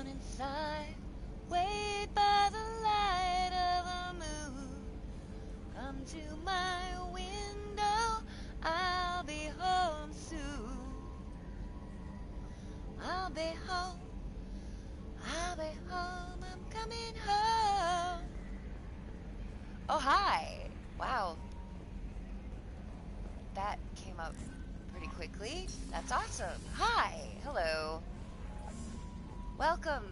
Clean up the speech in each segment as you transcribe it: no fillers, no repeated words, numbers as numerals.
down inside. Wait by the light of the moon. Come to my window, I'll be home soon. I'll be home, I'm coming home. Oh, hi. Wow. That came up pretty quickly. That's awesome. Hi. Hello. Welcome,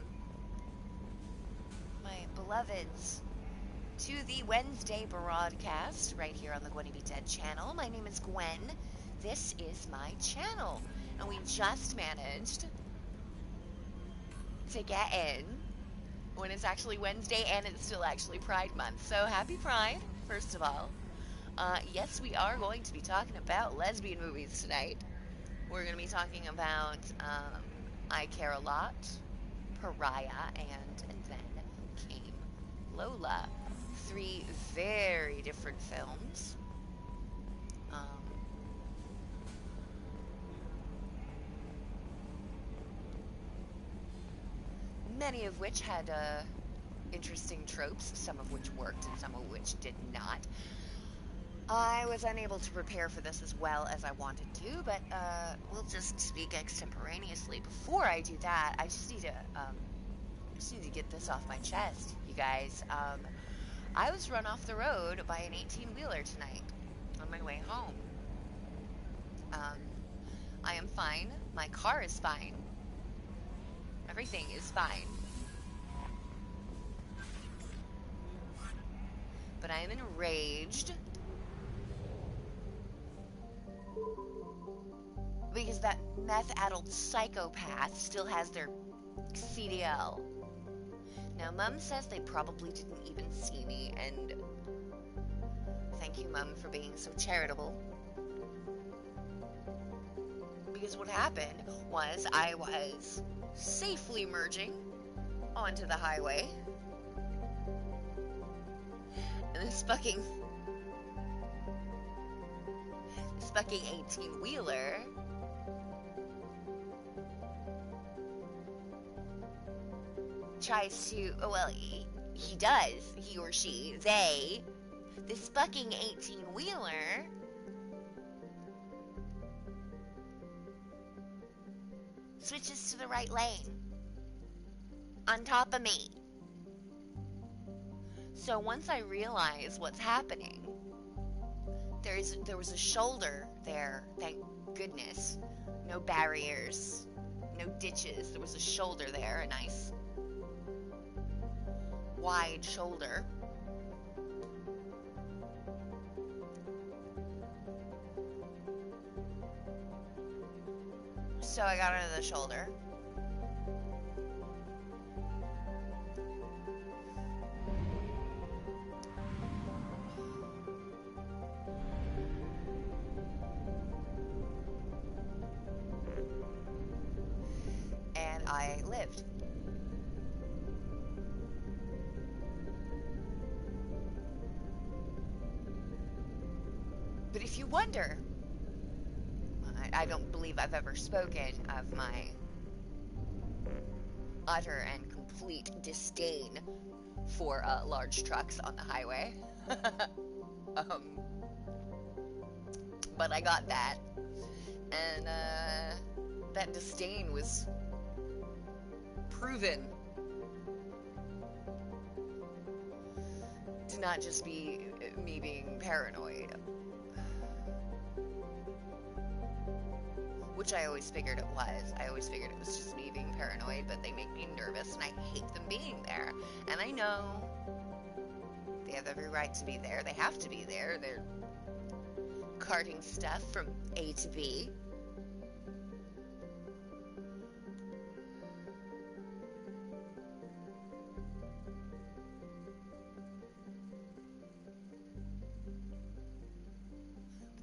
my beloveds, to the Wednesday broadcast right here on the Gwenny Be Dead channel. My name is Gwen. This is my channel. And we just managed to get in when it's actually Wednesday and it's still actually Pride Month. So happy Pride, first of all. Yes, we are going to be talking about lesbian movies tonight. We're going to be talking about I Care a Lot, Pariah, and then came Lola. 3 very different films. Many of which had interesting tropes, some of which worked and some of which did not. I was unable to prepare for this as well as I wanted to, but we'll just speak extemporaneously. Before I do that, I just need to get this off my chest, you guys. I was run off the road by an 18-wheeler tonight on my way home. I am fine. My car is fine. Everything is fine. But I am enraged because that meth-addled psychopath still has their CDL. Now, Mum says they probably didn't even see me, and thank you, Mum, for being so charitable. Because what happened was I was safely merging onto the highway, and this fucking 18-wheeler tries to, well, he does, he or she, they, this fucking 18-wheeler switches to the right lane on top of me. So once I realize what's happening, there was a shoulder there, thank goodness. No barriers, no ditches. There was a shoulder there, a nice wide shoulder. So I got under the shoulder. And I lived. But if you wonder, I don't believe I've ever spoken of my utter and complete disdain for large trucks on the highway. But I got that. And that disdain was proven to not just be me being paranoid, which I always figured it was. I always figured it was just me being paranoid, but they make me nervous, and I hate them being there. And I know they have every right to be there. They have to be there. They're carting stuff from A to B.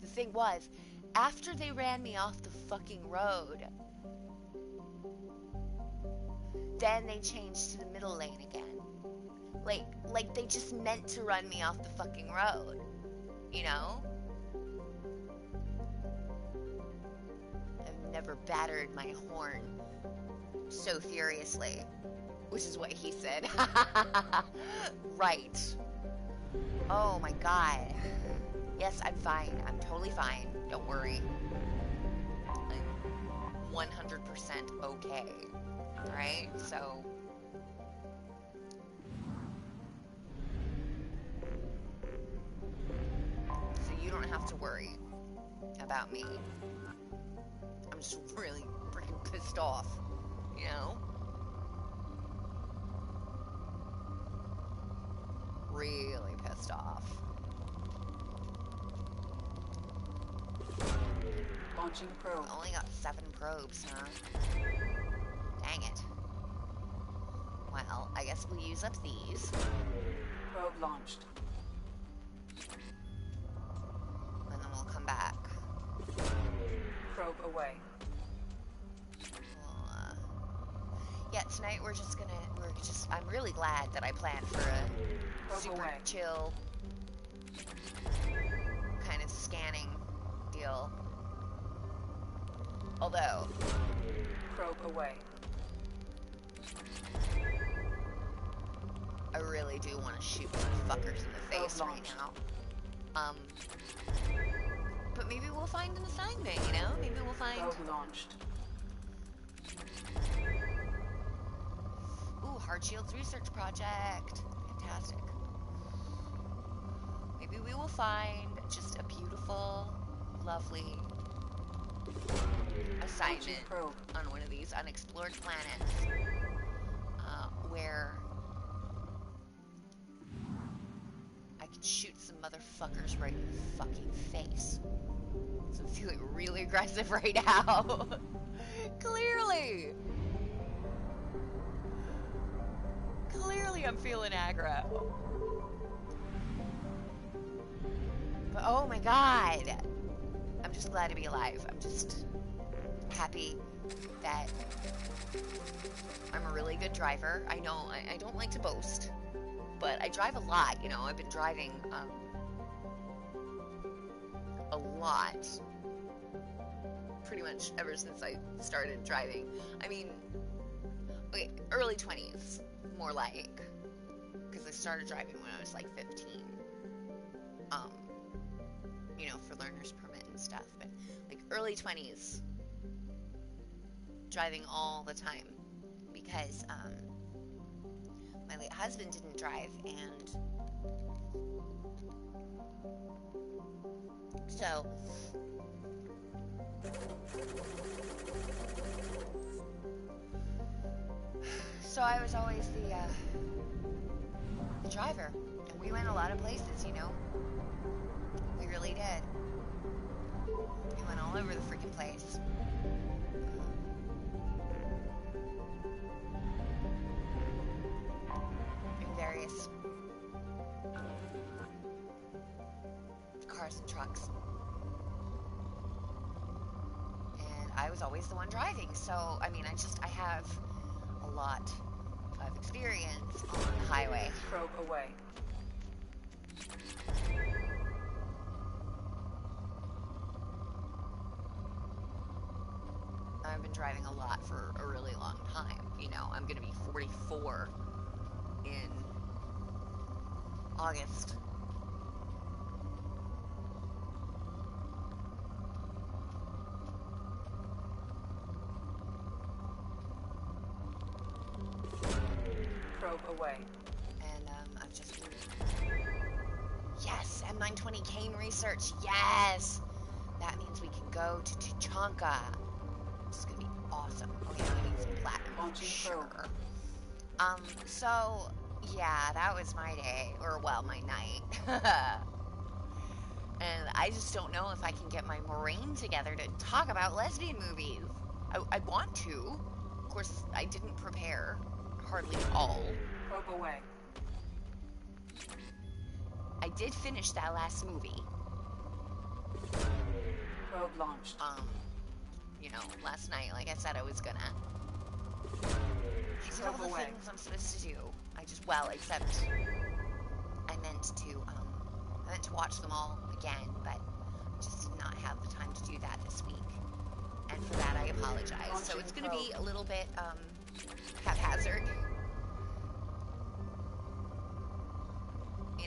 The thing was, after they ran me off the fucking road, then they changed to the middle lane again. Like they just meant to run me off the fucking road, you know? I've never battered my horn so furiously Which is what he said. Right. Oh my god. Yes, I'm fine. I'm totally fine. Don't worry. I'm 100% okay. Alright? So you don't have to worry about me. I'm just really freaking pissed off, you know? Really pissed off. Launching probe. I only got 7 probes, huh? Dang it. Well, I guess we'll use up these. Probe launched. And then we'll come back. Probe away. Well, yeah, tonight I'm really glad that I planned for a Probe super away. chill kind of scanning deal. Although, Probe away. I really do want to shoot some fuckers in the face right now. But maybe we'll find an assignment, you know? Maybe we'll find... Probe launched. Ooh, Hard Shields Research Project. Fantastic. Maybe we will find just a beautiful, lovely assignment on one of these unexplored planets where I can shoot some motherfuckers right in the fucking face. So I'm feeling really aggressive right now. Clearly I'm feeling aggro. But oh my god, I'm just glad to be alive. I'm just happy that I'm a really good driver. I know I don't like to boast, but I drive a lot, you know. I've been driving a lot pretty much ever since I started driving. I mean, okay, early 20s, more like, because I started driving when I was like 15. You know, for learner's permit and stuff, but like early 20s, driving all the time, because my late husband didn't drive, and so I was always the driver, and we went a lot of places, you know. We really did. We went all over the freaking place. In various cars and trucks. And I was always the one driving, so, I mean, I have a lot of experience on the highway. Probe away. I've been driving a lot for a really long time. You know, I'm going to be 44 in August. Probe away. And I've just been... Yes! M920 cane research! Yes! That means we can go to Tuchanka. It's gonna be awesome. Oh yeah, I need some platinum. Launching Sure. probe. So, yeah, that was my day. Or, well, my night. And I just don't know if I can get my Marine together to talk about lesbian movies. I want to. Of course, I didn't prepare. Hardly at all. Probe away. I did finish that last movie. Probe launched. You know, last night, like I said I was gonna. I did all the things I'm supposed to do. I just, well, except I meant to watch them all again, but I just did not have the time to do that this week. And for that, I apologize. So it's gonna be a little bit, haphazard.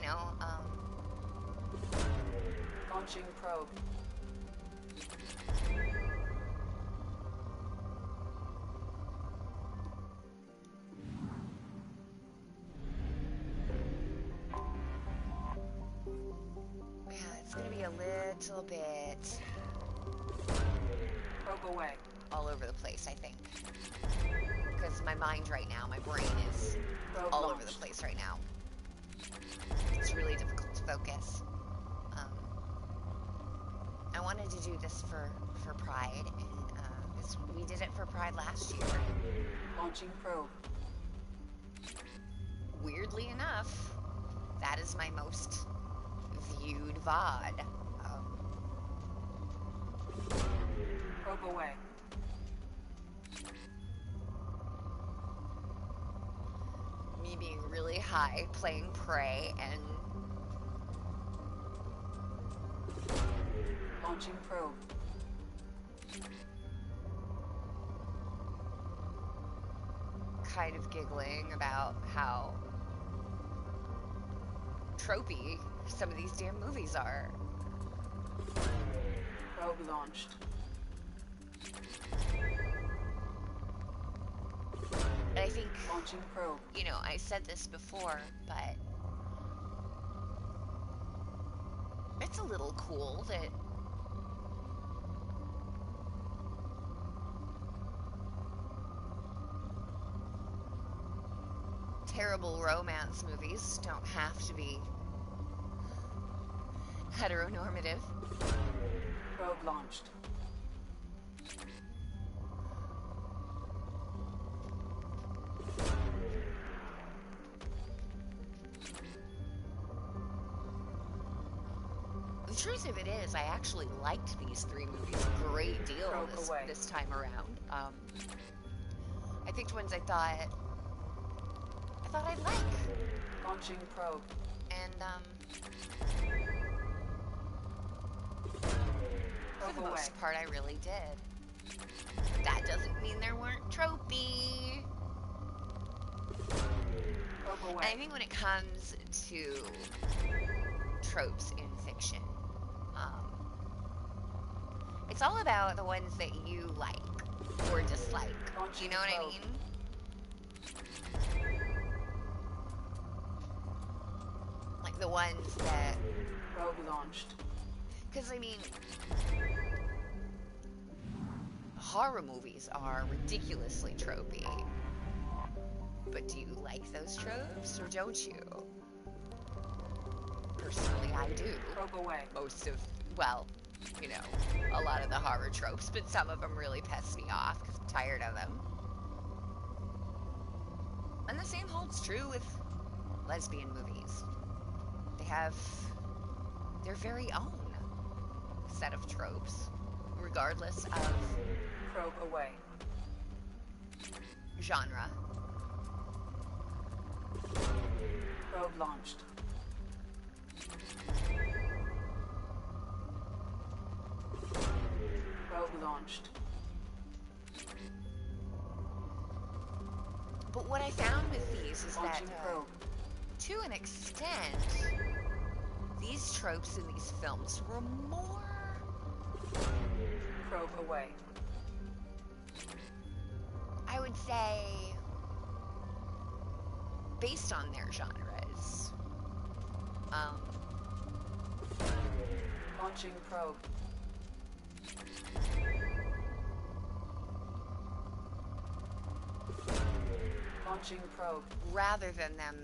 know, Launching probe. yeah, it's gonna be a little bit Probe away. all over the place, I think. Because my mind right now, my brain is Probe all launched. over the place right now. It's really difficult to focus. I wanted to do this for Pride, and we did it for Pride last year. Launching probe. Weirdly enough, that is my most viewed VOD. Probe away. Me being really high, playing Prey, and Launching probe. kind of giggling about how tropey some of these damn movies are. Probe launched. And I think, Launching probe. you know, I said this before, but it's a little cool that terrible romance movies don't have to be heteronormative. Probe launched. The truth of it is, I actually liked these three movies a great deal Probe away. this time around. I picked ones I thought I'd like, Launching probe. and for Probe the away. most part, I really did. But that doesn't mean there weren't tropey. Probe And I away. think when it comes to tropes in fiction, it's all about the ones that you like or dislike. You know what I mean? Like the ones that, Probe launched. because I mean, horror movies are ridiculously tropey. But do you like those tropes or don't you? Personally, I do. Probe away. Most of, well, you know, a lot of the horror tropes, but some of them really piss me off because I'm tired of them. And the same holds true with lesbian movies. They have their very own set of tropes, regardless of Probe away. genre. Probe launched. Probe launched. But what I found with these is that, Launching probe. to an extent, these tropes in these films were more, Probe away. I would say, based on their genres. Launching probe. Launching probe. Rather than them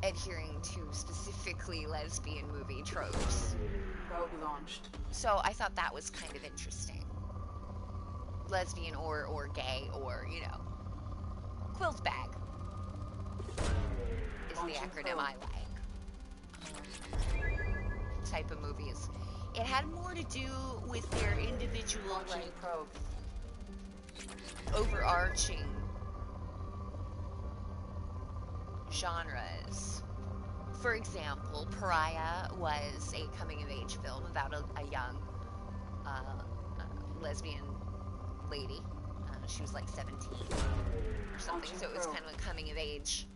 adhering to specifically lesbian movie tropes. Probe launched. So I thought that was kind of interesting. Lesbian or gay or, you know, quilt bag is the Launching acronym probe. I like. Type of movies. It had more to do with their individual, Launching like, probe. overarching genres. For example, Pariah was a coming-of-age film about a young lesbian lady. She was like 17 or something, so it was kind of a coming-of-age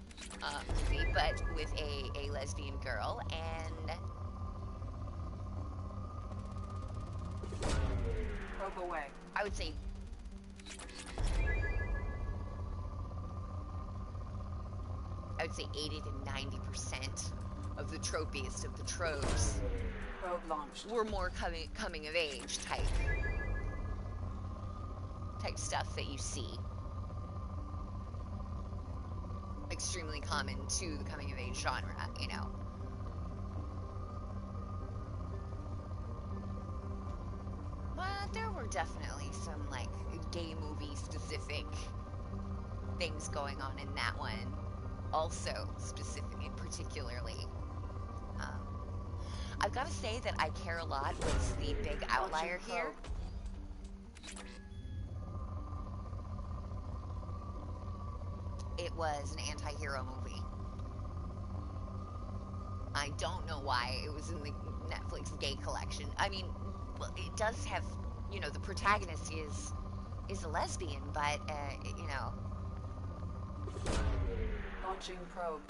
movie, but with a lesbian girl, and Probe away. I would say I would say 80 to 90% of the tropiest of the tropes Probe launched. were more coming of age type stuff that you see. Extremely common to the coming of age genre, you know. But there were definitely some like gay movie specific things going on in that one. Also, particularly. I've got to say that I Care a Lot was the big outlier here. It was an anti-hero movie. I don't know why it was in the Netflix gay collection. I mean, well, it does have, you know, the protagonist is a lesbian, but you know. Launching probe.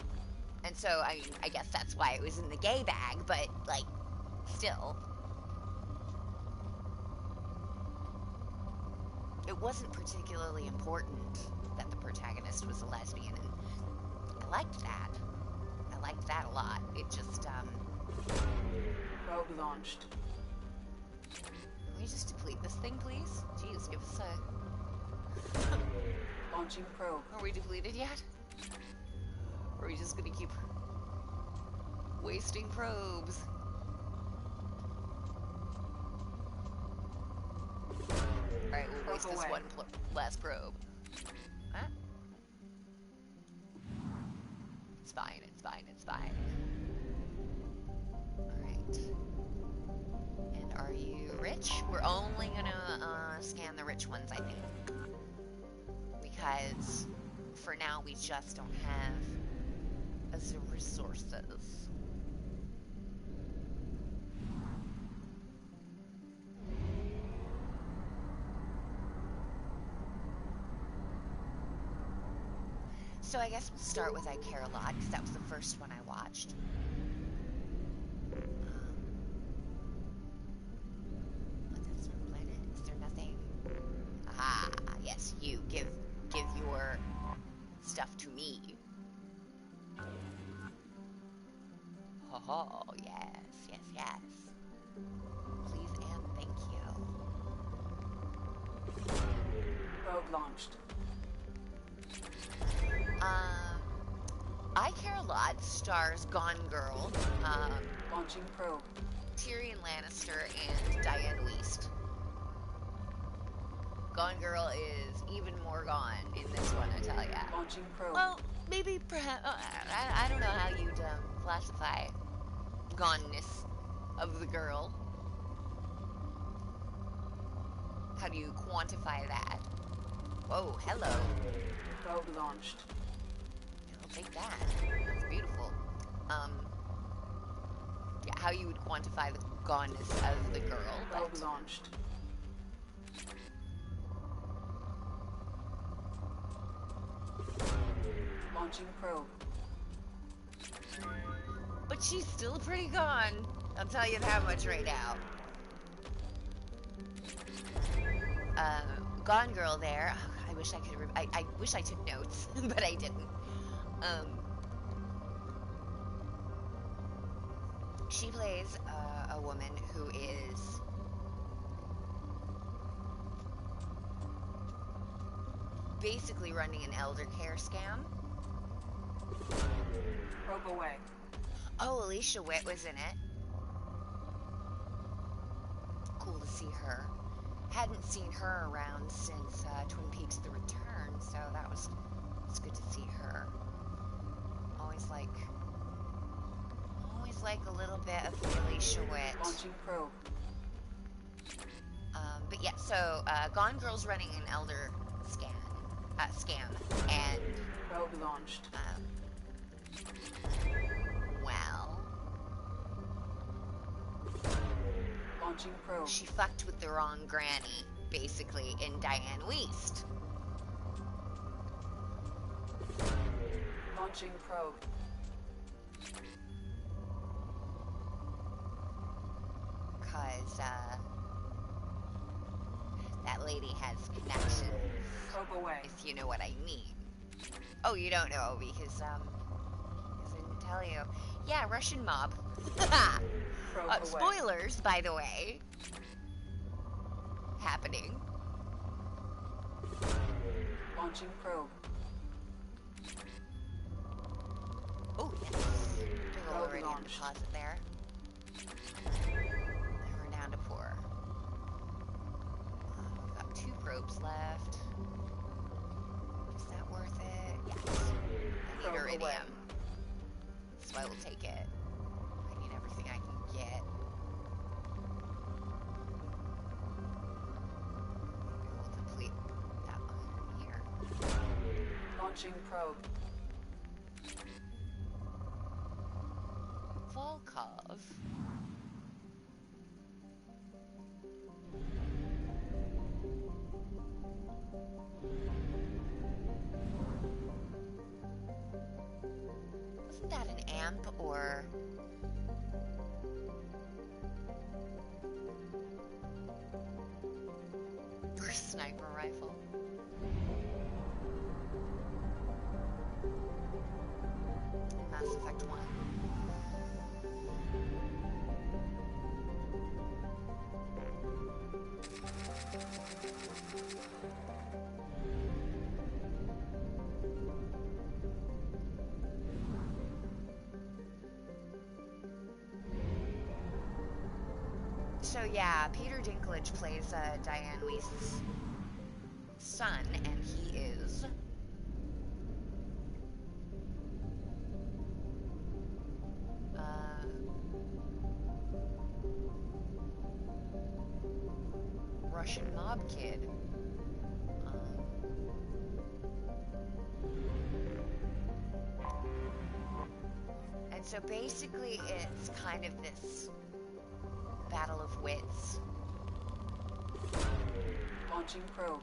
And so, I mean, I guess that's why it was in the gay bag, but, like, still. It wasn't particularly important that the protagonist was a lesbian, and I liked that. I liked that a lot. It just, Probe launched. Can we just deplete this thing, please? Jeez, give us a... Launching probe. Are we depleted yet? Or are we just gonna keep wasting probes? Alright, we'll waste this one last probe. Huh? It's fine, it's fine, it's fine. Alright. And are you rich? We're only gonna scan the rich ones, I think. Because for now we just don't have the resources. So I guess we'll start with I Care a Lot, because that was the first one I watched. What's on planet? Is there nothing? Ah, yes, you. Give your stuff to me. Oh, yes, yes, yes. Please and thank you. Probe launched. I Care a Lot stars Gone Girl, Launching probe. Tyrion Lannister, and Diane Weist. Gone Girl is even more gone in this one, I tell ya. Launching probe. Well, maybe perhaps, I don't know how you'd classify goneness of the girl. How do you quantify that? Whoa, hello. Probe launched. I'll take that. That's beautiful. Yeah, how you would quantify the goneness of the girl, Probe but... launched. Launching probe. But she's still pretty gone. I'll tell you that much right now. Gone Girl there. Oh, I wish I could. I wish I took notes, but I didn't. She plays a woman who is basically running an elder care scam. Probe away. Oh, Alicia Witt was in it. Cool to see her. Hadn't seen her around since Twin Peaks: The Return, so it's good to see her. Always like a little bit of Alicia Witt. Launching probe. But yeah, so Gone Girl's running an elder scam, and Probe launched. well, Launching probe. she fucked with the wrong granny, basically, in Diane Weist. Launching probe. Cause, that lady has connections, Probe away. if you know what I mean. Oh, you don't know because I didn't tell you. Yeah, Russian mob. Probe away. Spoilers, by the way. Happening. Launching probe. Oh, yes. Big ol' iridium Launched. deposit there. And we're down to 4. We've got 2 probes left. Is that worth it? Yes. I need Probe iridium. away. So I will take it. I need everything I can get. Maybe we'll deplete that one here. Launching probe. Volkov. Wasn't that an amp or a sniper rifle? Mass Effect 1. So yeah, Peter Dinklage plays Diane Weist's son, and he is Russian mob kid. And so basically it's kind of this battle of wits. Launching probe.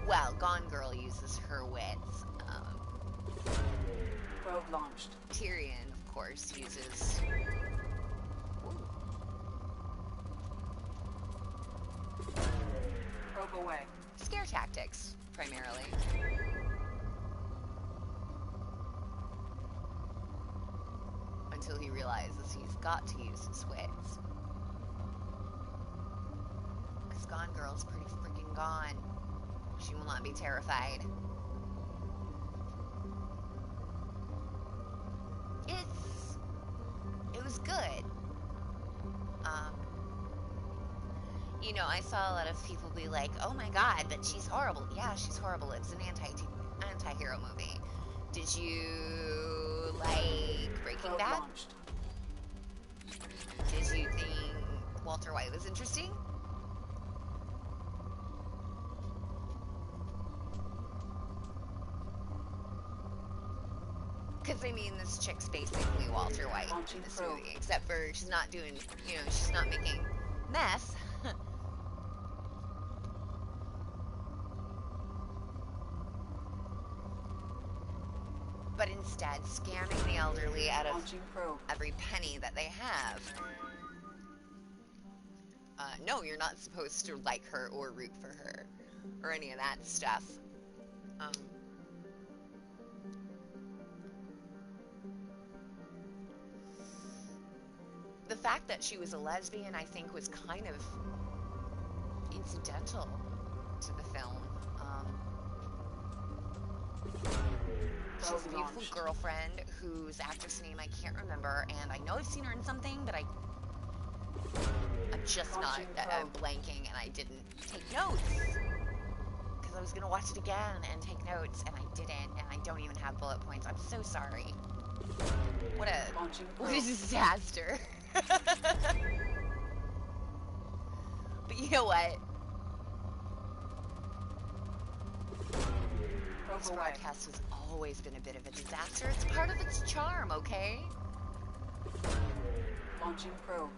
Well, Gone Girl uses her wits. Probe launched. Tyrion, of course, uses... Ooh. Probe away. Scare tactics, primarily. Until he realizes he's got to use his wits. Because Gone Girl's pretty freaking gone. She will not be terrified. It was good. You know, I saw a lot of people be like, oh my god, but she's horrible. Yeah, she's horrible. It's an anti-hero movie. Did you like Breaking Probe Bad? launched. Did you think Walter White was interesting? Because, I mean, this chick's basically Walter White in this movie, except for she's not doing, you know, she's not making meth. But instead, scamming the elderly out of Launching probe. every penny that they have. No, you're not supposed to like her or root for her, or any of that stuff. The fact that she was a lesbian, I think, was kind of incidental to the film. She has a beautiful girlfriend whose actress name I can't remember, and I know I've seen her in something, but I'm just not, I'm blanking, and I didn't take notes. Because I was going to watch it again and take notes, and I didn't, and I don't even have bullet points. I'm so sorry. What a disaster. But you know what? This broadcast has always been a bit of a disaster. It's part of its charm, okay? Launching probe.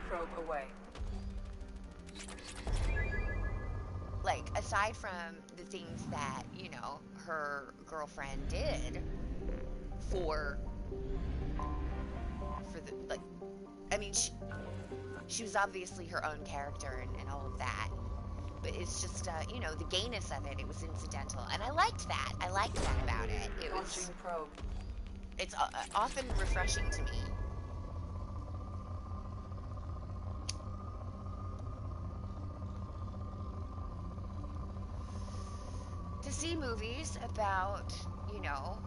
Probe away. Like, aside from the things that, you know, her girlfriend did for the, like, I mean, she was obviously her own character and all of that. But it's just, you know, the gayness of it, it was incidental. And I liked that. I liked that about it. Launching probe. It's often refreshing to me. To see movies about, you know,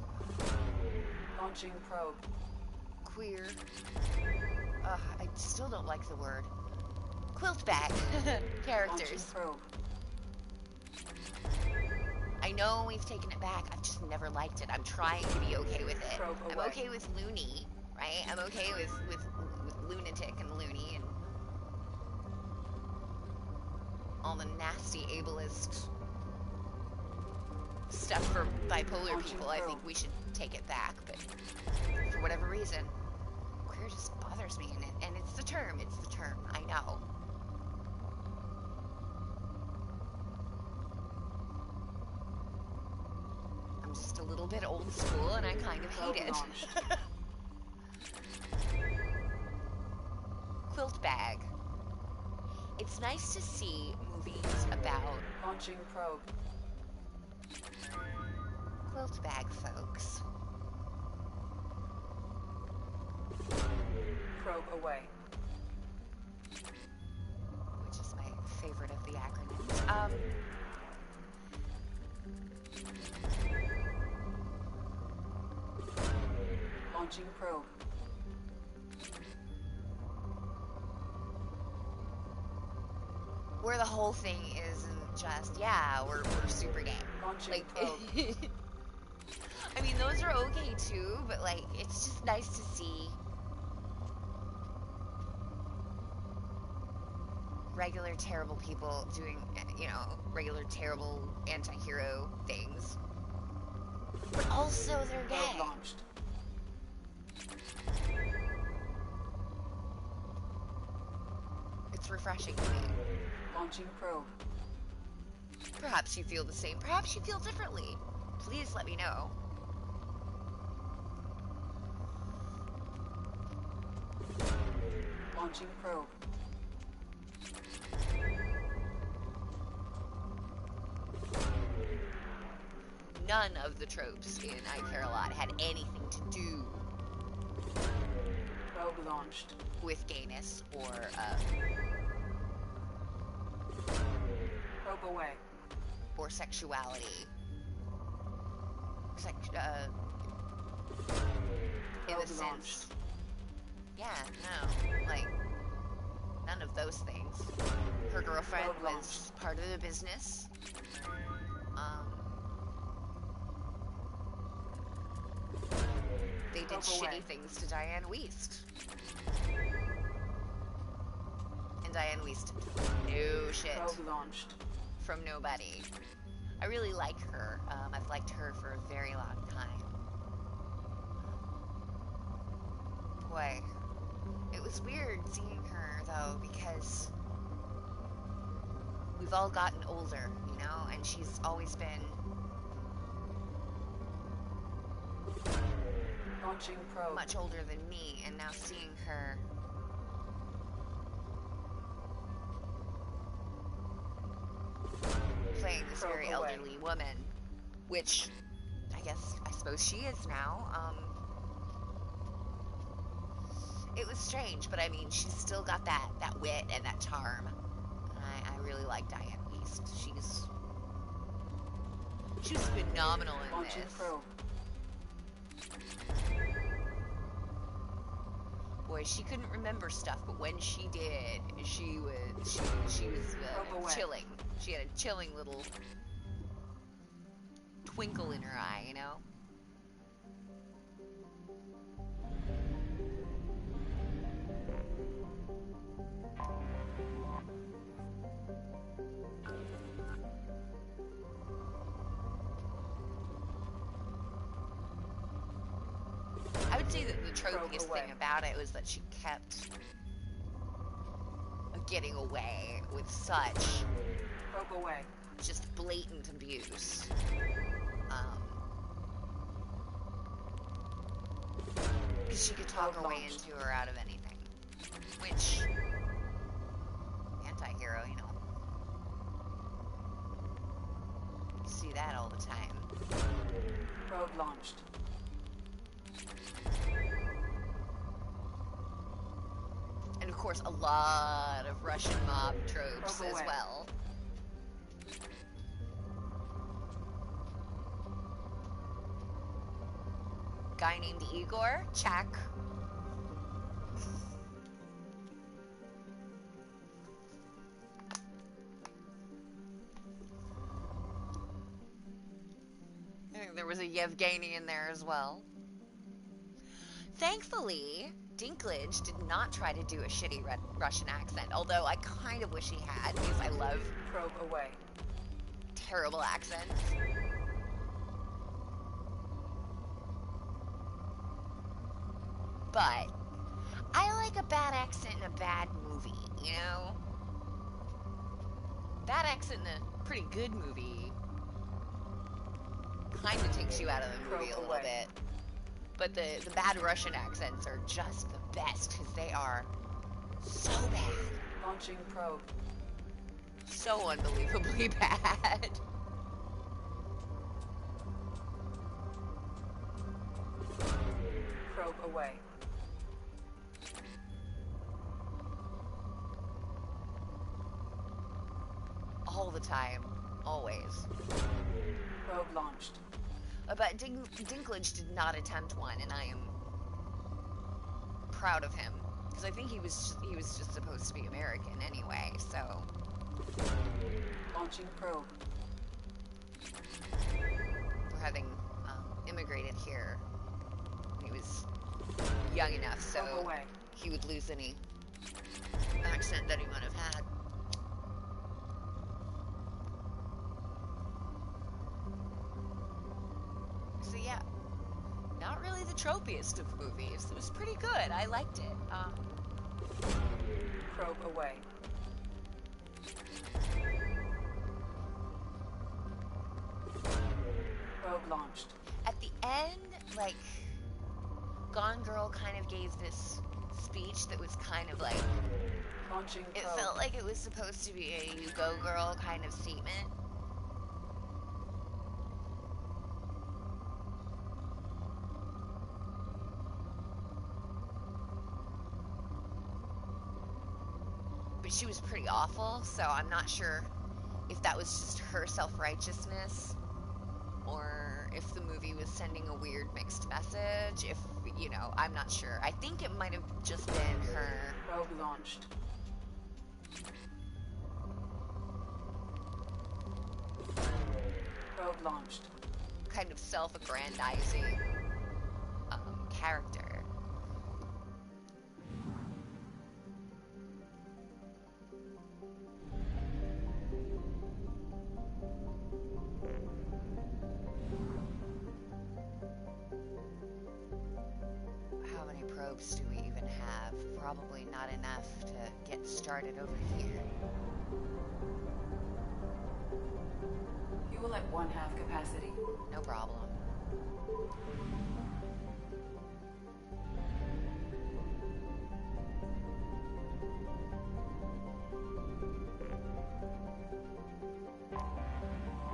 Launching probe. queer, I still don't like the word, quilt bag characters. Launching probe. I know we've taken it back, I've just never liked it. I'm trying to be okay with it. Probe I'm away. okay with loony, right? I'm okay with lunatic and loony and all the nasty ableist stuff for bipolar Launching people. I probe. think we should take it back, but for whatever reason, queer just bothers me, and it's the term, I know. I'm just a little bit old school, and I kind of hate it. Launched. Quilt bag. It's nice to see movies about Launching probe. quilt bag folks. Probe away. Which is my favorite of the acronyms. Launching probe. Where the whole thing isn't just, yeah, we're super gay. Launching Like, probe. I mean, those are okay too, but like, it's just nice to see regular terrible people doing, you know, regular terrible anti-hero things. But also they're Probe gay. launched. It's refreshing to me. Launching probe. Perhaps you feel the same. Perhaps you feel differently. Please let me know. Launching probe. None of the tropes in I Care a Lot had anything to do Probe launched. with gayness or Probe away. sexuality. In Probe a sense. launched. Yeah, no. Like, none of those things. Her girlfriend Probe was launched. part of the business. They did Probe shitty away. things to Diane Wiest. And Diane Wiest, no shit Probe launched. from nobody. I really like her. I've liked her for a very long time. Boy, it was weird seeing her though, because we've all gotten older, you know, and she's always been Launching probe. much older than me, and now seeing her playing this very Probe away. elderly woman, which I suppose she is now. It was strange, but I mean, she's still got that wit and that charm. And I really like Diane Wiest. She was phenomenal in Launching this. probe. Boy, she couldn't remember stuff, but when she did, she was Probe away. chilling. She had a chilling little twinkle in her eye, you know? I would say that the tropiest away. thing about it was that she kept a getting away with such Probe away. just blatant abuse. Because she could talk her way into or out of anything. Which, anti-hero, you know. You see that all the time. Probe launched. And of course, a lot of Russian mob tropes Probe as away. well. Guy named Igor? Check. I think there was a Yevgeny in there as well. Thankfully, Dinklage did not try to do a shitty Russian accent, although I kind of wish he had, because I love Probe away. terrible accents. But I like a bad accent in a bad movie, you know? Bad accent in a pretty good movie kind of takes you out of the movie a little bit. But the bad Russian accents are just the best because they are so bad. Launching probe. So unbelievably bad. Probe away. All the time. Always. Probe launched. But Dinklage did not attempt one, and I am proud of him. Because I think he was just supposed to be American anyway, so... Launching probe. For having immigrated here when he was young enough, so Probe away. he would lose any accent that he might have had. So yeah, not really the tropiest of movies. It was pretty good. I liked it. Probe away. Probe launched. At the end, like, Gone Girl kind of gave this speech that was kind of like, Launching probe. it felt like it was supposed to be a "you go girl" kind of statement. But she was pretty awful, so I'm not sure if that was just her self-righteousness or if the movie was sending a weird mixed message. If, you know, I'm not sure. I think it might have just been her. Probe launched. Probe launched. Kind of self-aggrandizing character. How many probes do we even have? Probably not enough to get started over here. Fuel at 1/2 capacity. No problem.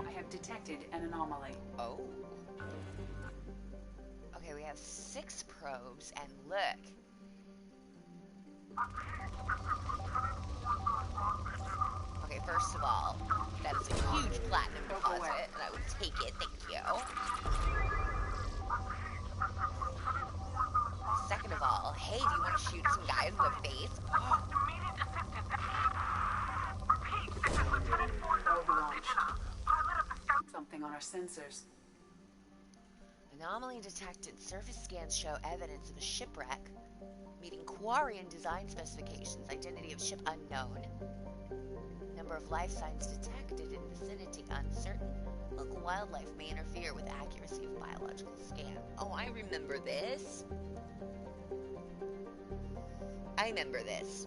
I have detected an anomaly. Oh. Okay, we have 6 probes, and look. Okay, first of all, that is a huge platinum deposit, and I would take it, thank you. Second of all, hey, do you want to shoot some guys in the face? Probe launched. Something on our sensors. Anomaly detected. Surface scans show evidence of a shipwreck. Meeting Quarian design specifications. Identity of ship unknown. Number of life signs detected in vicinity uncertain. Local wildlife may interfere with accuracy of biological scan. Oh, I remember this. I remember this.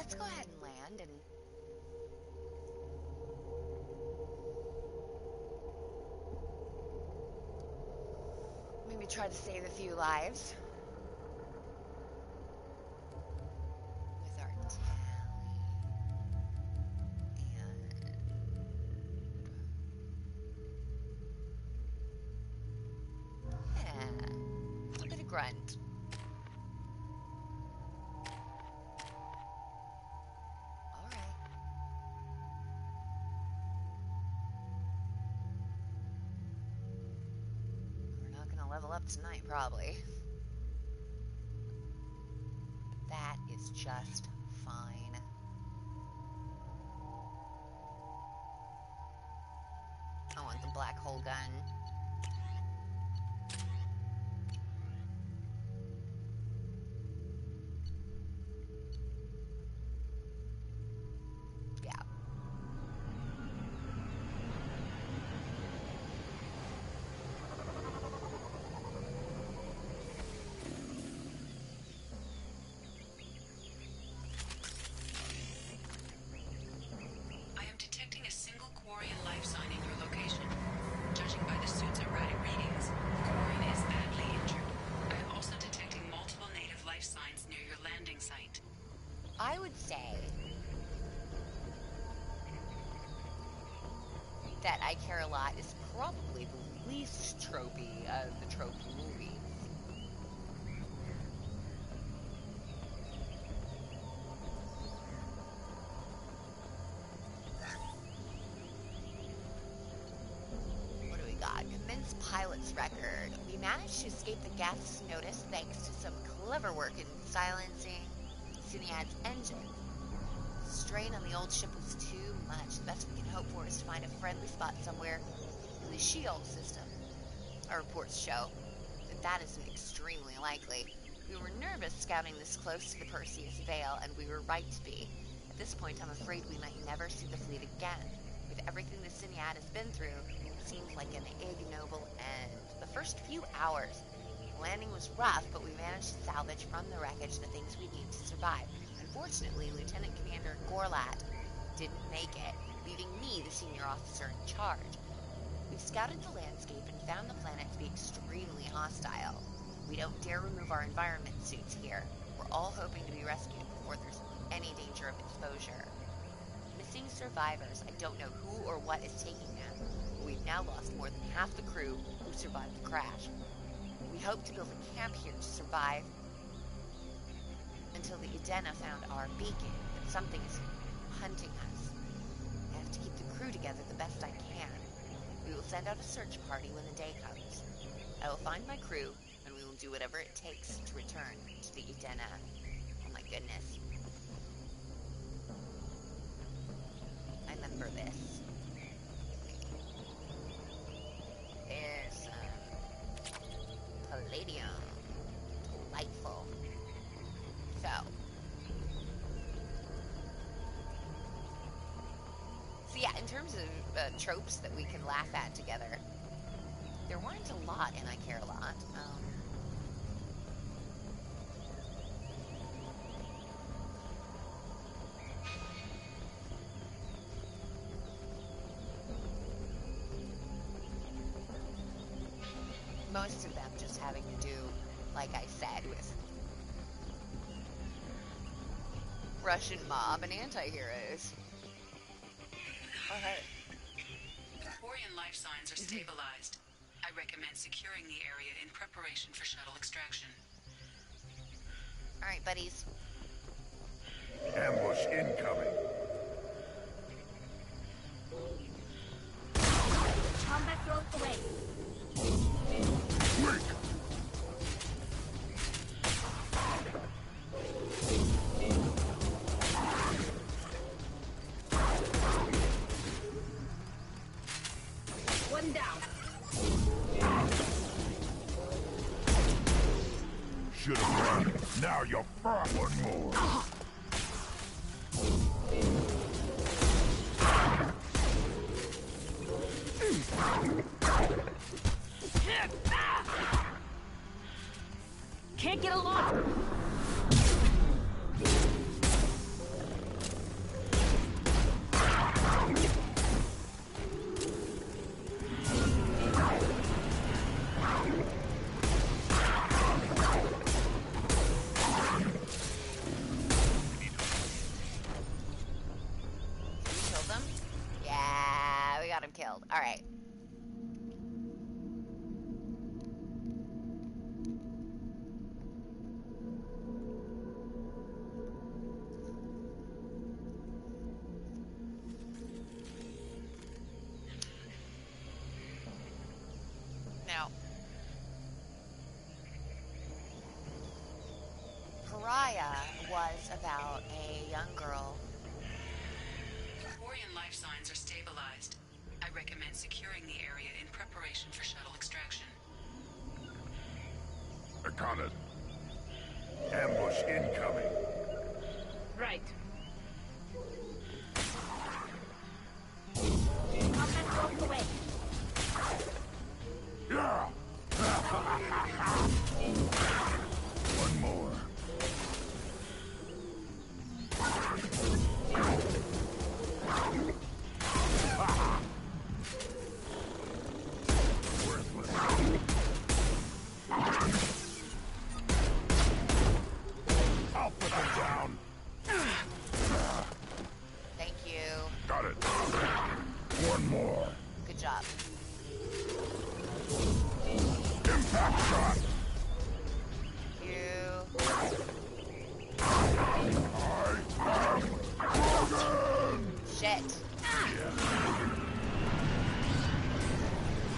let's go ahead and land and maybe try to save a few lives with our tally. And yeah, a bit of grunt. All right. We're not gonna level up tonight, probably. That is just fine. I want the black hole gun. Yeah. I am detecting a single Quarian life sign in your location. Judging by the suit's erratic readings, Quarian is badly injured. I am also detecting multiple native life signs near your landing site. I would say that I Care a Lot is probably the least tropey of the trope movies. What do we got? Commence pilot's record. We managed to escape the guest's notice thanks to some clever work in silencing Cinead's engine. Strain on the old ship was too much. The best we can hope for is to find a friendly spot somewhere in the Sheol system. Our reports show that that is extremely likely. We were nervous scouting this close to the Perseus Veil, and we were right to be. At this point, I'm afraid we might never see the fleet again. With everything the Cinead has been through, it seems like an ignoble end. The first few hours, the landing was rough, but we managed to salvage from the wreckage the things we need to survive. Unfortunately, Lieutenant Commander Gorlat didn't make it, leaving me the senior officer in charge. We've scouted the landscape and found the planet to be extremely hostile. We don't dare remove our environment suits here. We're all hoping to be rescued before there's any danger of exposure. Missing survivors. I don't know who or what is taking them, but we've now lost more than half the crew who survived the crash. We hope to build a camp here to survive until the Edena found our beacon, but something is hunting us. I have to keep the crew together the best I can. We will send out a search party when the day comes. I will find my crew, and we will do whatever it takes to return to the Edena. Oh my goodness. I remember this. There's palladium. Delightful. So yeah, in terms of tropes that we can laugh at together, there weren't a lot in I Care a Lot. Most of them just having to do, like I said, with Russian mob and anti-heroes. Okay. The Quarian life signs are stabilized. I recommend securing the area in preparation for shuttle extraction. Alright, buddies. Ambush incoming. Combat throws away. Quick! One down. Should have run. Now you're far one more. Can't get along. killed. Alright. Now, Pariah was about a young girl. Quarian life signs are stabilized. I recommend securing the area in preparation for shuttle extraction. I got it. Ambush incoming. Right. Combat dropped away. Yeah! One more. Worthless. I'll put them down. Thank you. Got it. One more. Good job. Impact shot. You. I am Logan. Shit.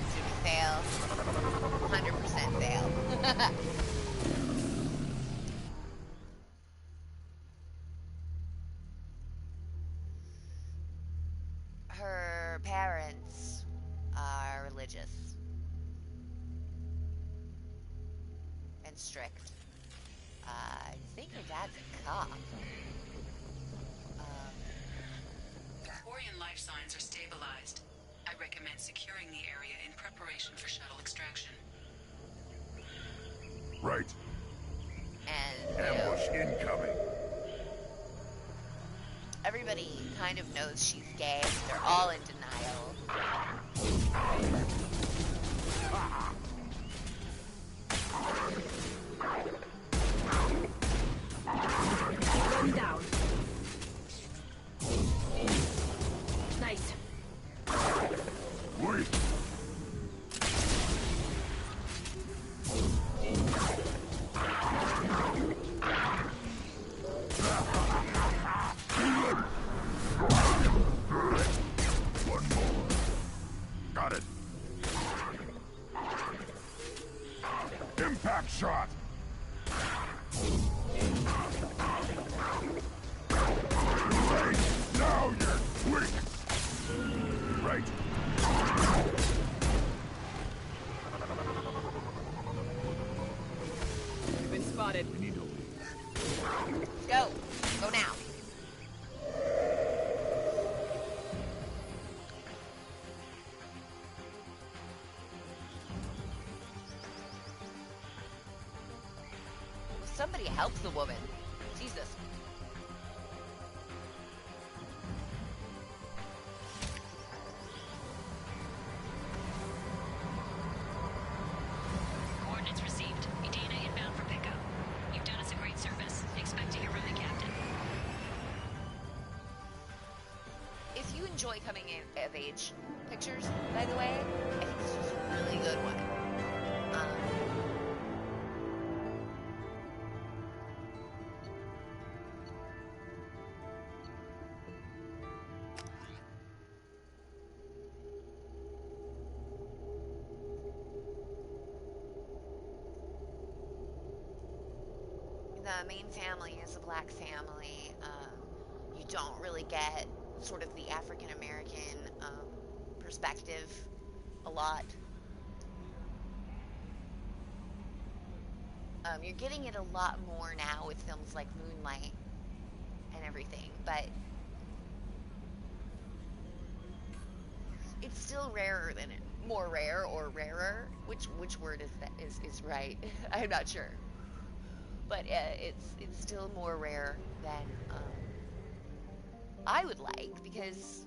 Did we fail? 100% fail. Her parents are religious and strict. I think her dad's a cop. Quarian life signs are stabilized. I recommend securing the area in preparation for shuttle extraction. Right. And Ambush incoming. everybody kind of knows she's gay. They're all in denial. One down. Nice. Wait. One more. Got it. Impact shot. Right. Now you're weak. Right. You've been spotted. We need to leave. Go. Go now. Somebody help the woman. Jesus. Coordinates received. Edina inbound for pickup. You've done us a great service. Expect to hear from the captain. If you enjoy coming of age pictures, by the way, I think this is a really good one. The main family is a black family. You don't really get sort of the African American perspective a lot. You're getting it a lot more now with films like Moonlight and everything, but it's still rarer than it. More rare or rarer? Which word is that is right? I'm not sure. But it's still more rare than I would like, because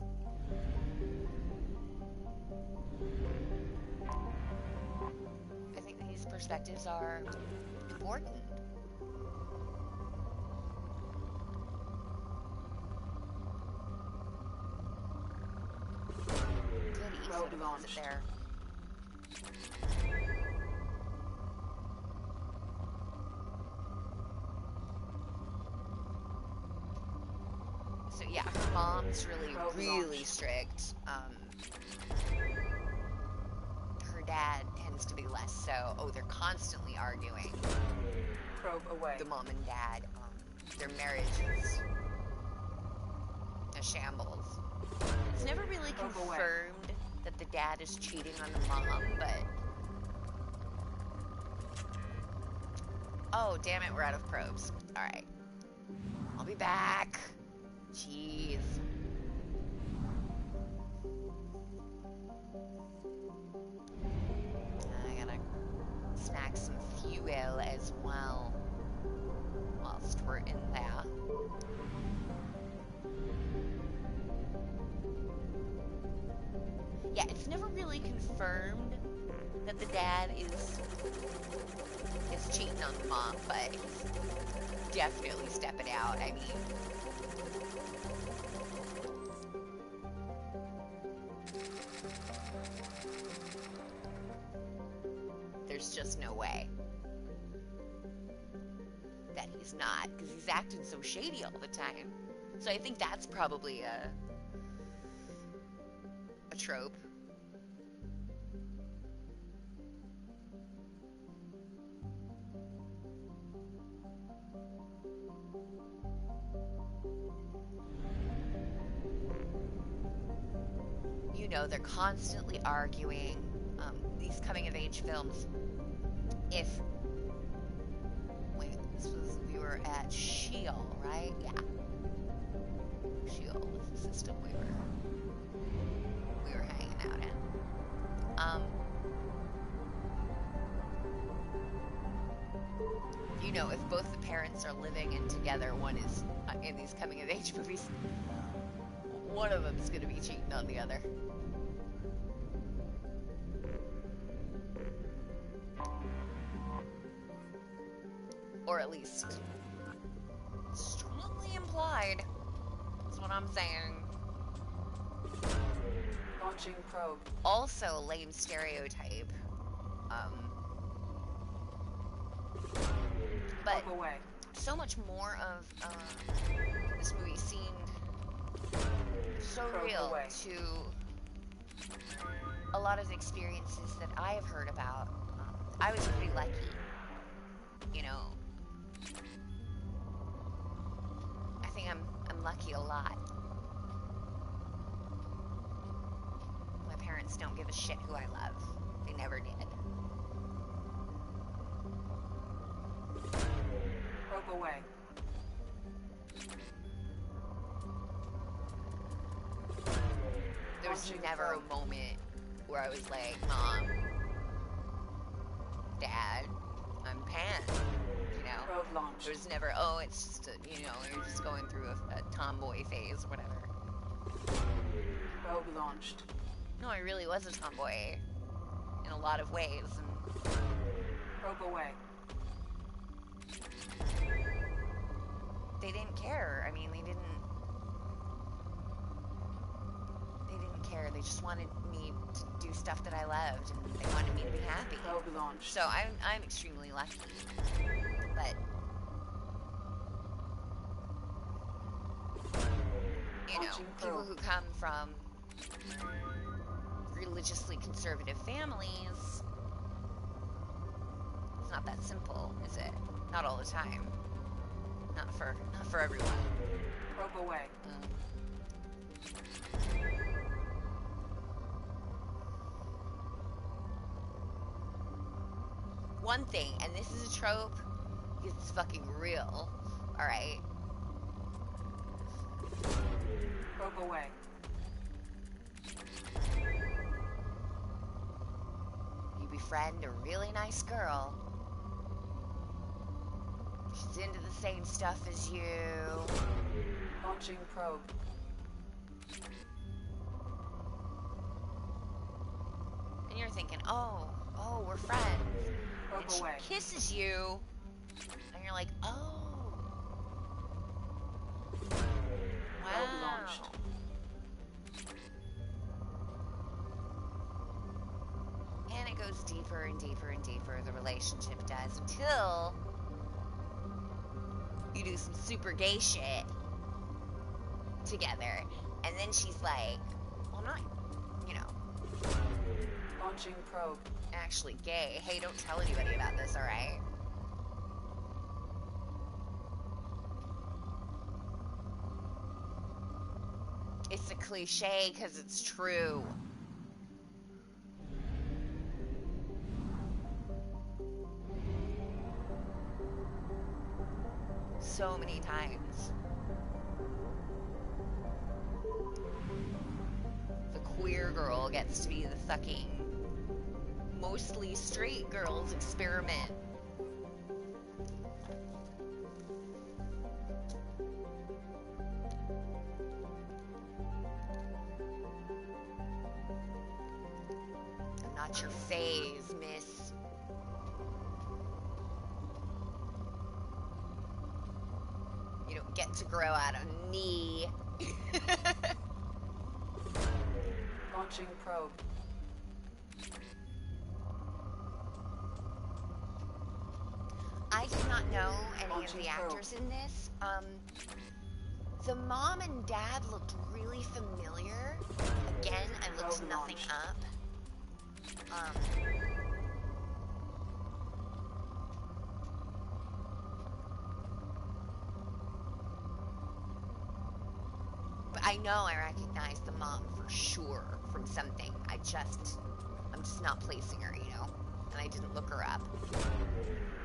I think these perspectives are important. Good So to close it there. So yeah, her mom's really strict. Her dad tends to be less so. Oh, they're constantly arguing. Probe away. The mom and dad. Their marriage is a shambles. It's never really confirmed that the dad is cheating on the mom, but... Oh, damn it, we're out of probes. Alright. I'll be back. Jeez. I gotta snack some fuel as well whilst we're in there. Yeah, it's never really confirmed that the dad is cheating on the mom, but he's definitely stepping out. I mean, there's just no way that he's not, because he's acting so shady all the time. So I think that's probably a trope. You know, they're constantly arguing. These coming-of-age films. We were at Sheol, right? Yeah. Sheol was the system we were hanging out in. You know, if both the parents are living in together, one is in these coming-of-age movies, one of them's gonna be cheating on the other. Or at least strongly implied. That's what I'm saying. Launching probe. Also a lame stereotype. But away. so much more of this movie seemed so Probe real away. to a lot of the experiences that I have heard about. I was pretty lucky, you know. I think I'm lucky a lot. My parents don't give a shit who I love. They never did. Probe away. There was never a moment where I was like, Mom, Dad, I'm Pan, you know? Probe launch. There was never, oh, it's just, you know, you're just going through a tomboy phase, whatever. Probe launched. No, I really was a tomboy in a lot of ways, and Probe away. they didn't care. I mean, they didn't care. They just wanted me to do stuff that I loved, and they wanted me to be happy. Probe launched. So I'm extremely lucky. But you know, Launching people probe. who come from religiously conservative families, it's not that simple, is it? Not all the time. Not for everyone. Probe away. One thing, and this is a trope, it's fucking real, alright? Probe away. You befriend a really nice girl. She's into the same stuff as you. Launching probe. And you're thinking, oh, we're friends. Probe And she away. kisses you. And you're like, oh. Probe launched. Wow. goes deeper and deeper and deeper, the relationship does, until you do some super gay shit together. And then she's like, well, not, you know, Launching probe. actually gay. Hey, don't tell anybody about this, alright? It's a cliche because it's true. So many times. The queer girl gets to be the fucking mostly straight girl's experiment. I'm not your phase, miss. You don't get to grow out a knee. Launching probe. I did not know any of Launching the probe. actors in this. The mom and dad looked really familiar. Again, I looked Probe nothing launched. up. But I know I recognize the mom for sure from something. I'm just not placing her, you know? And I didn't look her up.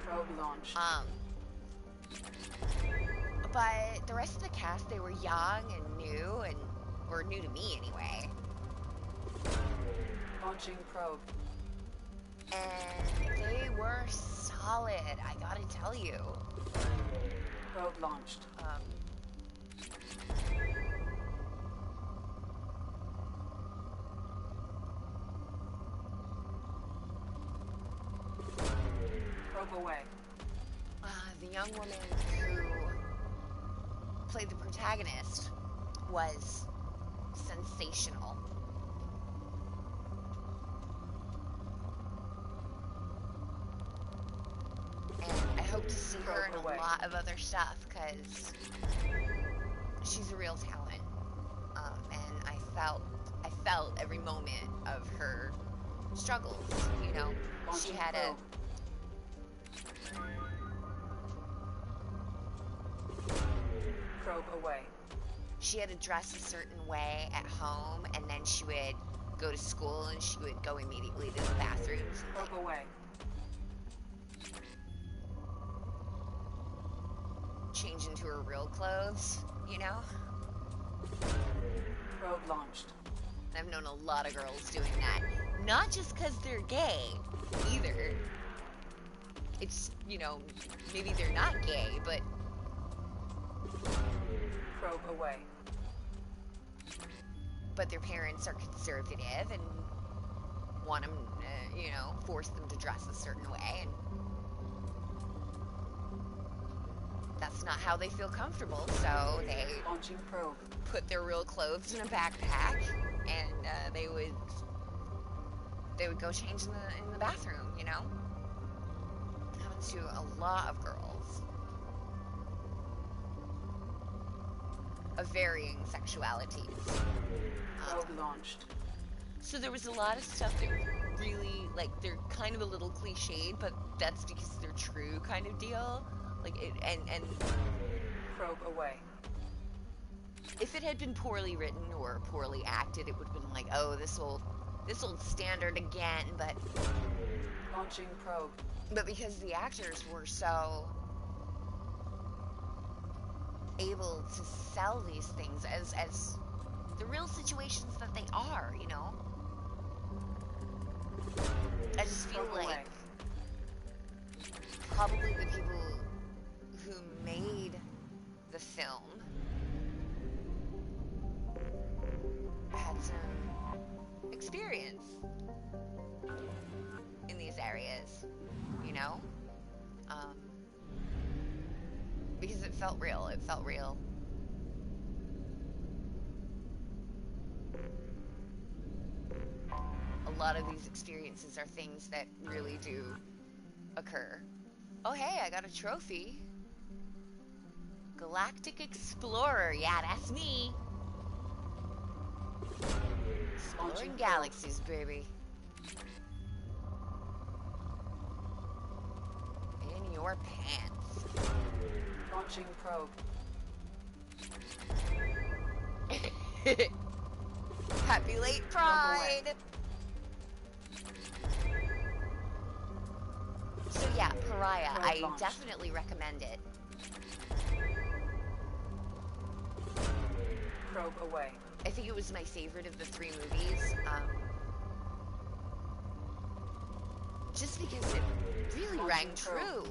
Probe launched. But the rest of the cast, they were young and new, or new to me anyway. Launching probe. And they were solid, I gotta tell you. Probe launched. Probe away. The young woman who played the protagonist was sensational. And I hope to see her in a Away. lot of other stuff, because she's a real talent. And I felt every moment of her struggles, you know. She Launching had a probe. Probe away. she had to dress a certain way at home, and then she would go to school and she would go immediately to the bathrooms and like Probe away. change into her real clothes, you know? Probe launched. And I've known a lot of girls doing that. Not just because they're gay, either. It's, you know, maybe they're not gay, but Probe away. their parents are conservative and want them, you know, force them to dress a certain way, and that's not how they feel comfortable, so they Launching probe. put their real clothes in a backpack, and they would go change in the bathroom, you know? It happens to a lot of girls of varying sexualities. Probe launched. So there was a lot of stuff that really, like, they're kind of a little cliched, but that's because they're true kind of deal. Like, and Probe away. if it had been poorly written or poorly acted, it would have been like, oh, this old standard again, but Launching probe. because the actors were so able to sell these things as the real situations that they are, you know? I just feel Probe away. like probably the people who made the film had some experience in these areas, you know? Because it felt real. It felt real. A lot of these experiences are things that really do occur. Oh, hey, I got a trophy. Galactic Explorer. Yeah, that's me. Exploring galaxies, baby. In your pants. Launching probe. Happy late Pride! So yeah, Pariah, I definitely recommend it. Probe away. I think it was my favorite of the 3 movies. Just because it really rang true.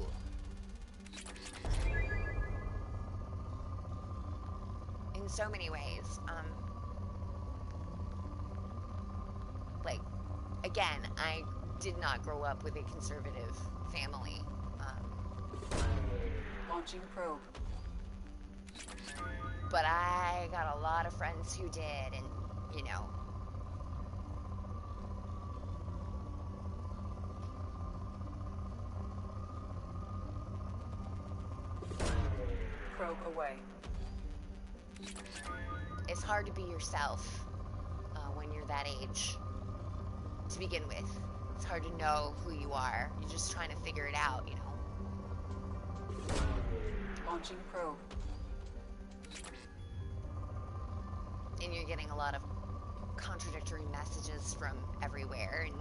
In so many ways. Like, again, I did not grow up with a conservative family. Launching probe. But I got a lot of friends who did, and, you know. Probe away. It's hard to be yourself when you're that age, to begin with. It's hard to know who you are. You're just trying to figure it out, you know. Launching probe. And you're getting a lot of contradictory messages from everywhere, and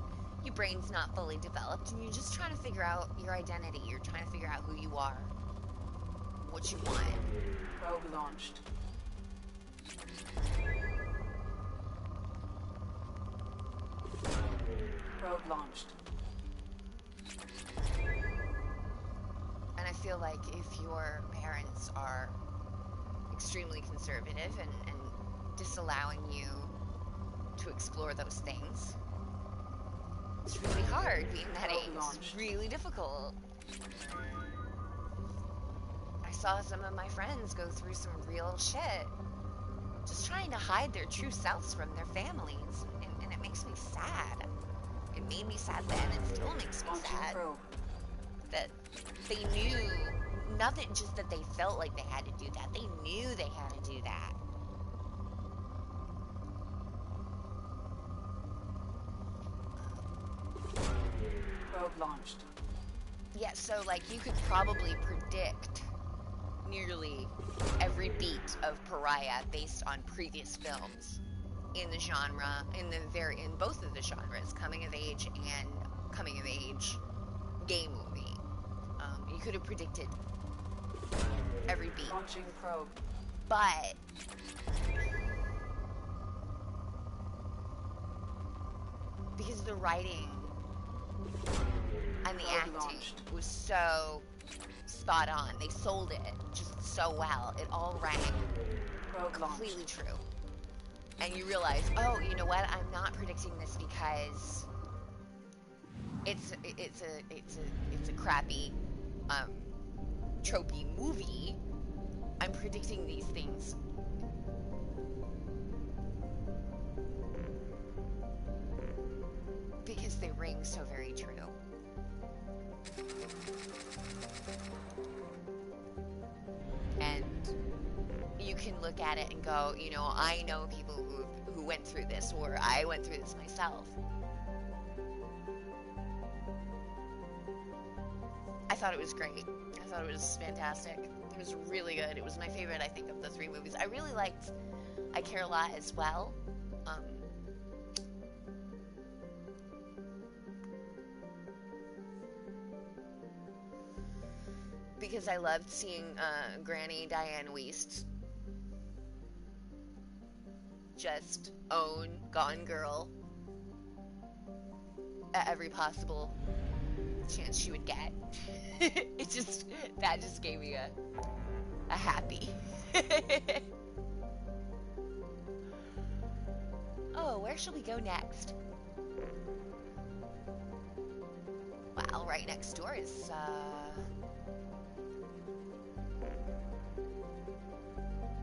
your brain's not fully developed, and you're just trying to figure out your identity. You're trying to figure out who you are, what you want. Probe launched. Probe launched. And I feel like if your parents are extremely conservative and disallowing you to explore those things, it's really hard being that age. It's really difficult. I saw some of my friends go through some real shit, just trying to hide their true selves from their families, and it makes me sad. It made me sad then, it still makes me sad that they knew, nothing just that they felt like they had to do that, they knew they had to do that. Probe launched. Yeah, so like you could probably predict nearly every beat of Pariah based on previous films in the genre, in both of the genres, coming of age and coming of age gay movie. You could have predicted every beat. Launching probe. But because the writing and the acting was so spot on, they sold it just so well. It all rang completely true. And you realize, oh, you know what? I'm not predicting this because it's a crappy tropey movie. I'm predicting these things because they ring so very true. And you can look at it and go, you know, I know people who went through this, or I went through this myself. I thought it was great. I thought it was fantastic. It was really good. It was my favorite, I think, of the 3 movies. I really liked I Care a Lot as well. Because I loved seeing Granny Diane Wiest just own Gone Girl at every possible chance she would get. That just gave me a happy. Oh, where shall we go next? Well, right next door is,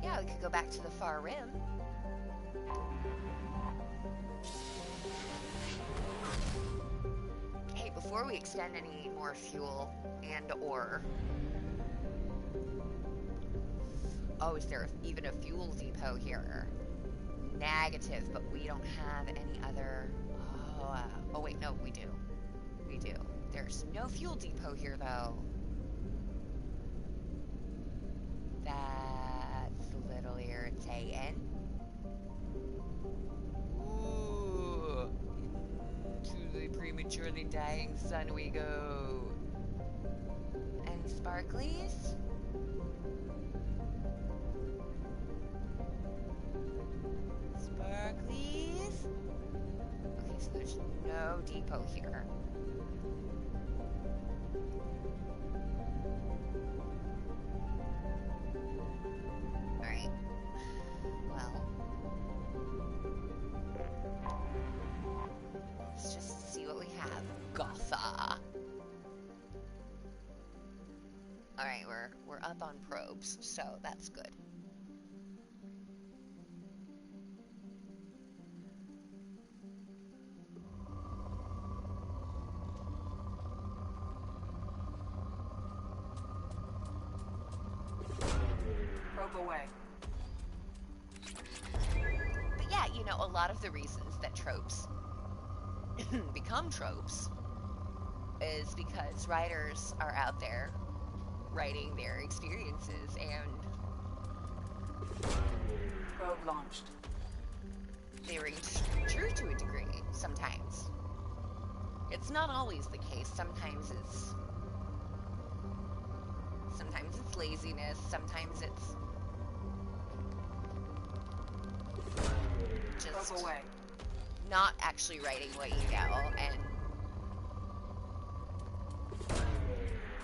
yeah, we could go back to the Far Rim. before we extend any more fuel and or... Oh, is there even a fuel depot here? Negative, but we don't have any other... Oh, wait, no, we do. We do. There's no fuel depot here, though. That's a little irritating. Ooh. Into the prematurely dying sun we go. And sparklies? Sparklies? Okay, so there's no depot here. Alright. Well. Let's just see what we have. Gotha. Alright, we're up on probes, so that's good. Probe away. But yeah, you know, a lot of the reasons that tropes become tropes is because writers are out there writing their experiences and Probe launched. they ring true to a degree sometimes. It's not always the case. Sometimes it's laziness, sometimes it's just Probe away. not actually writing what you know and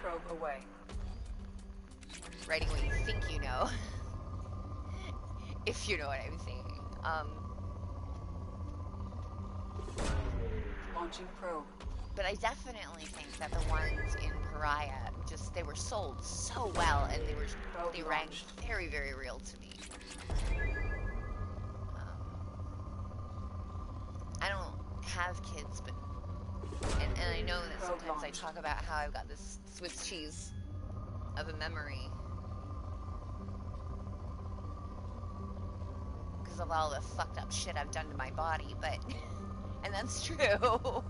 Probe away. writing what you think you know. If you know what I'm saying. Launching probe. But I definitely think that the ones in Pariah, just, they were sold so well, and they rang very, very real to me. I don't have kids, but, and I know that sometimes I talk about how I've got this Swiss cheese of a memory because of all the fucked up shit I've done to my body, but, and that's true.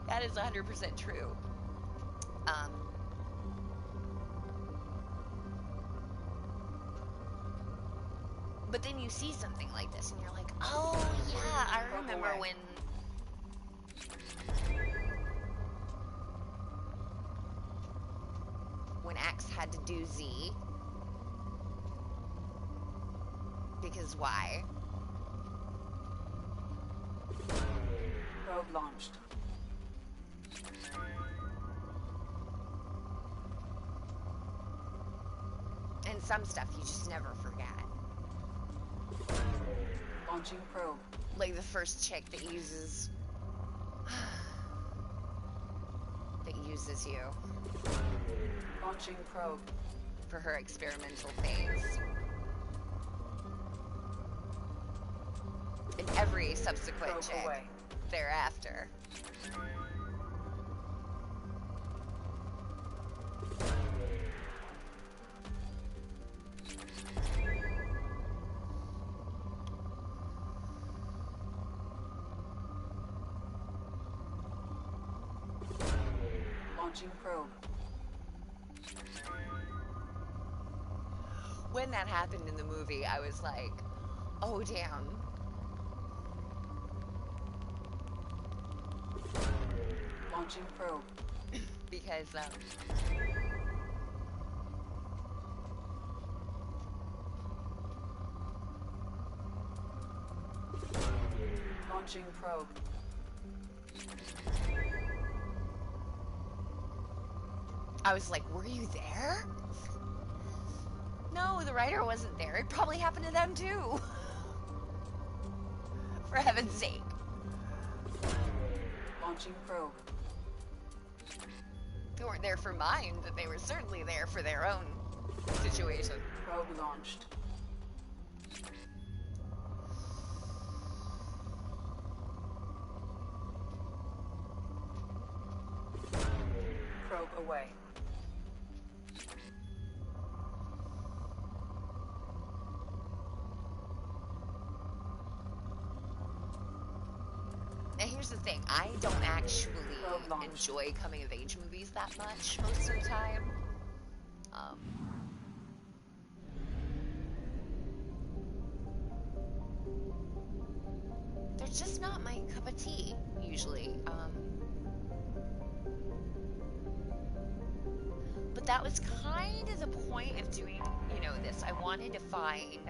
That is 100% true. But then you see something like this and you're like, oh yeah, I remember when X had to do Z. Because why? Probe launched. And some stuff you just never forget. Launching probe. Like the first chick that uses you Launching probe. for her experimental phase. And every subsequent Probe chick away. thereafter. Launching probe. When that happened in the movie, I was like, oh damn. Launching probe. Because, Launching probe. I was like, were you there? No, the writer wasn't there. It probably happened to them too. For heaven's sake. Launching probe. They weren't there for mine, but they were certainly there for their own situation. Probe launched. away. Now here's the thing, I don't actually Probe launched. enjoy coming of age movies that much most of the time. They're just not my cup of tea, usually. But that was kind of the point of doing, this. I wanted to find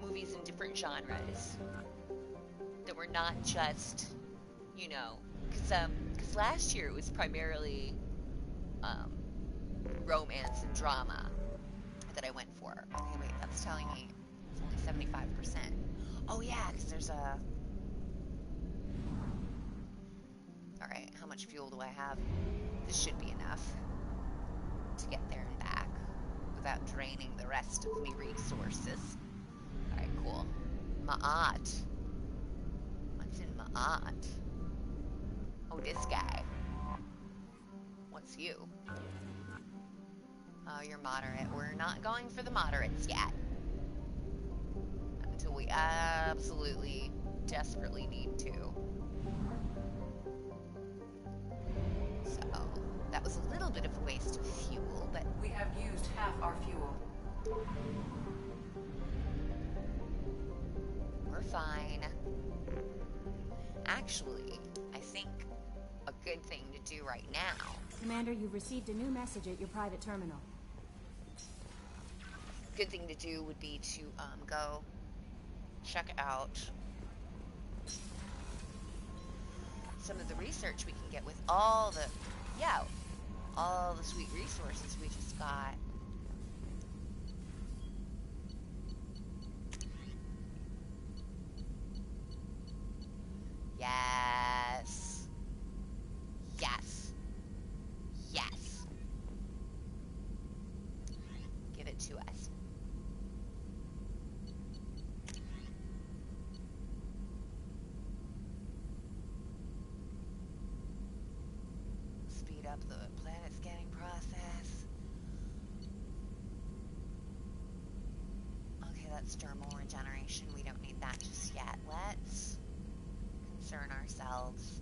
movies in different genres that were not just, because last year it was primarily romance and drama that I went for. Okay, wait, that's telling me it's only 75%. Oh yeah, because there's a... Alright, how much fuel do I have? This should be enough to get there and back without draining the rest of my resources. Alright, cool. Ma'at. What's in Ma'at? Oh, this guy. What's you? Oh, you're moderate. We're not going for the moderates yet. Until we absolutely, desperately need to. So, that was a little bit of a waste of fuel, but... We have used half our fuel. We're fine. Actually, I think a good thing to do right now... Commander, you've received a new message at your private terminal. Good thing to do would be to go check out some of the research we can get with all the sweet resources we just got. Yes. Yes. Yes. Give it to us. Speed up the planet scanning process. Okay, that's dermal regeneration. We don't need that just yet. Let's concern ourselves.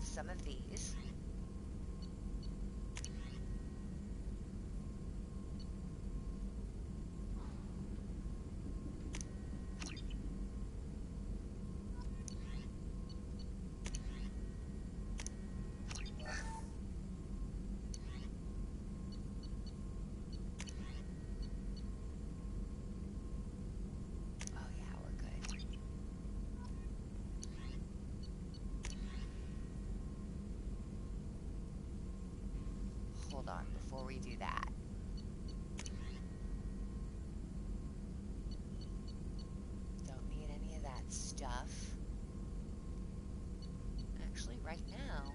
Some of these. Oh yeah, we're good. Hold on before we do that. Don't need any of that stuff. Actually, right now...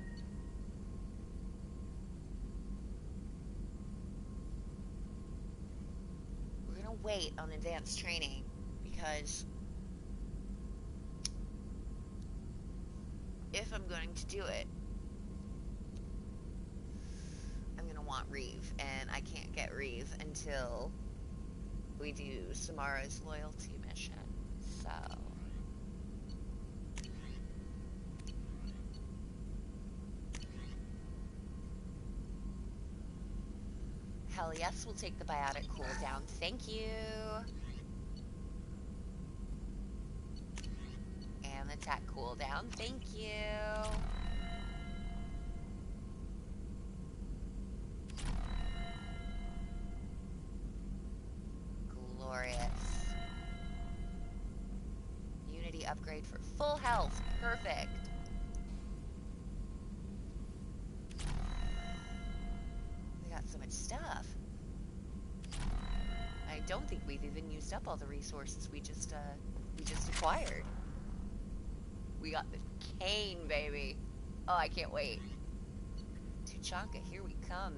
we're gonna wait on advanced training because if I'm going to do it, I'm gonna want Reeve, and I can't get Reeve until we do Samara's loyalty mission. So hell yes, we'll take the biotic cooldown. Thank you. And the attack cooldown. Thank you. Glorious. Unity upgrade for full health. Perfect. We got so much stuff. I don't think we've even used up all the resources we just acquired. We got the cane, baby. Oh, I can't wait. Tachanka, here we come.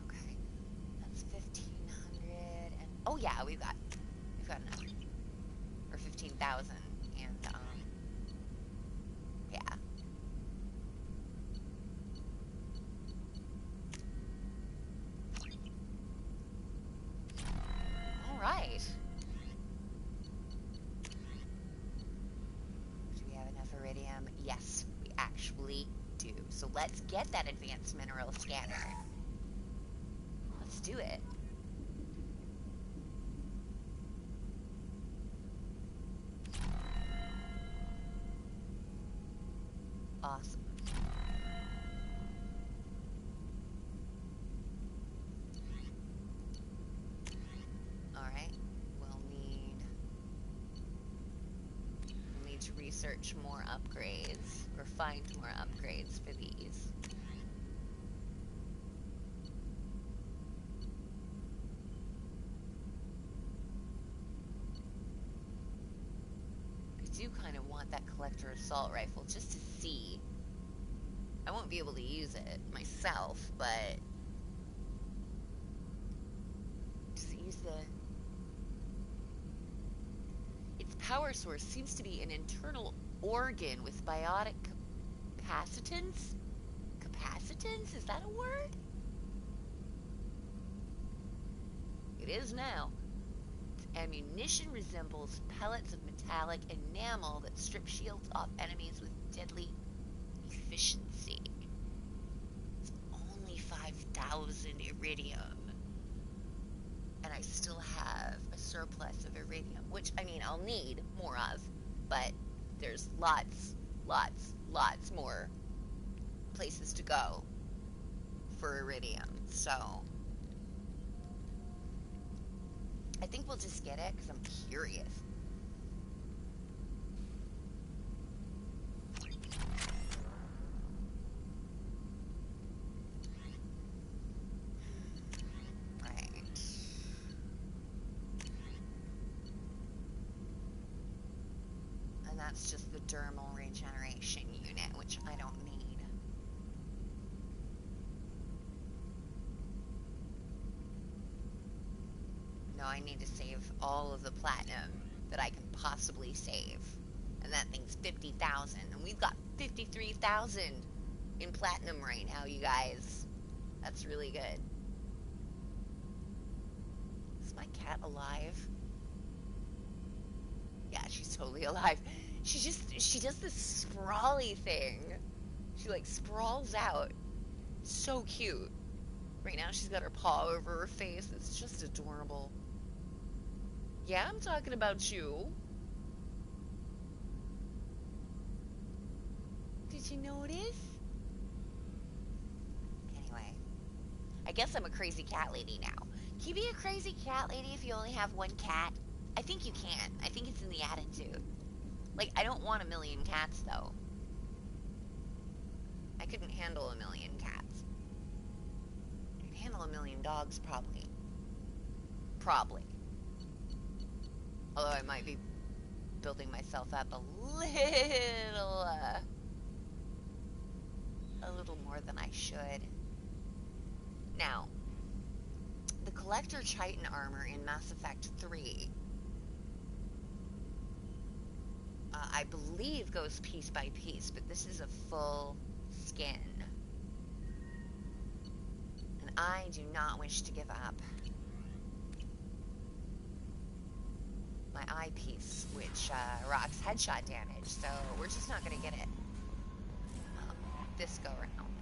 Okay, that's 1,500 and oh yeah, we've got enough. Or 15,000 and yeah. All right. Do we have enough iridium? Yes, we actually do. So let's get that advanced mineral scanner. Let's do it. Awesome. Alright, we'll need to research more upgrades, or find more upgrades for these. I do kind of want that collector assault rifle just to see. I won't be able to use it myself, but does it use its power source seems to be an internal organ with biotic capacitance? Capacitance? Is that a word? It is now. Ammunition resembles pellets of metallic enamel that strip shields off enemies with deadly efficiency. It's only 5,000 iridium. And I still have a surplus of iridium, which, I mean, I'll need more of, but there's lots more places to go for iridium, so I think we'll just get it because I'm curious. Right. And that's just the dermal regeneration unit, which I don't need. No, I need to save all of the platinum that I can possibly save. And that thing's 50,000. And we've got 53,000 in platinum right now, you guys. That's really good. Is my cat alive? Yeah, she's totally alive. She does this sprawly thing. She like sprawls out. So cute. Right now she's got her paw over her face. It's just adorable. Yeah, I'm talking about you. Did you notice? Anyway, I guess I'm a crazy cat lady now. Can you be a crazy cat lady if you only have one cat? I think you can. I think it's in the attitude. Like, I don't want 1,000,000 cats, though. I couldn't handle 1,000,000 cats. I could handle 1,000,000 dogs, probably. Probably. Although I might be building myself up a little more than I should. Now, the Collector Titan armor in Mass Effect 3, I believe goes piece by piece, but this is a full skin. And I do not wish to give up my eyepiece, which rocks headshot damage, so we're just not going to get it this go around.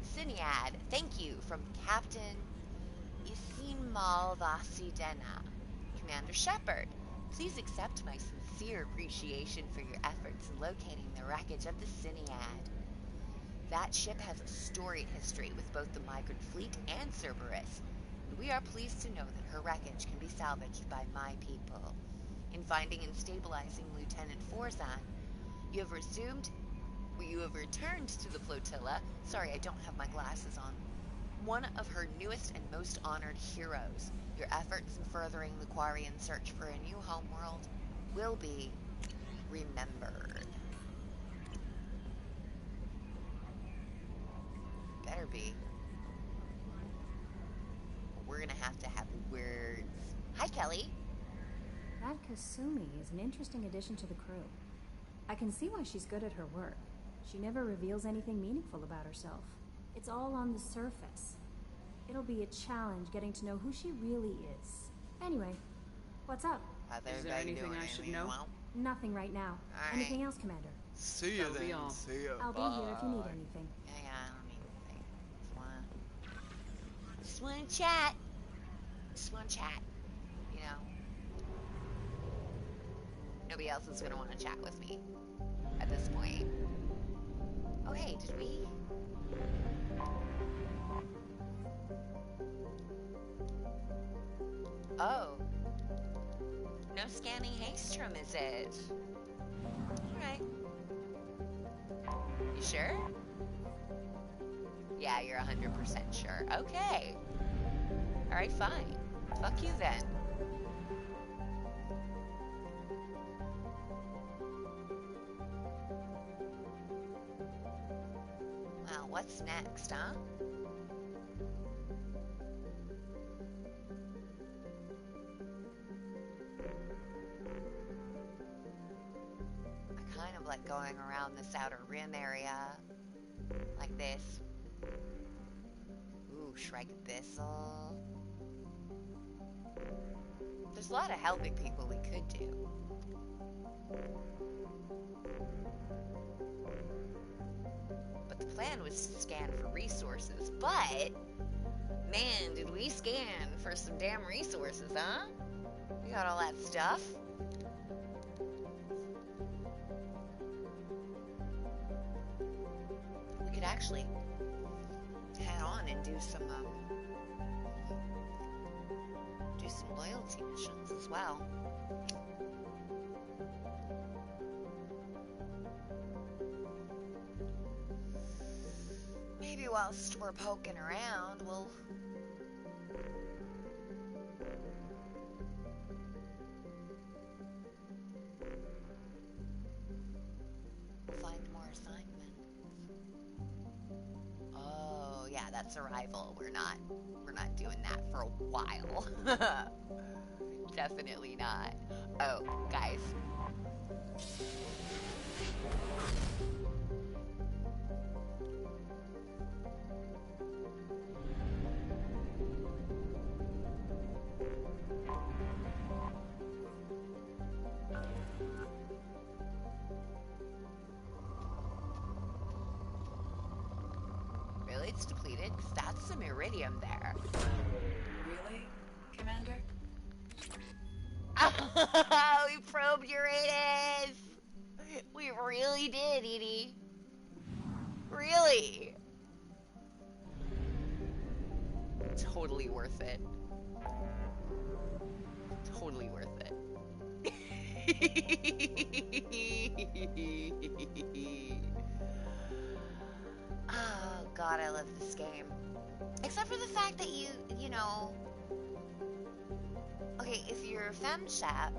Cinead, thank you from Captain Isimal Vasidena. Commander Shepard, please accept my sincere appreciation for your efforts in locating the wreckage of the Cinead. That ship has a storied history with both the migrant fleet and Cerberus, and we are pleased to know that her wreckage can be salvaged by my people. In finding and stabilizing Lieutenant Forzan, you have returned to the flotilla. Sorry, I don't have my glasses on. One of her newest and most honored heroes. Your efforts in furthering the Quarian search for a new homeworld will be remembered. Better be. We're gonna have to have words. Hi, Kelly. That Kasumi is an interesting addition to the crew. I can see why she's good at her work. She never reveals anything meaningful about herself. It's all on the surface. It'll be a challenge getting to know who she really is. Anyway, what's up? Is there anything I should know? Nothing right now. All Anything right. else, Commander? See you That'll be all. then. See ya. I'll be here if you need anything. Yeah, I don't need anything. Just wanna chat. Just wanna chat. You know. Nobody else is gonna want to chat with me at this point. Oh hey, did we? Oh. No scanning Haystrom, is it? Alright. You sure? Yeah, you're 100% sure. Okay. Alright, fine. Fuck you then. Well, what's next, huh? I kind of like going around this outer rim area like this. Ooh, Shrike Abyssal. There's a lot of helping people we could do. But the plan was to scan for resources, but man, did we scan for some damn resources, huh? We got all that stuff. We could actually head on and do some loyalty missions as well. Maybe whilst we're poking around, we'll find more assignments. Oh, yeah, that's Arrival. We're not doing that for a while. Definitely not. Oh, guys. Really? It's depleted? 'Cause that's some iridium there. Really, Commander? We probed Uranus! We really did, Edie. Really? Totally worth it. Totally worth it. Oh, God, I love this game. Except for the fact that you know... Okay, if you're a femshap,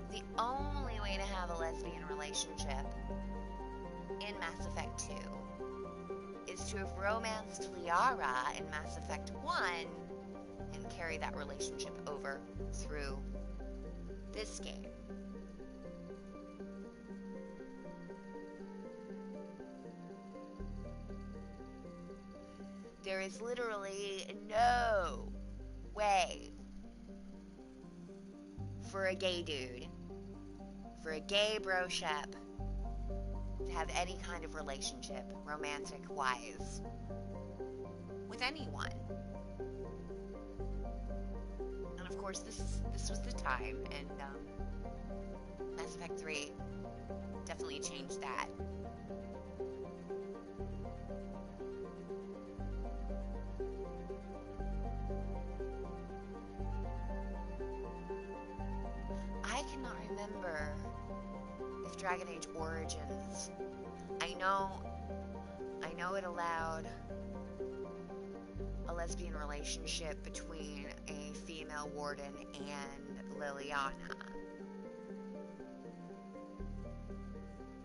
the only way to have a lesbian relationship in Mass Effect 2 is to have romanced Liara in Mass Effect 1 and carry that relationship over through this game. There is literally no way for a gay dude, for a gay bro-shep, to have any kind of relationship, romantic-wise, with anyone. And of course, this was the time, and Mass Effect 3 definitely changed that. I cannot remember if Dragon Age Origins. I know it allowed a lesbian relationship between a female warden and Liliana.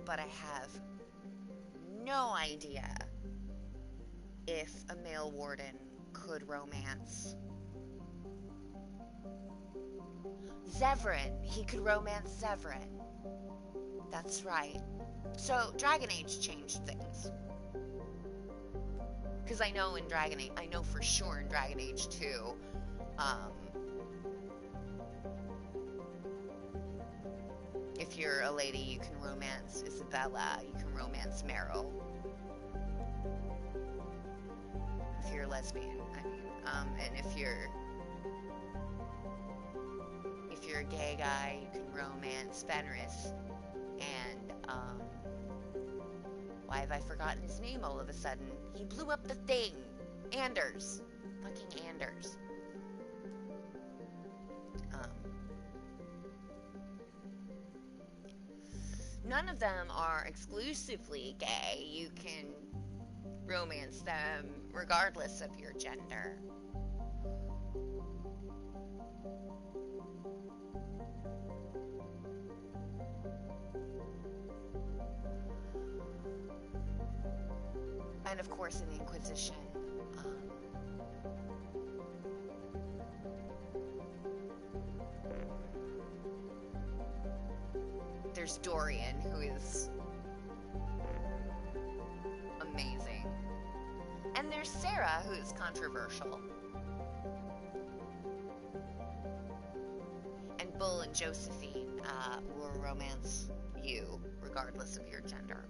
But I have no idea if a male warden could romance Zevran. He could romance Zevran. That's right. So Dragon Age changed things. Because I know for sure in Dragon Age 2, if you're a lady, you can romance Isabella, you can romance Meryl. If you're a lesbian, I mean, and if you're a gay guy, you can romance Fenris. And, why have I forgotten his name all of a sudden? He blew up the thing. Anders. Fucking Anders. None of them are exclusively gay. You can romance them regardless of your gender. And of course in the Inquisition, there's Dorian, who is amazing. And there's Sarah, who is controversial. And Bull and Josephine will romance you, regardless of your gender.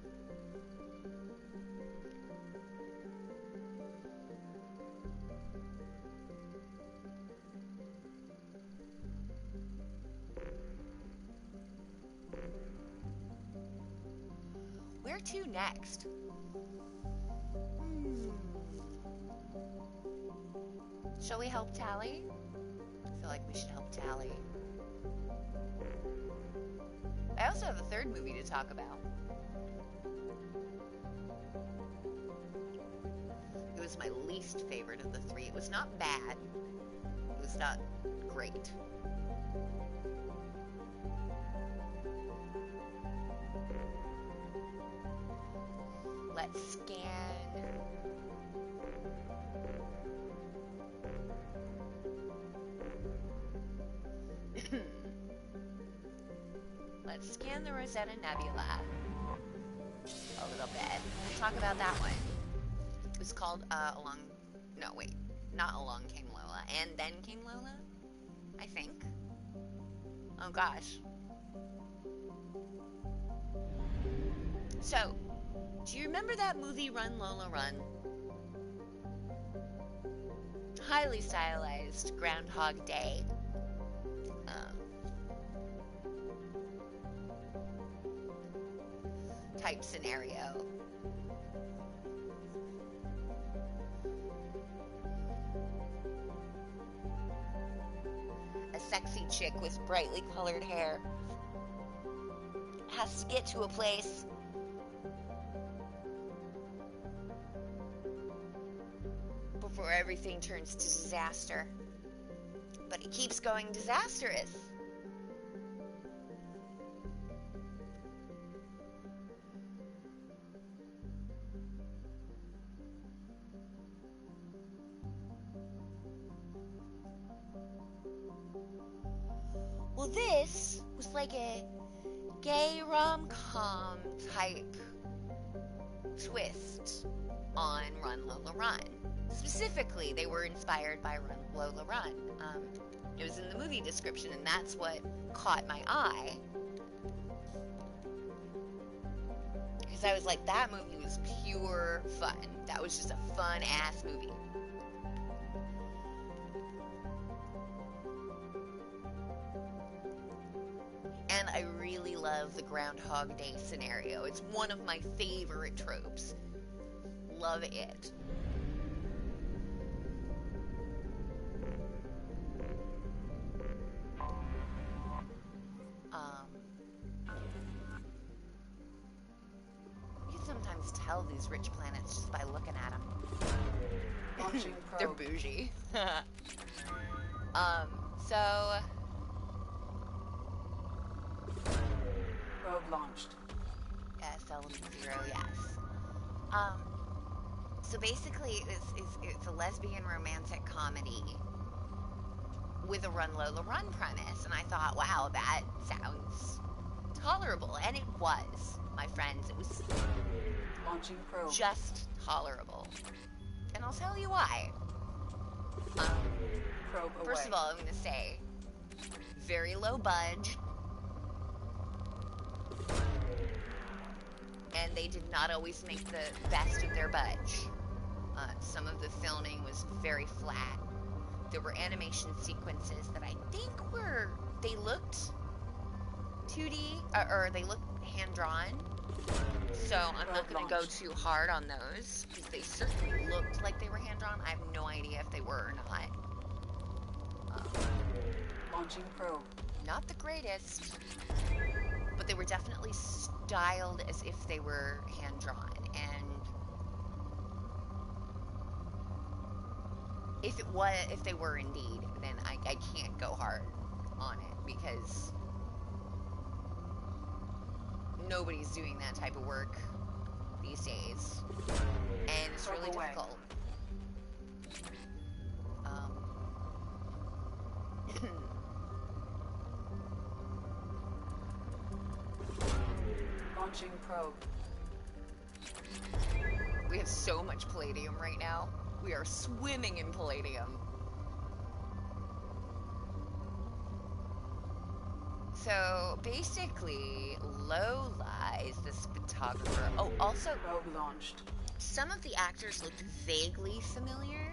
Where to next? Shall we help Tally? I feel like we should help Tally. I also have a third movie to talk about. It was my least favorite of the three. It was not bad. It was not great. Let's scan. Let's scan the Rosetta Nebula a little bit. We'll talk about that one. It was called not Along Came Lola, and Then Came Lola, I think. Oh gosh. So, do you remember that movie Run Lola Run? Highly stylized Groundhog Day. Type scenario. A sexy chick with brightly colored hair has to get to a place before everything turns to disaster. But it keeps going disastrous. Well, this was like a gay rom-com type twist on Run Lola Run. Specifically, they were inspired by Run Lola Run. It was in the movie description, and that's what caught my eye. Because I was like, that movie was pure fun. That was just a fun-ass movie. I really love the Groundhog Day scenario. It's one of my favorite tropes. Love it. You can sometimes tell these rich planets just by looking at them. They're bougie. So... Probe launched. Element 0, yes. So basically, it's a lesbian romantic comedy with a Run Lola Run premise, and I thought, wow, that sounds tolerable, and it was, my friends. It was Launching probe. just tolerable, and I'll tell you why. Probe away. First of all, I'm going to say, very low budge. And they did not always make the best of their budge. Some of the filming was very flat. There were animation sequences that I think they looked 2D, or they looked hand-drawn. So I'm not going to go too hard on those, because they certainly looked like they were hand-drawn. I have no idea if they were or not. Launching probe. Not the greatest, but they were definitely styled as if they were hand-drawn, and if they were indeed, then I can't go hard on it, because nobody's doing that type of work these days, and it's really difficult. Launching probe. We have so much palladium right now. We are swimming in palladium. So basically, Lola is this photographer. Oh, also, Probe launched. some of the actors looked vaguely familiar.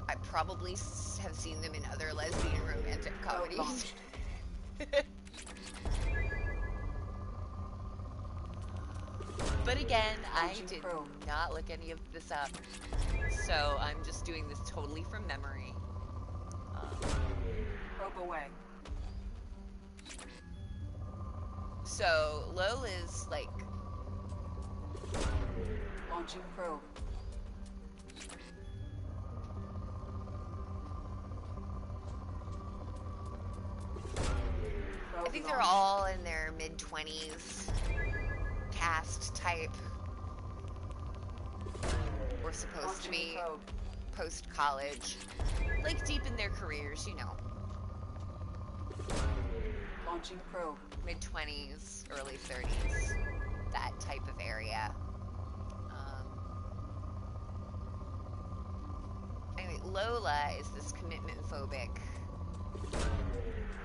I probably have seen them in other lesbian romantic comedies. But again, I did not look any of this up, so I'm just doing this totally from memory. Probe away. So Lola's like Launching probe. I think they're all in their mid-20s, cast type. We're supposed to be post-college, like deep in their careers, you know. Launching probe. Mid-20s, early 30s, that type of area. Anyway, Lola is this commitment-phobic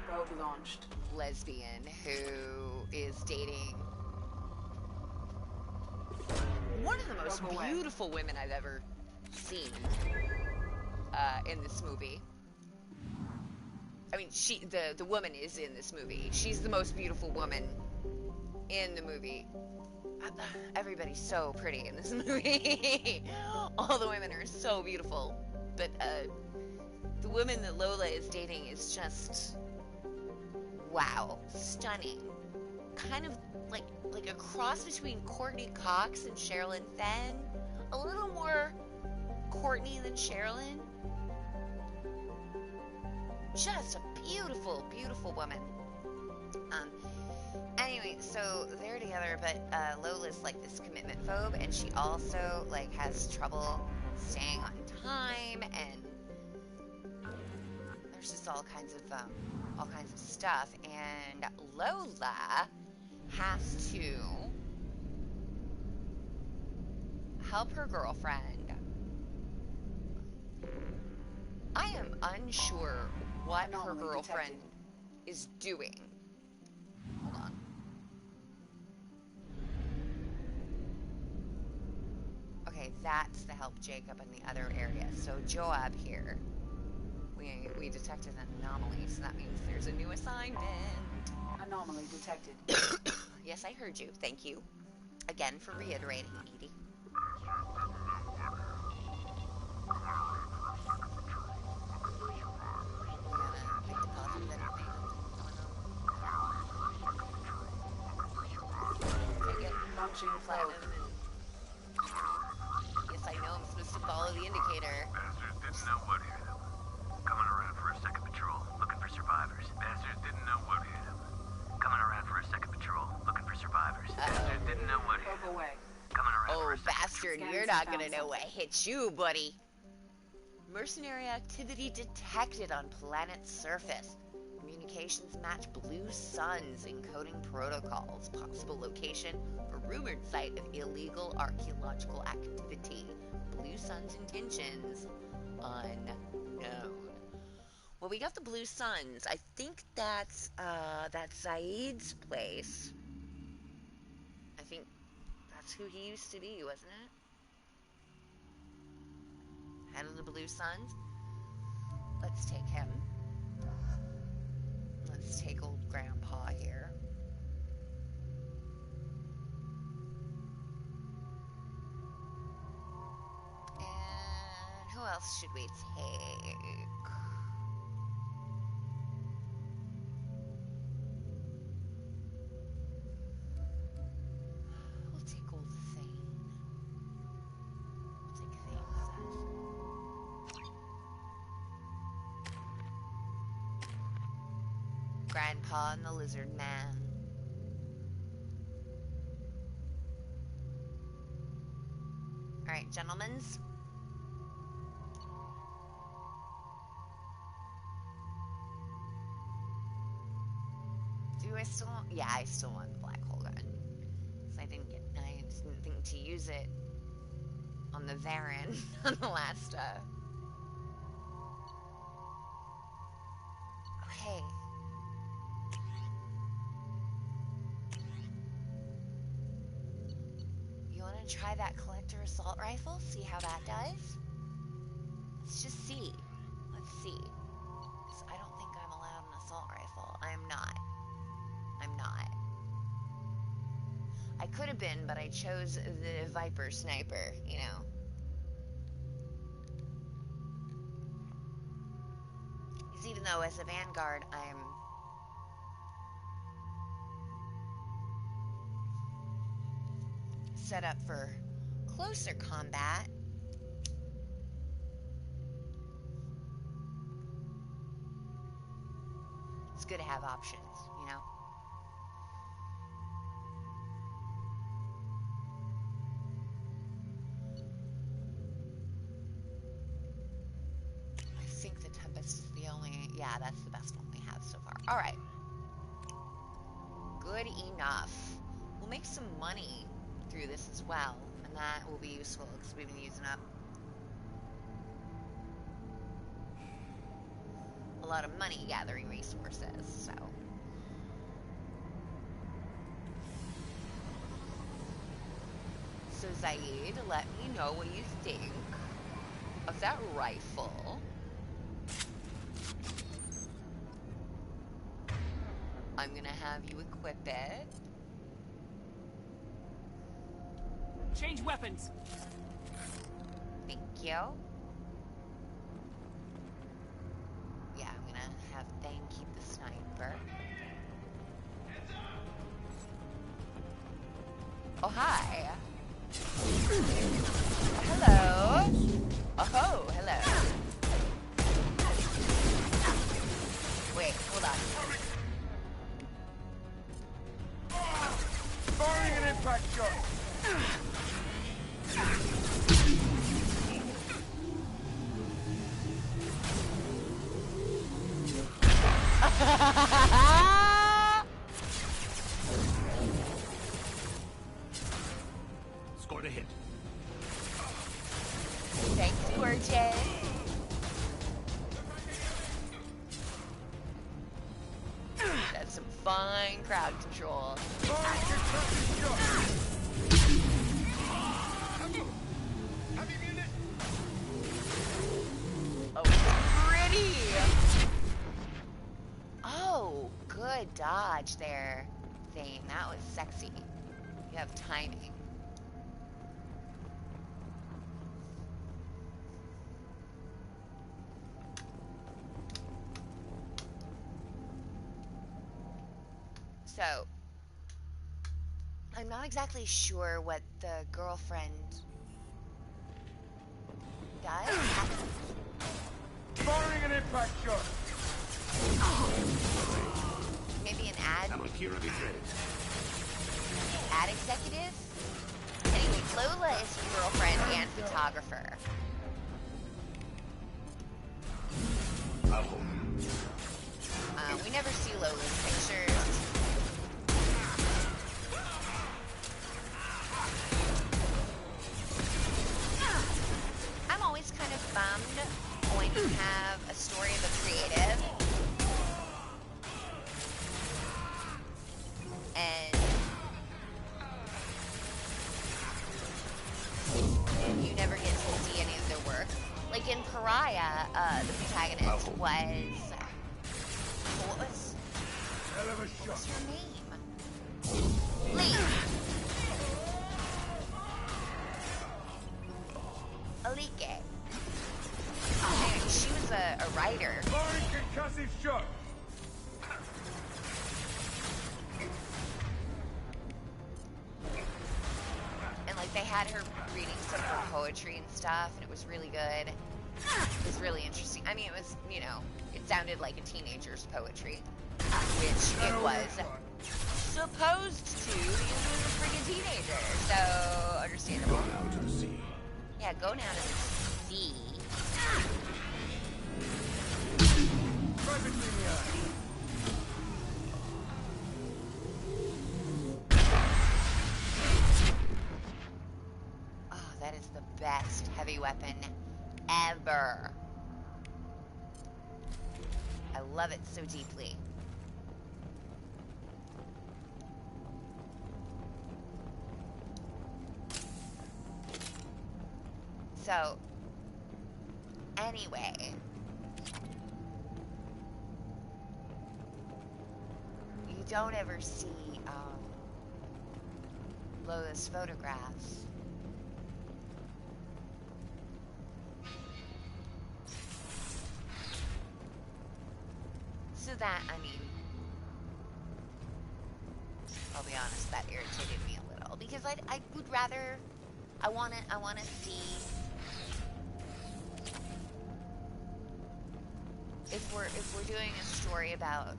Probe launched. lesbian who is dating one of the most beautiful women I've ever seen in this movie. I mean, the woman is in this movie. She's the most beautiful woman in the movie. Everybody's so pretty in this movie. All the women are so beautiful. But the woman that Lola is dating is just, wow, stunning. Kind of like a cross between Courtney Cox and Sherilyn Fenn. A little more Courtney than Sherilyn. Just a beautiful, beautiful woman. Anyway, so they're together, but Lola's like this commitment phobe, and she also like has trouble staying on time, and there's just all kinds of stuff, and Lola has to help her girlfriend. I am unsure what her girlfriend is doing. Hold on. Okay, that's to help Jacob in the other area. So Joab here, we detected an anomaly, so that means there's a new assignment. Anomaly detected. Yes, I heard you. Thank you. Again for reiterating, Edie. Big deposit of anything going on. Take it. Launching Platinum probe. and... Yes, I know I'm supposed to follow the indicator. Bastards didn't know what hit them. Coming around for a second patrol, looking for survivors. Bastards didn't know what hit them. Coming around for a second patrol, looking for survivors. Bastards didn't know what hit Probe them. away. Coming around for Oh, a second bastard, Scans you're not found gonna know what hit you, buddy. Mercenary activity detected on planet's surface. Communications match blue suns encoding protocols. Possible location for rumored site of illegal archaeological activity. Blue sun's intentions unknown. Well, we got the blue suns. I think that's Zaid's place. I think that's who he used to be, wasn't it? Head of the blue suns. Let's take him. Let's take old grandpa here. And who else should we take? We'll take old Thane. We'll take Thane's ass. Grandpa and the Lizard Man. Alright, gentlemens. Do I still want... Yeah, I still want the black hole gun. Because I didn't think to use it on the Varen on the last, Okay. You want to try that collector assault rifle? See how that does? Let's just see. Let's see. 'Cause I don't think I'm allowed an assault rifle. I'm not. I'm not. I could have been, but I chose the Viper sniper, you know. Because even though as a Vanguard, I'm set up for closer combat, it's good to have options, you know? I think the Tempest is the only... Yeah, that's the best one we have so far. Alright. Good enough. We'll make some money through this as well, and that will be useful because we've been using up a lot of money gathering resources, so... So Zaid, let me know what you think of that rifle. I'm gonna have you equip it. Change weapons. Thank you. Yeah, I'm gonna have Thane keep the sniper. Oh, hi. Hello. Oh, hello. Wait, hold on. Firing an impact shot! Scored a hit. Thanks, gorgeous. That's some fine crowd control. Firing concussive shot! Oh, pretty. Oh, good. Good dodge there, Thane. That was sexy. You have timing. So, I'm not exactly sure what the girlfriend does. Firing an impact shot. Maybe an ad executive? Anyway, Lola is her girlfriend and photographer. We never see Lola's pictures. I'm always kind of bummed when you have a story of a creative and you never get to see any of their work. Like in Pariah, the protagonist was... What was her name? Lee. Alike. Anyway, she was a writer. Firing concussive shot. And like they had her reading some of her poetry and stuff, and it was really good. It was really interesting. I mean, it was, you know, it sounded like a teenager's poetry, which it was supposed to because it was a freaking teenager. So understandable. Go now to the sea. Yeah, go now to the sea. Right between the eyes. Oh, that is the best heavy weapon ever. I love it so deeply. So, anyway, you don't ever see Lola's photographs. So that, I mean, I'll be honest, that irritated me a little because I would rather, I wanna see if we're doing a story about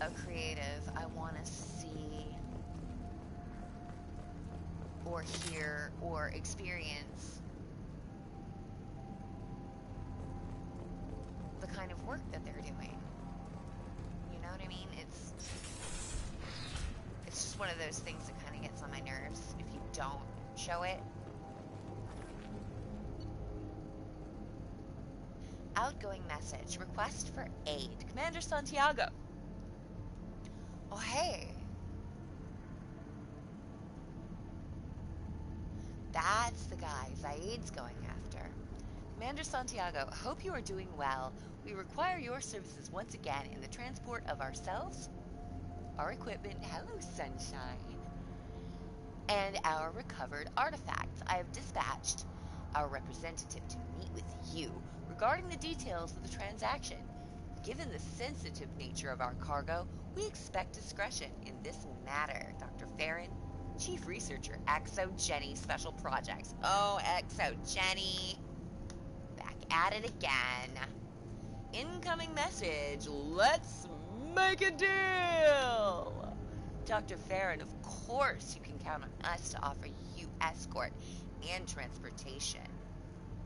a creative, I want to see or hear or experience the kind of work that they're doing. You know what I mean? It's just one of those things that kind of gets on my nerves if you don't show it. Outgoing message. Request for aid. Commander Santiago. Oh, hey. That's the guy Zaid's going after. Commander Santiago, hope you are doing well. We require your services once again in the transport of ourselves, our equipment, hello sunshine, and our recovered artifacts. I have dispatched our representative to meet with you regarding the details of the transaction. Given the sensitive nature of our cargo, we expect discretion in this matter. Dr. Farron, Chief Researcher, ExoGenny Special Projects. Oh, ExoGenny. Back at it again. Incoming message. Let's make a deal. Dr. Farron, of course you can count on us to offer you escort and transportation.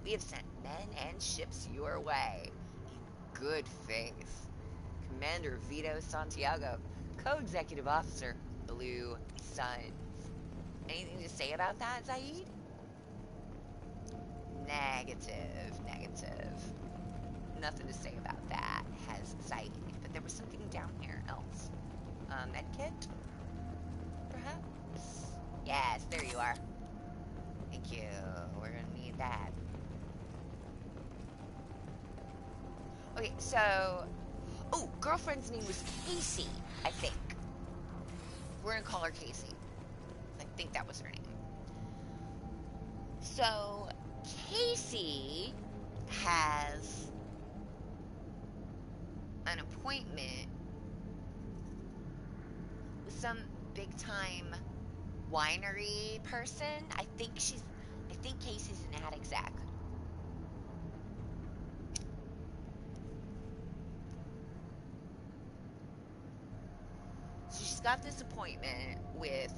We have sent men and ships your way in good faith. Commander Vito Santiago, Co-Executive Officer, Blue Suns. Anything to say about that, Zaid? Negative. Nothing to say about that, has Zaid. But there was something down here else. Medkit? Perhaps? Yes, there you are. Thank you. We're gonna need that. Okay, so... Oh, girlfriend's name was Casey, I think. We're gonna call her Casey. I think that was her name. So, Casey has an appointment with some big-time winery person. I think Casey's an ad exec. So she's got this appointment with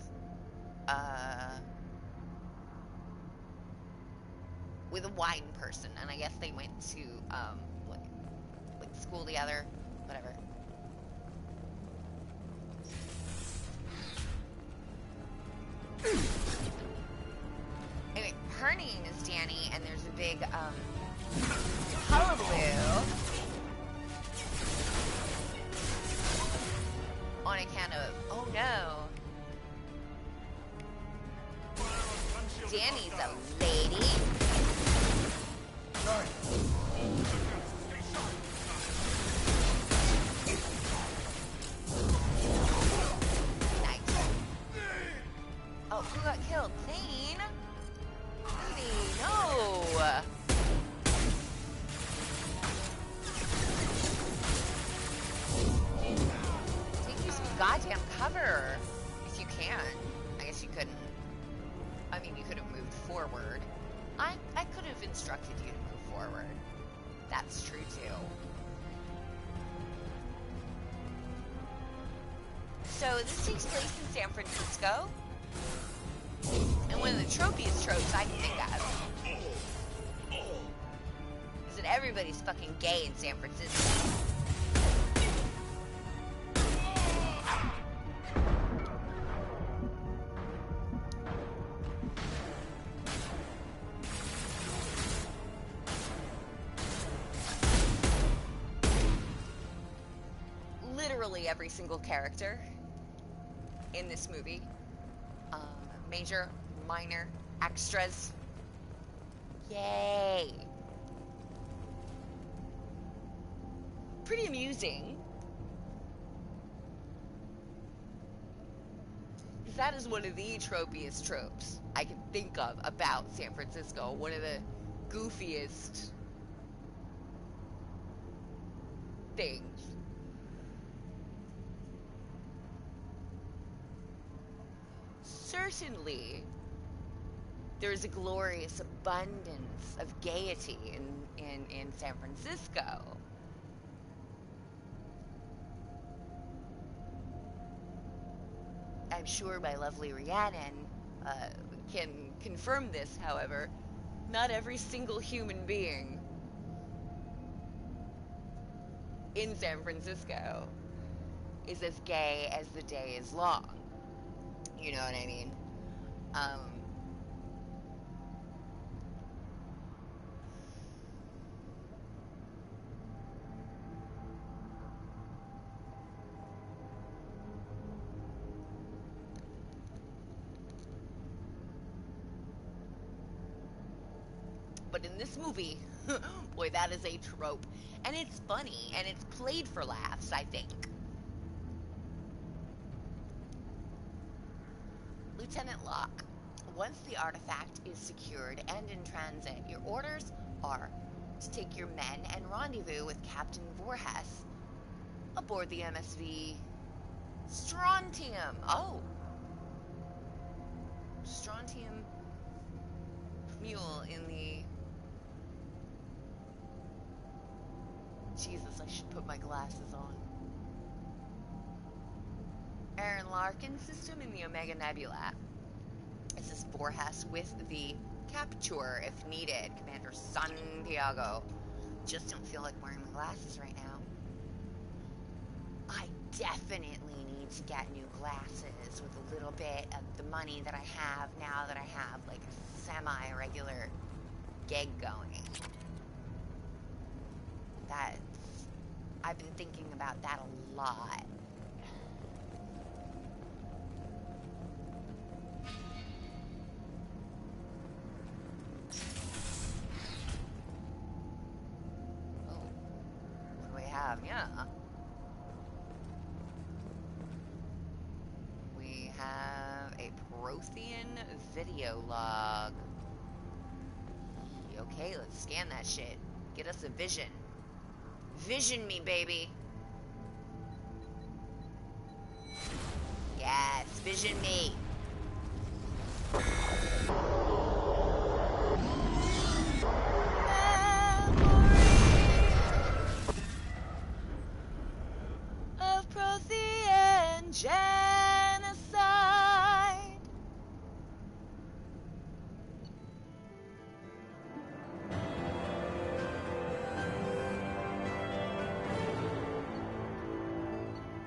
a wine person, and I guess they went to like school together, whatever. Anyway, her name is Danny, and there's a big hullabaloo on account of, oh no, Danny's a lady. Nice. Oh, who got killed? Thane? Rudy, no! Take you some goddamn cover. If you can. I guess you couldn't. I mean, you could have moved forward. I could have instructed you to move forward. That's true, too. So, this takes place in San Francisco. And one of the tropiest tropes I can think of is that everybody's fucking gay in San Francisco. Literally every single character in this movie, major, minor, extras, yay, pretty amusing, because that is one of the tropiest tropes I can think of about San Francisco, one of the goofiest things. Certainly, there's a glorious abundance of gaiety in San Francisco. I'm sure my lovely Rhiannon can confirm this, however. Not every single human being in San Francisco is as gay as the day is long. You know what I mean? But in this movie, boy, that is a trope. And it's funny, and it's played for laughs, I think. Lieutenant Locke, once the artifact is secured and in transit, your orders are to take your men and rendezvous with Captain Voorhis aboard the MSV Strontium. Oh. Strontium Mule in the... Jesus, I should put my glasses on. Aaron Larkin system in the Omega Nebula. This is Voorhis with the Capture if needed. Commander Santiago. Just don't feel like wearing my glasses right now. I definitely need to get new glasses with a little bit of the money that I have now that I have like a semi-regular gig going. I've been thinking about that a lot. Oh, what do we have? Yeah. have a Prothean video log. Okay, let's scan that shit. Get us a vision. Vision me, baby. Yes, vision me. Of Prothean genocide.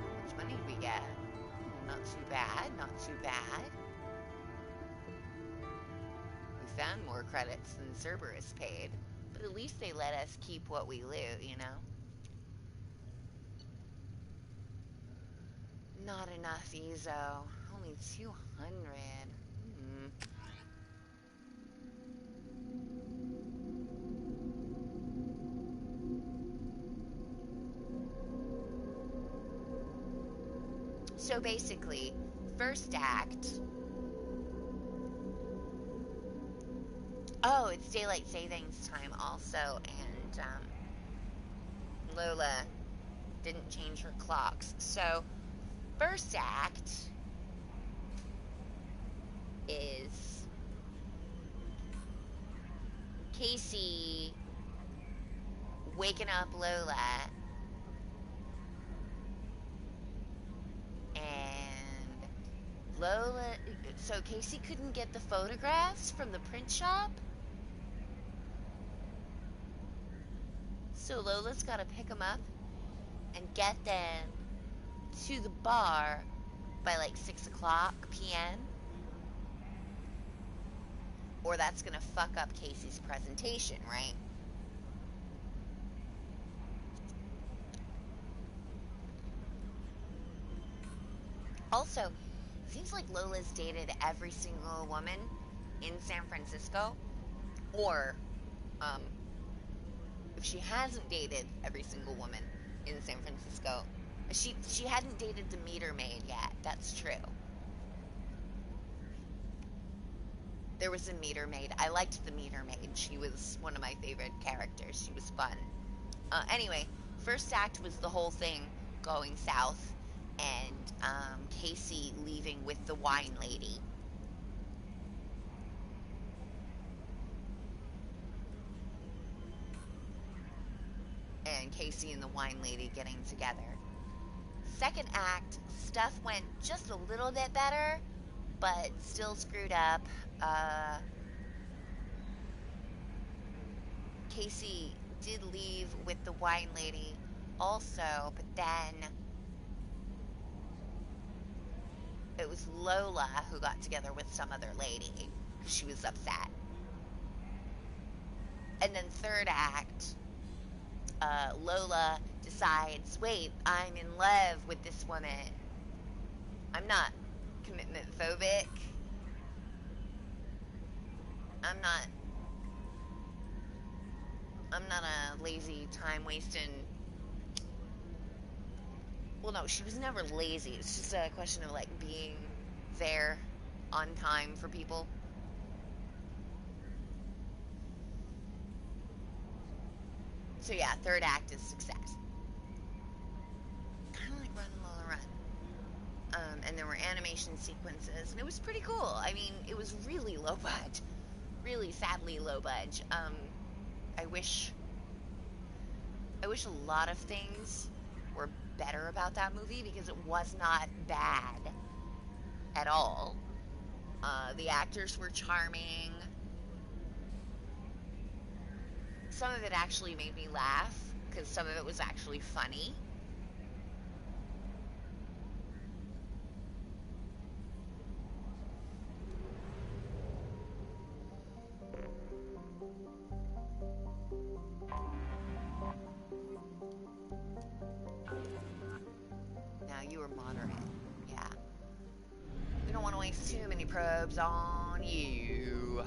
How much money did we get? Not too bad, not too bad. We found more credits than Cerberus paid, but at least they let us keep what we loot, you know? Not enough Ezo. Only 200. So basically, first act. Oh, it's daylight savings time also, and Lola didn't change her clocks. So, first act is Casey waking up Lola and Lola, so Casey couldn't get the photographs from the print shop, so Lola's got to pick them up and get them to the bar by like 6 o'clock p.m. or that's gonna fuck up Casey's presentation, right? Also, it seems like Lola's dated every single woman in San Francisco, or if she hasn't dated every single woman in San Francisco, she hadn't dated the meter maid yet. That's true. There was a meter maid. I liked the meter maid. She was one of my favorite characters. She was fun. Anyway, first act was the whole thing going south, and Casey leaving with the wine lady. And Casey and the wine lady getting together. Second act, stuff went just a little bit better, but still screwed up. Casey did leave with the wine lady also, but then it was Lola who got together with some other lady because she was upset. And then third act, Lola decides, wait, I'm in love with this woman. I'm not commitment phobic. I'm not a lazy, time-wasting... Well, no, she was never lazy. It's just a question of, like, being there on time for people. So, yeah, third act is success. Kind of like Run, Lola, Run. And there were animation sequences, and it was pretty cool. I mean, it was really low budge. Really sadly low budge. I wish a lot of things were better about that movie because it was not bad at all. The actors were charming. Some of it actually made me laugh because some of it was actually funny. You were moderate. Yeah. We don't want to waste too many probes on you.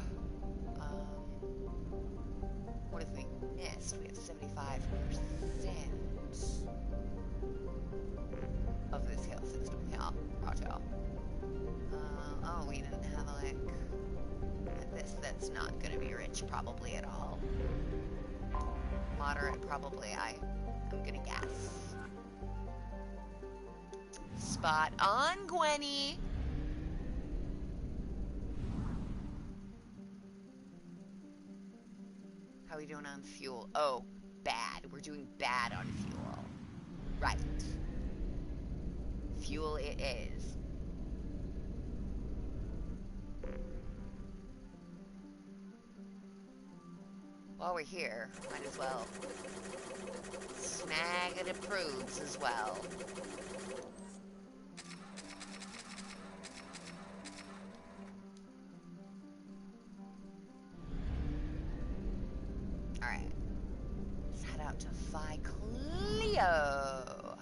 What if we missed? We have 75% of this health system. Yeah, roger. is not gonna be rich probably at all. Moderate probably, I'm gonna guess. Spot on, Gwenny! How are we doing on fuel? Oh, bad. We're doing bad on fuel. Right. Fuel it is. While we're here, might as well snag the probes as well. Alright. Let's head out to Phi Cleo.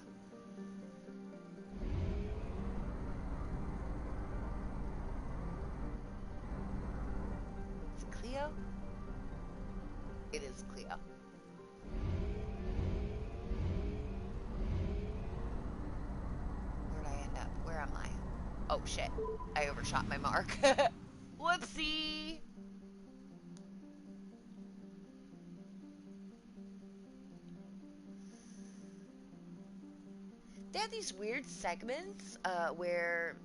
Is it Cleo? It is Cleo. Where'd I end up? Where am I? Oh shit. I overshot my mark. Whoopsie! They have these weird segments where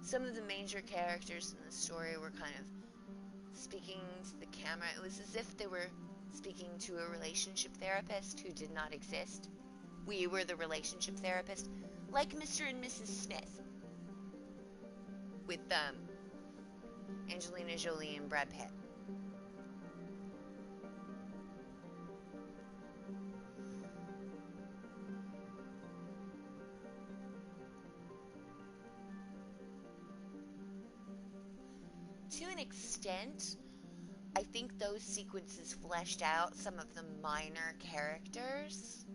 some of the major characters in the story were kind of speaking to the camera. It was as if they were speaking to a relationship therapist who did not exist. We were the relationship therapist, like Mr. and Mrs. Smith with Angelina Jolie and Brad Pitt. To an extent, I think those sequences fleshed out some of the minor characters.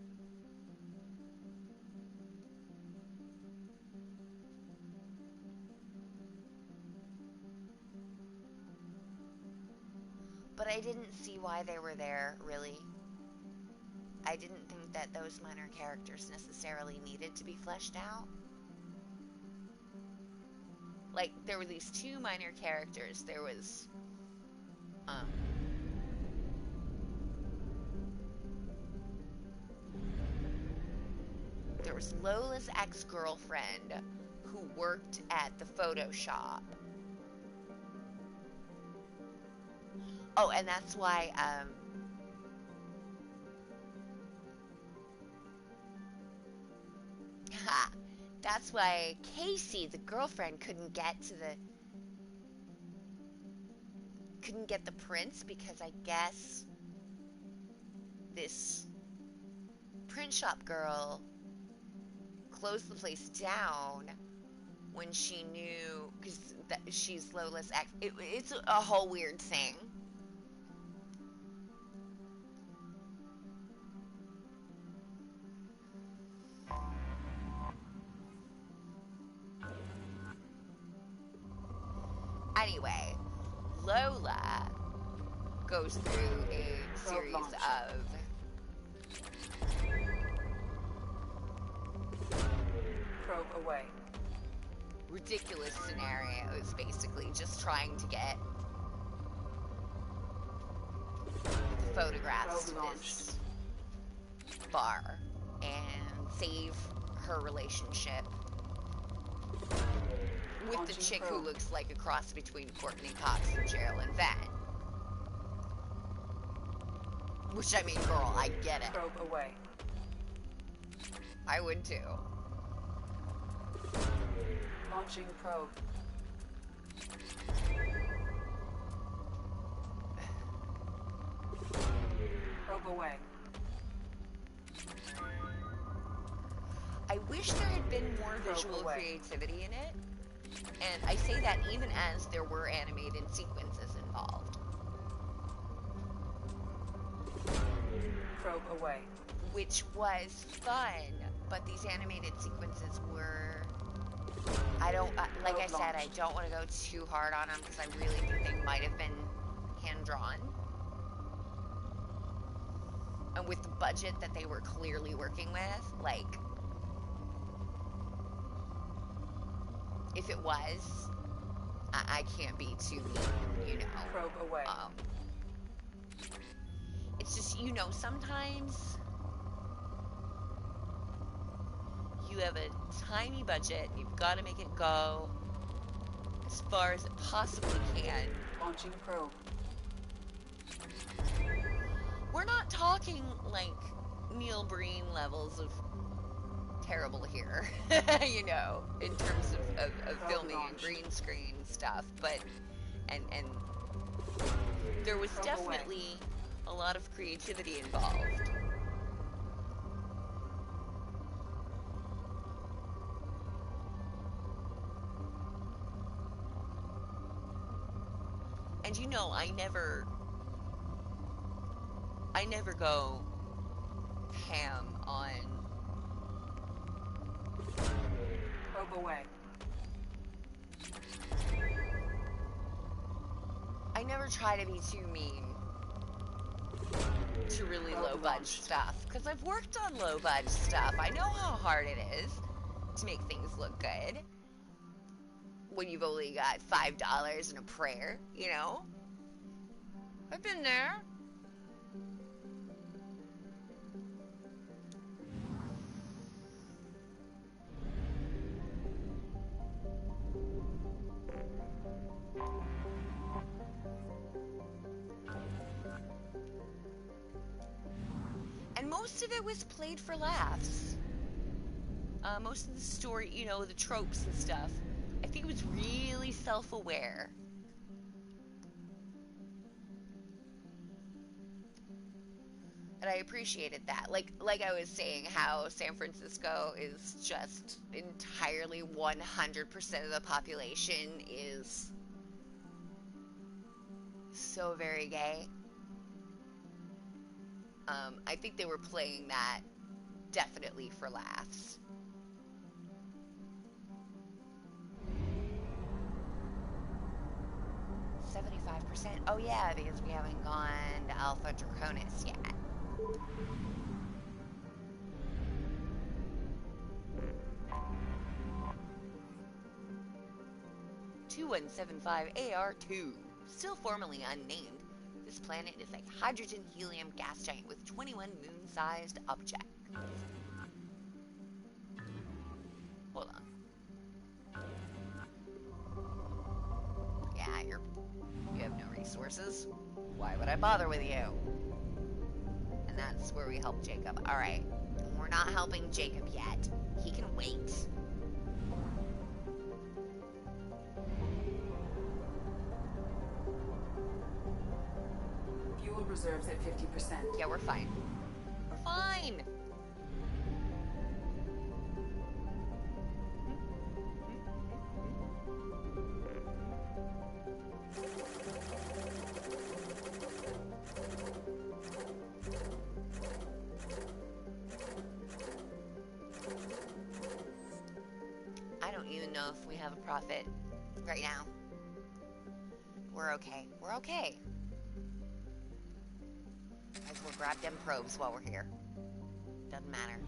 But I didn't see why they were there, really. I didn't think that those minor characters necessarily needed to be fleshed out. Like, there were these two minor characters. There was, there was Lola's ex-girlfriend who worked at the photo shop. Oh, and that's why, that's why Casey, the girlfriend, couldn't get the prints, because I guess this print shop girl closed the place down when she knew, because she's Lola's ex. It's a whole weird thing. Anyway, Lola goes through a series of probe away. Ridiculous scenarios, basically, just trying to get the photographs to this bar and save her relationship with the chick who looks like a cross between Courtney Cox and Sherilyn Fenn. Which, I mean, girl, I get it. Probe away. I would too. Launching probe. Probe away. I wish there had been more visual creativity in it. And I say that even as there were animated sequences involved. Probe away. Which was fun, but these animated sequences were... like I said, I don't want to go too hard on them because I really think they might have been hand-drawn. And with the budget that they were clearly working with, like... if it was, I can't be too mean, you know. Probe away. It's just, you know, sometimes you have a tiny budget, you've got to make it go as far as it possibly can. Launching probe. We're not talking like Neil Breen levels of terrible here, you know, in terms of filming and green screen stuff, but and there was definitely a lot of creativity involved. And you know, I never go ham on Probe away. I never try to be too mean to really low budget stuff, because I've worked on low budget stuff. I know how hard it is to make things look good when you've only got $5 and a prayer, you know? I've been there. And most of it was played for laughs. Most of the story, you know, the tropes and stuff, I think it was really self-aware. And I appreciated that. Like I was saying, how San Francisco is just entirely 100% of the population is so very gay. I think they were playing that definitely for laughs. %. Oh yeah, because we haven't gone to Alpha Draconis yet. (2175 AR2), still formerly unnamed. This planet is a hydrogen-helium gas giant with 21 moon-sized objects. Hold on. Yeah, you have no resources. Why would I bother with you? And that's where we help Jacob. Alright. We're not helping Jacob yet. He can wait. Fuel reserves at 50%. Yeah, we're fine. We're fine! I don't even know if we have a profit right now. We're okay. We're okay. Might as well grab them probes while we're here. Doesn't matter.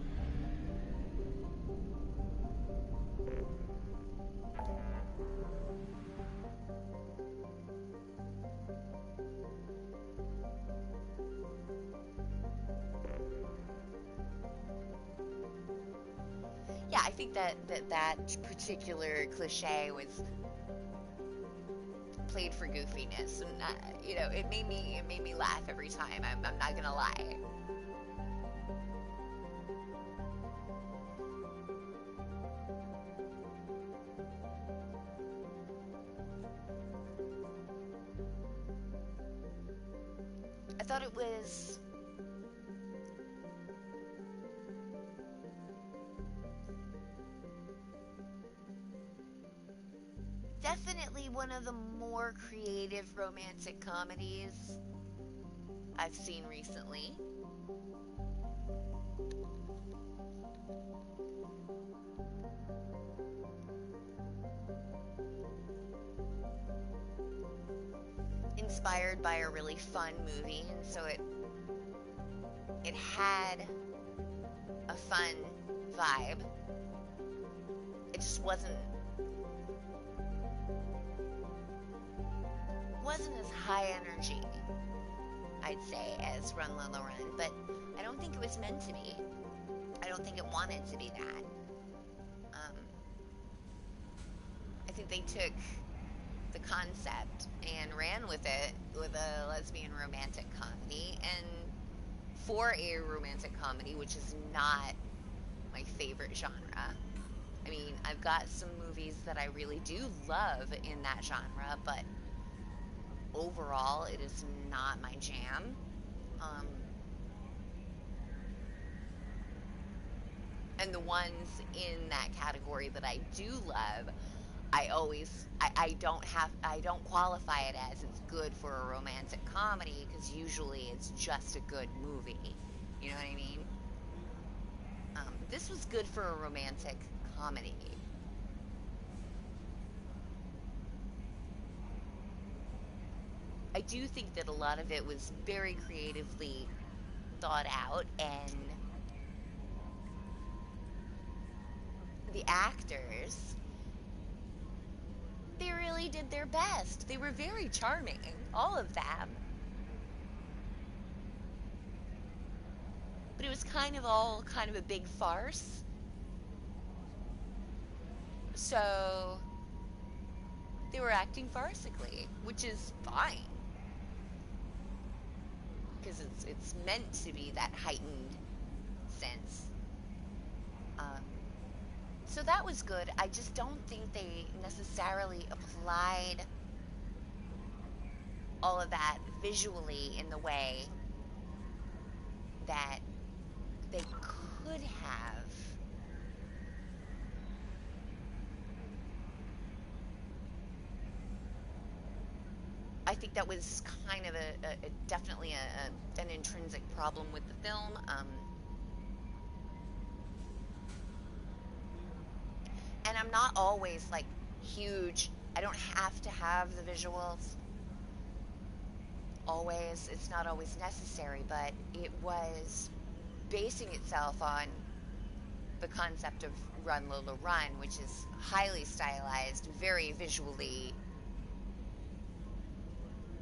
Yeah, I think that particular cliche was played for goofiness, and you know, it made me laugh every time. I'm not gonna lie. I thought it was definitely one of the more creative romantic comedies I've seen recently. Inspired by a really fun movie, and so it had a fun vibe. It just wasn't wasn't as high energy, I'd say, as Run Lola Run, but I don't think it was meant to be. I don't think it wanted to be that. I think they took the concept and ran with it with a lesbian romantic comedy, and for a romantic comedy, which is not my favorite genre. I mean, I've got some movies that I really do love in that genre, but overall, it is not my jam. And the ones in that category that I do love, I don't qualify it as it's good for a romantic comedy, because usually it's just a good movie. You know what I mean? This was good for a romantic comedy. I do think that a lot of it was very creatively thought out, and the actors, they really did their best. They were very charming, all of them. But it was kind of a big farce. So they were acting farcically, which is fine, because it's meant to be that heightened sense. So that was good. I just don't think they necessarily applied all of that visually in the way that they could have. I think that was kind of definitely an intrinsic problem with the film. And I'm not always like huge. I don't have to have the visuals always. It's not always necessary, but it was basing itself on the concept of Run Lola Run, which is highly stylized, very visually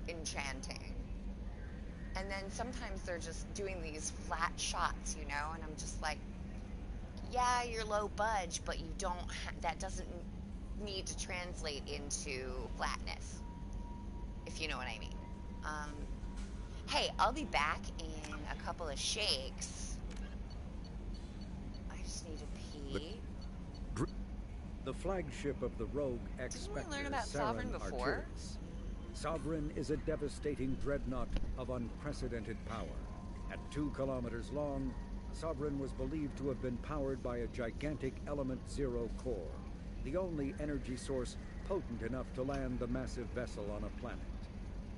enchanting. And then sometimes they're just doing these flat shots, you know, and I'm just like, yeah, you're low budge, but you don't that doesn't need to translate into flatness, if you know what I mean. Hey, I'll be back in a couple of shakes. I just need to pee. The flagship of the rogue Didn't we learn X-Spectre, about Sovereign Saren before? Arcturus. Sovereign is a devastating dreadnought of unprecedented power. At 2 kilometers long, Sovereign was believed to have been powered by a gigantic Element Zero core, the only energy source potent enough to land the massive vessel on a planet.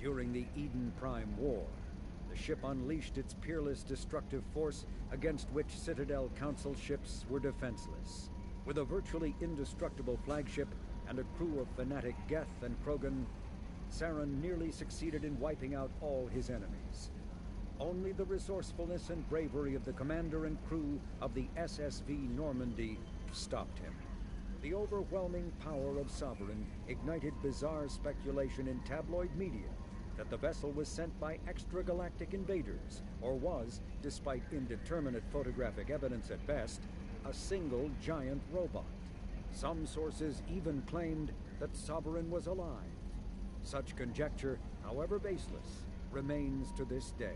During the Eden Prime War, the ship unleashed its peerless destructive force against which Citadel Council ships were defenseless. With a virtually indestructible flagship and a crew of fanatic Geth and Krogan, Saren nearly succeeded in wiping out all his enemies. Only the resourcefulness and bravery of the commander and crew of the SSV Normandy stopped him. The overwhelming power of Sovereign ignited bizarre speculation in tabloid media that the vessel was sent by extragalactic invaders, or was, despite indeterminate photographic evidence at best, a single giant robot. Some sources even claimed that Sovereign was alive. Such conjecture, however baseless, remains to this day.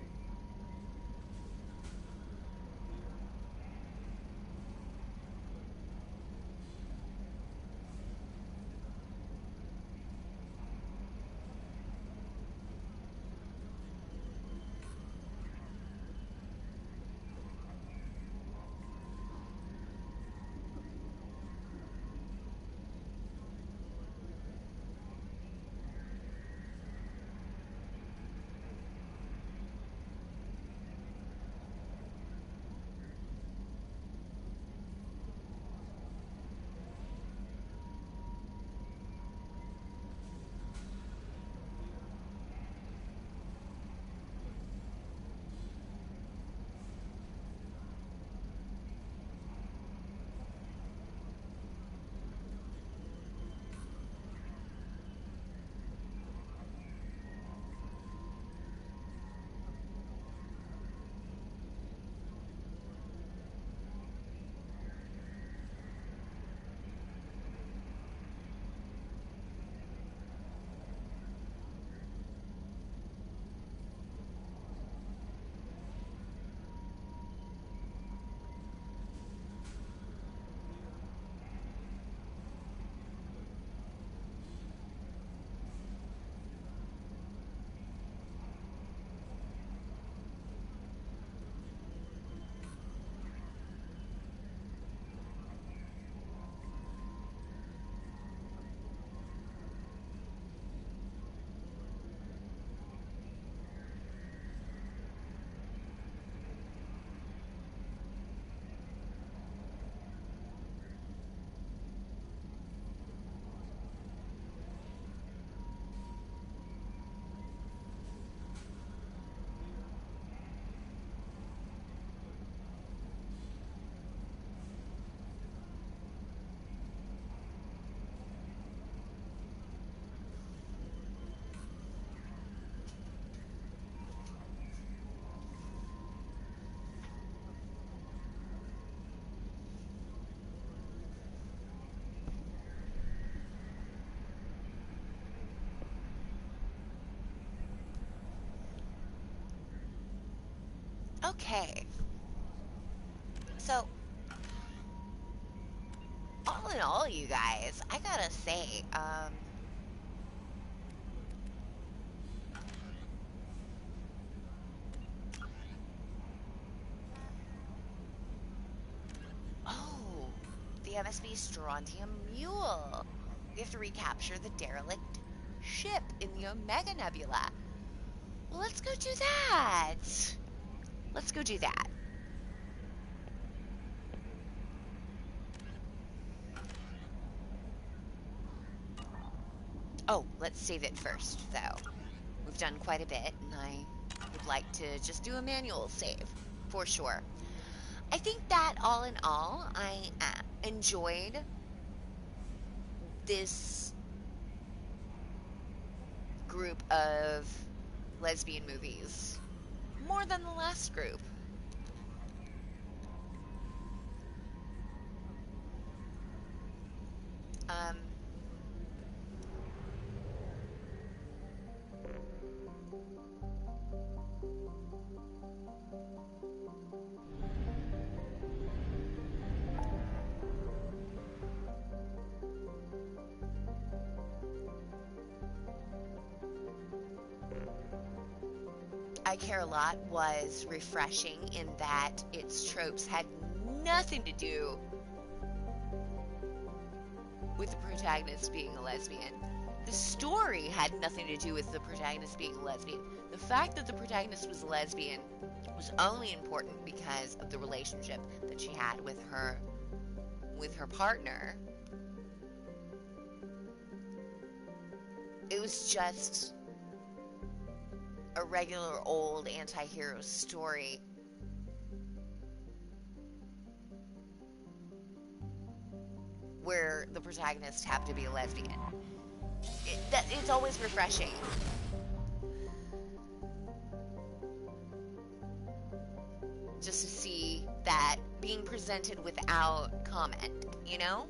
Okay. So, all in all, you guys, I gotta say, oh, the MSV Strontium Mule. We have to recapture the derelict ship in the Omega Nebula. Well, let's go do that. Let's go do that. Oh, let's save it first, though. We've done quite a bit, and I would like to just do a manual save, for sure. I think that, all in all, I enjoyed this group of lesbian movies more than the last group. I Care a Lot was refreshing in that its tropes had nothing to do with the protagonist being a lesbian. The story had nothing to do with the protagonist being a lesbian. The fact that the protagonist was a lesbian was only important because of the relationship that she had with her partner. It was just a regular old anti-hero story. Where the protagonist happened to be a lesbian. It's always refreshing. Just to see that being presented without comment, you know?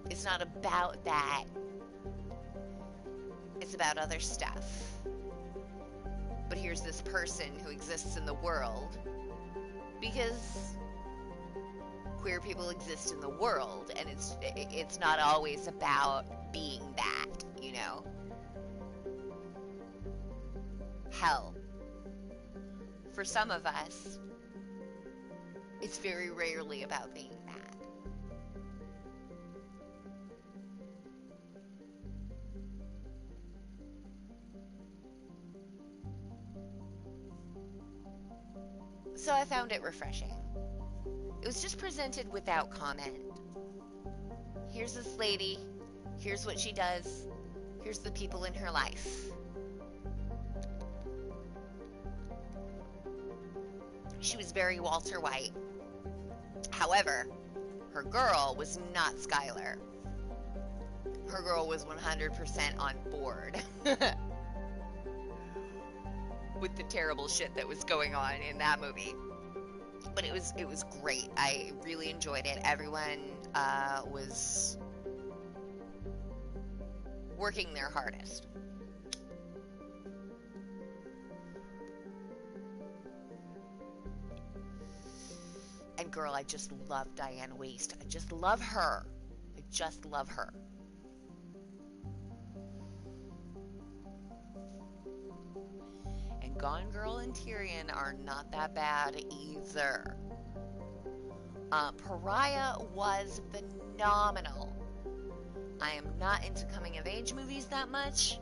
It's not about that. It's about other stuff. But here's this person who exists in the world because queer people exist in the world, and it's not always about being that, you know? Hell, for some of us, it's very rarely about being that. So I found it refreshing. It was just presented without comment. Here's this lady. Here's what she does. Here's the people in her life. She was very Walter White. However, her girl was not Skylar. Her girl was 100% on board with the terrible shit that was going on in that movie. But it was great. I really enjoyed it. Everyone was working their hardest. And girl, I just love Diane Waste. I just love her. I just love her. And Gone Girl and Tyrion are not that bad either. Pariah was phenomenal. I am not into coming of age movies that much,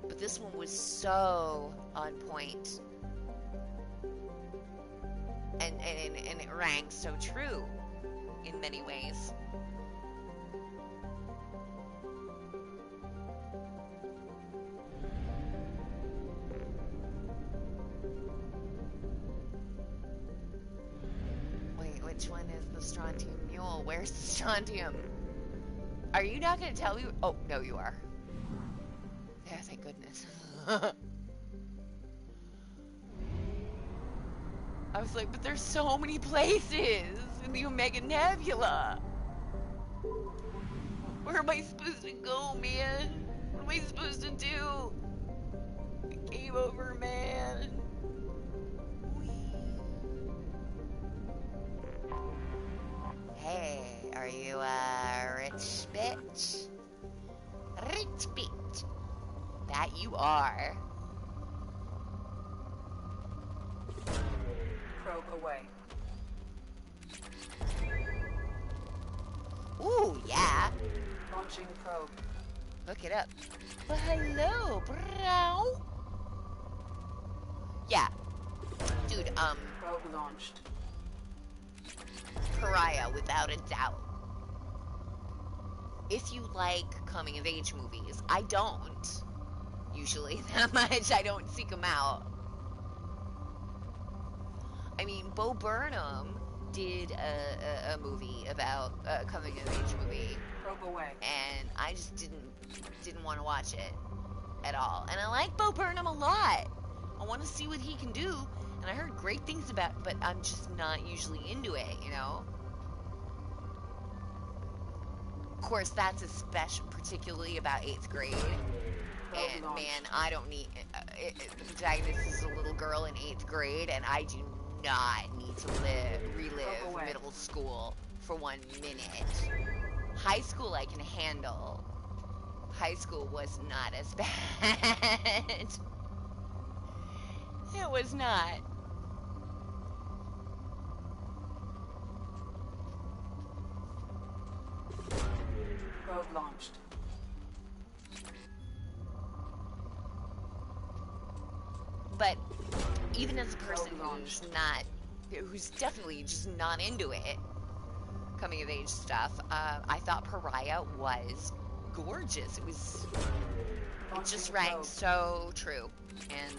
but this one was so on point. And it rang so true in many ways. Wait, which one is the Strontium Mule? Where's the Strontium? Are you not going to tell me? Oh, no, you are. Yeah, thank goodness. I was like, but there's so many places in the Omega Nebula. Where am I supposed to go, man? What am I supposed to do? Game over, man. Hey, are you a rich bitch? Rich bitch. That you are. Probe away. Ooh, yeah. Launching probe. Hook it up. Well, hello, bro. Yeah. Dude, Probe launched. Pariah, without a doubt. If you like coming-of-age movies, I don't. Usually that much. I don't seek them out. I mean, Bo Burnham did a movie about a coming-of-age movie. Probe away. And I just didn't want to watch it at all. And I like Bo Burnham a lot. I want to see what he can do. And I heard great things about it, but I'm just not usually into it, you know? Of course, that's particularly about 8th grade. And man, I don't need... the protagonist is a little girl in 8th grade, and I do not need to relive middle school for 1 minute. High school I can handle. High school was not as bad. It was not. Probe launched. But even as a person who's definitely just not into it, coming of age stuff, I thought Pariah was gorgeous. It just rang so true, and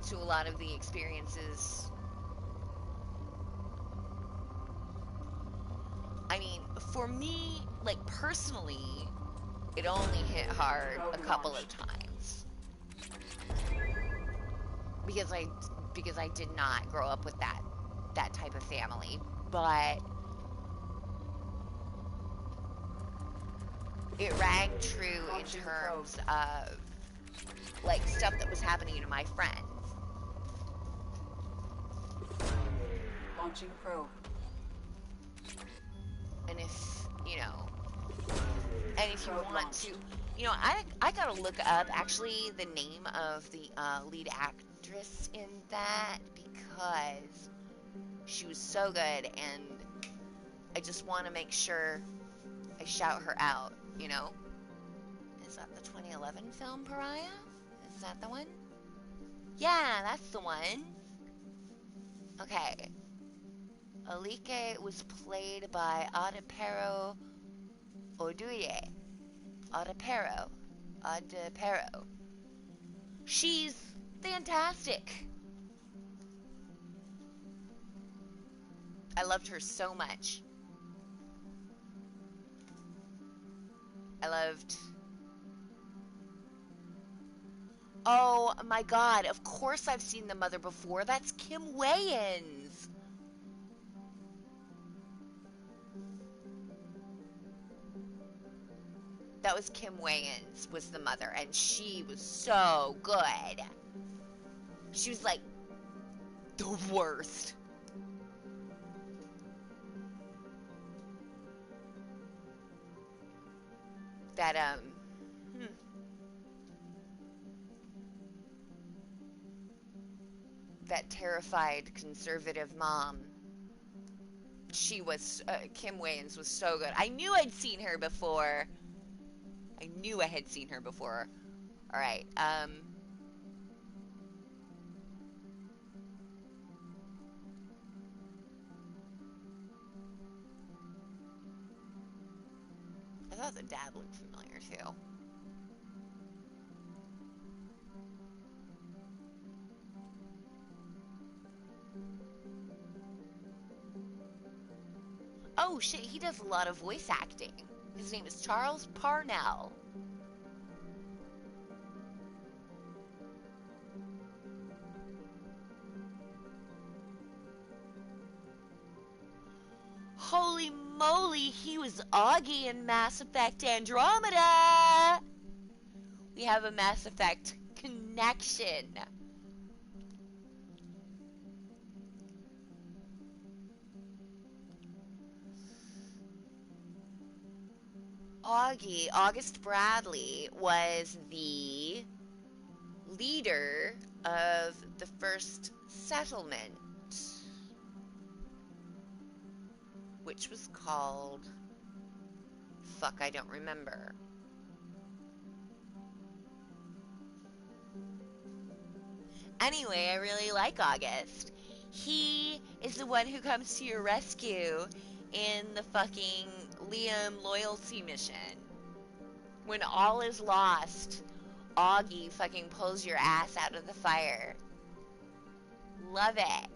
to a lot of the experiences. I mean, for me, like personally, it only hit hard a couple of times because I did not grow up with that type of family, but it rang true in terms of like stuff that was happening to my friends. Launching probe. And if you want to, I gotta look up actually the name of the lead actress in that because she was so good, and I just want to make sure I shout her out. Is that the 2011 film Pariah? Is that the one? Yeah, that's the one. Okay. Alike was played by Adepero Oduye. Adepero. She's fantastic. I loved her so much. Oh my god, of course I've seen the mother before. That's Kim Wayans. That was Kim Wayans was the mother, and she was so good. She was like the worst. That terrified conservative mom. Kim Wayans was so good. I knew I'd seen her before. I knew I had seen her before. Alright, I thought the dad looked familiar too. Oh shit, he does a lot of voice acting. His name is Charles Parnell. Holy moly, he was Augie in Mass Effect Andromeda! We have a Mass Effect connection. Augie, August Bradley, was the leader of the first settlement, which was called... fuck, I don't remember. Anyway, I really like August. He is the one who comes to your rescue in the fucking Liam loyalty mission. When all is lost, Augie fucking pulls your ass out of the fire. Love it.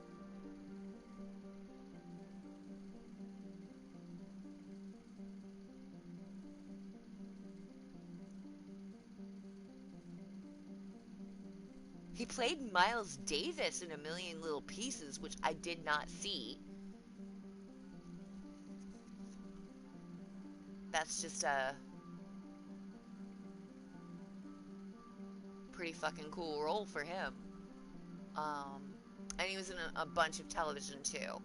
He played Miles Davis in A Million Little Pieces, which I did not see. That's just a pretty fucking cool role for him. And he was in a bunch of television too.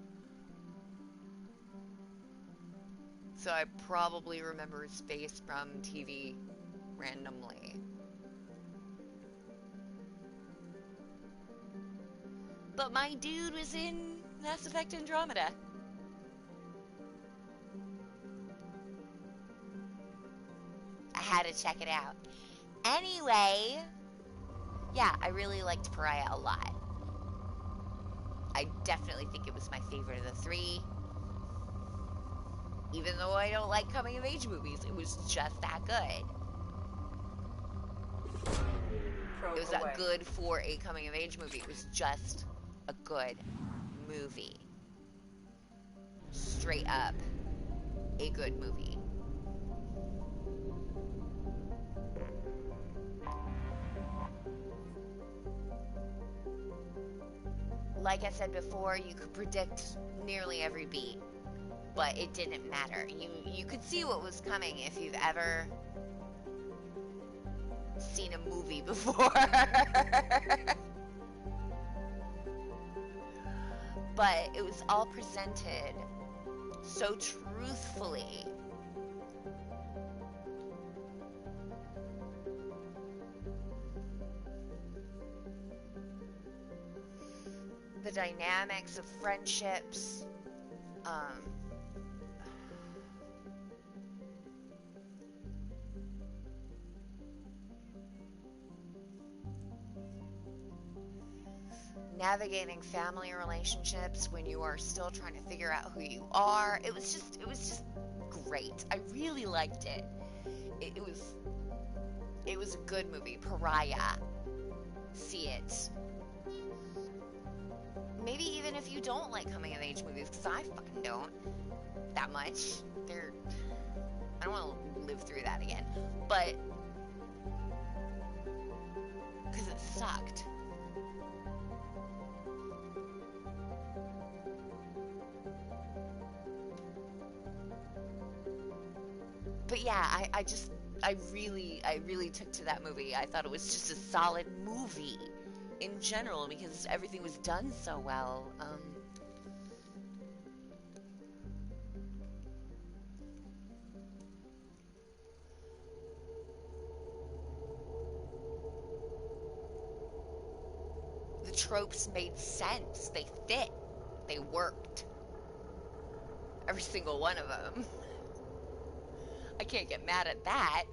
So I probably remember his face from TV randomly. But my dude was in Mass Effect Andromeda. I had to check it out. Anyway, yeah, I really liked Pariah a lot. I definitely think it was my favorite of the three. Even though I don't like coming-of-age movies, it was just that good. It was that good for a coming-of-age movie. It was just a good movie. Straight up, a good movie. Like I said before, you could predict nearly every beat, but it didn't matter. You could see what was coming if you've ever seen a movie before. But it was all presented so truthfully. The dynamics of friendships, navigating family relationships when you are still trying to figure out who you are. It was just great. I really liked it. It was a good movie. Pariah. See it. Maybe even if you don't like coming of age movies, because I fucking don't that much. I don't want to live through that again. But because it sucked. But yeah, I really took to that movie. I thought it was just a solid movie in general because everything was done so well. The tropes made sense. They fit. They worked. Every single one of them. I can't get mad at that.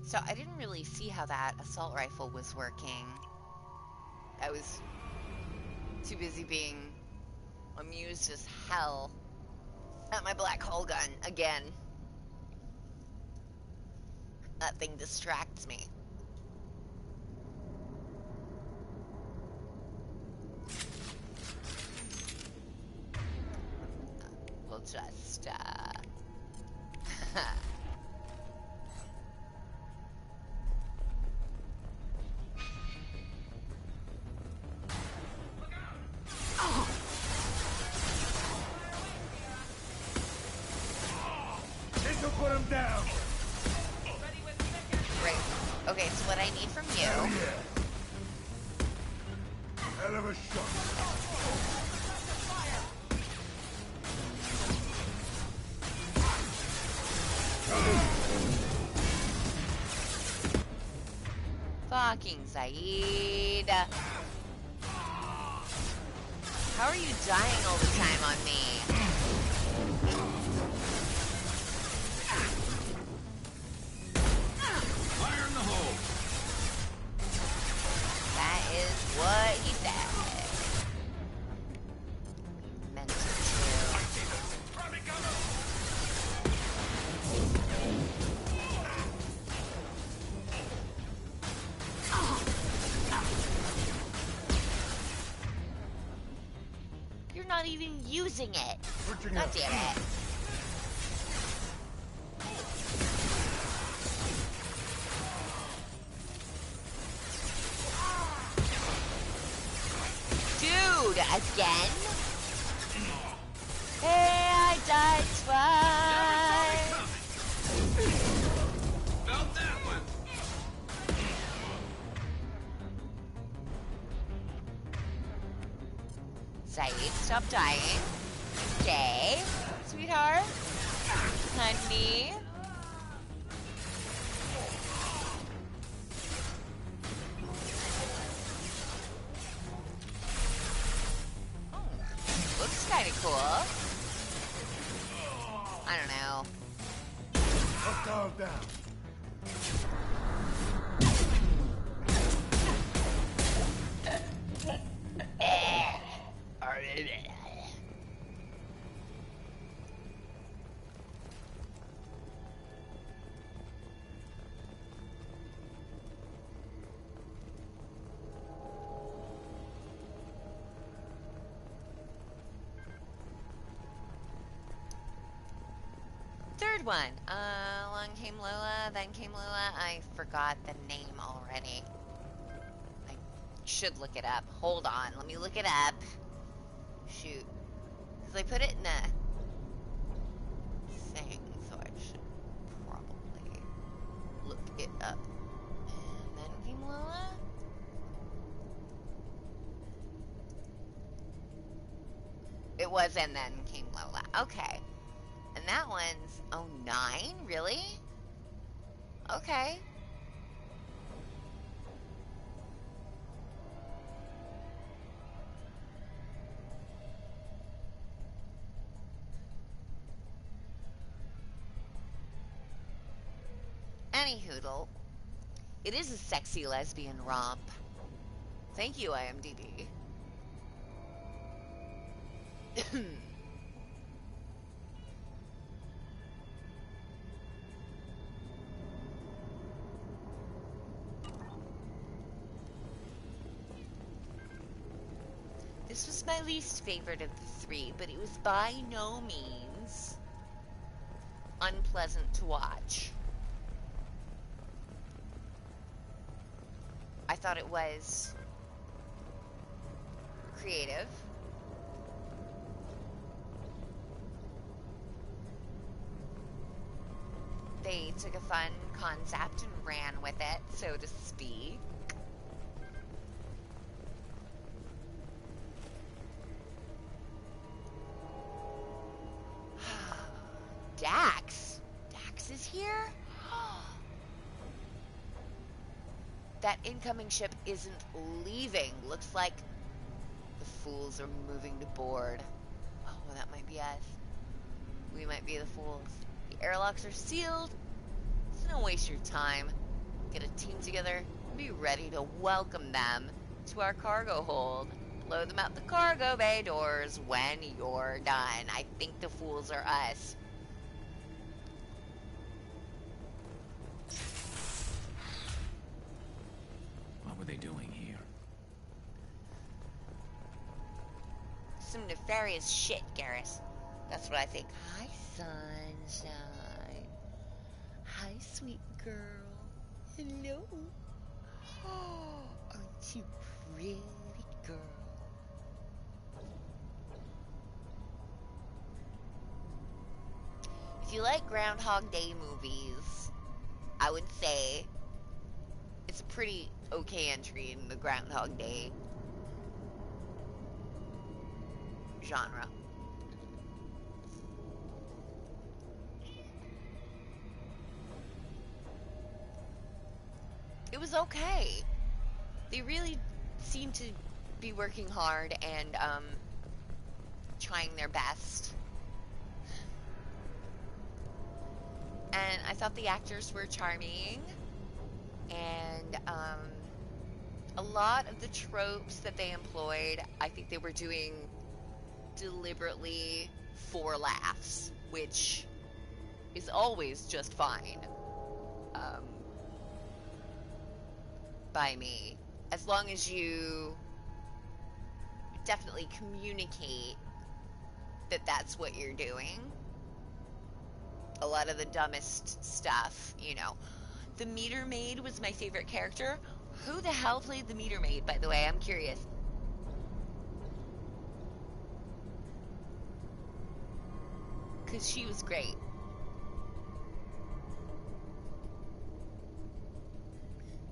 So I didn't really see how that assault rifle was working. I was too busy being amused as hell at my black hole gun again. That thing distracts me. just, This'll put him down. Great. Okay, so what I need from you... Hell of a shot. Fucking Zaid. How are you dying all the time on me? Fire in the hole. That is what he said. Meant to. You're not even using it. God damn it. Dude, again? Hey, I died twice. Felt that one. Zaid, stop dying. Okay, sweetheart. Honey. Looks kind of cool. I don't know. Hostile down. Third one. Along came Lola, then came Lola. I forgot the name already. I should look it up. Hold on, let me look it up. Shoot. Because I put it in a thing, so I should probably look it up. And then came Lola? It was and then came Lola. Okay. And that one's 09? Really? Okay. Anyhoodle, it is a sexy lesbian romp. Thank you, IMDb. This was my least favorite of the three, but it was by no means unpleasant to watch. I thought it was creative. They took a fun concept and ran with it, so to speak. Dax? Dax is here? That incoming ship isn't leaving. Looks like the fools are moving to board. Oh, well, that might be us. We might be the fools. The airlocks are sealed, so don't waste your time. Get a team together and be ready to welcome them to our cargo hold. Blow them out the cargo bay doors when you're done. I think the fools are us. What were they doing here? Some nefarious shit, Garrus. That's what I think. Hi, sunshine. Hi, sweet girl. Hello. Oh, aren't you pretty, girl? If you like Groundhog Day movies, I would say it's a pretty okay entry in the Groundhog Day genre. It was okay. They really seemed to be working hard and trying their best. And I thought the actors were charming. And a lot of the tropes that they employed, I think they were doing deliberately for laughs, which is always just fine by me, as long as you definitely communicate that that's what you're doing. A lot of the dumbest stuff, you know. The meter maid was my favorite character. Who the hell played the meter maid, by the way? I'm curious. Because she was great.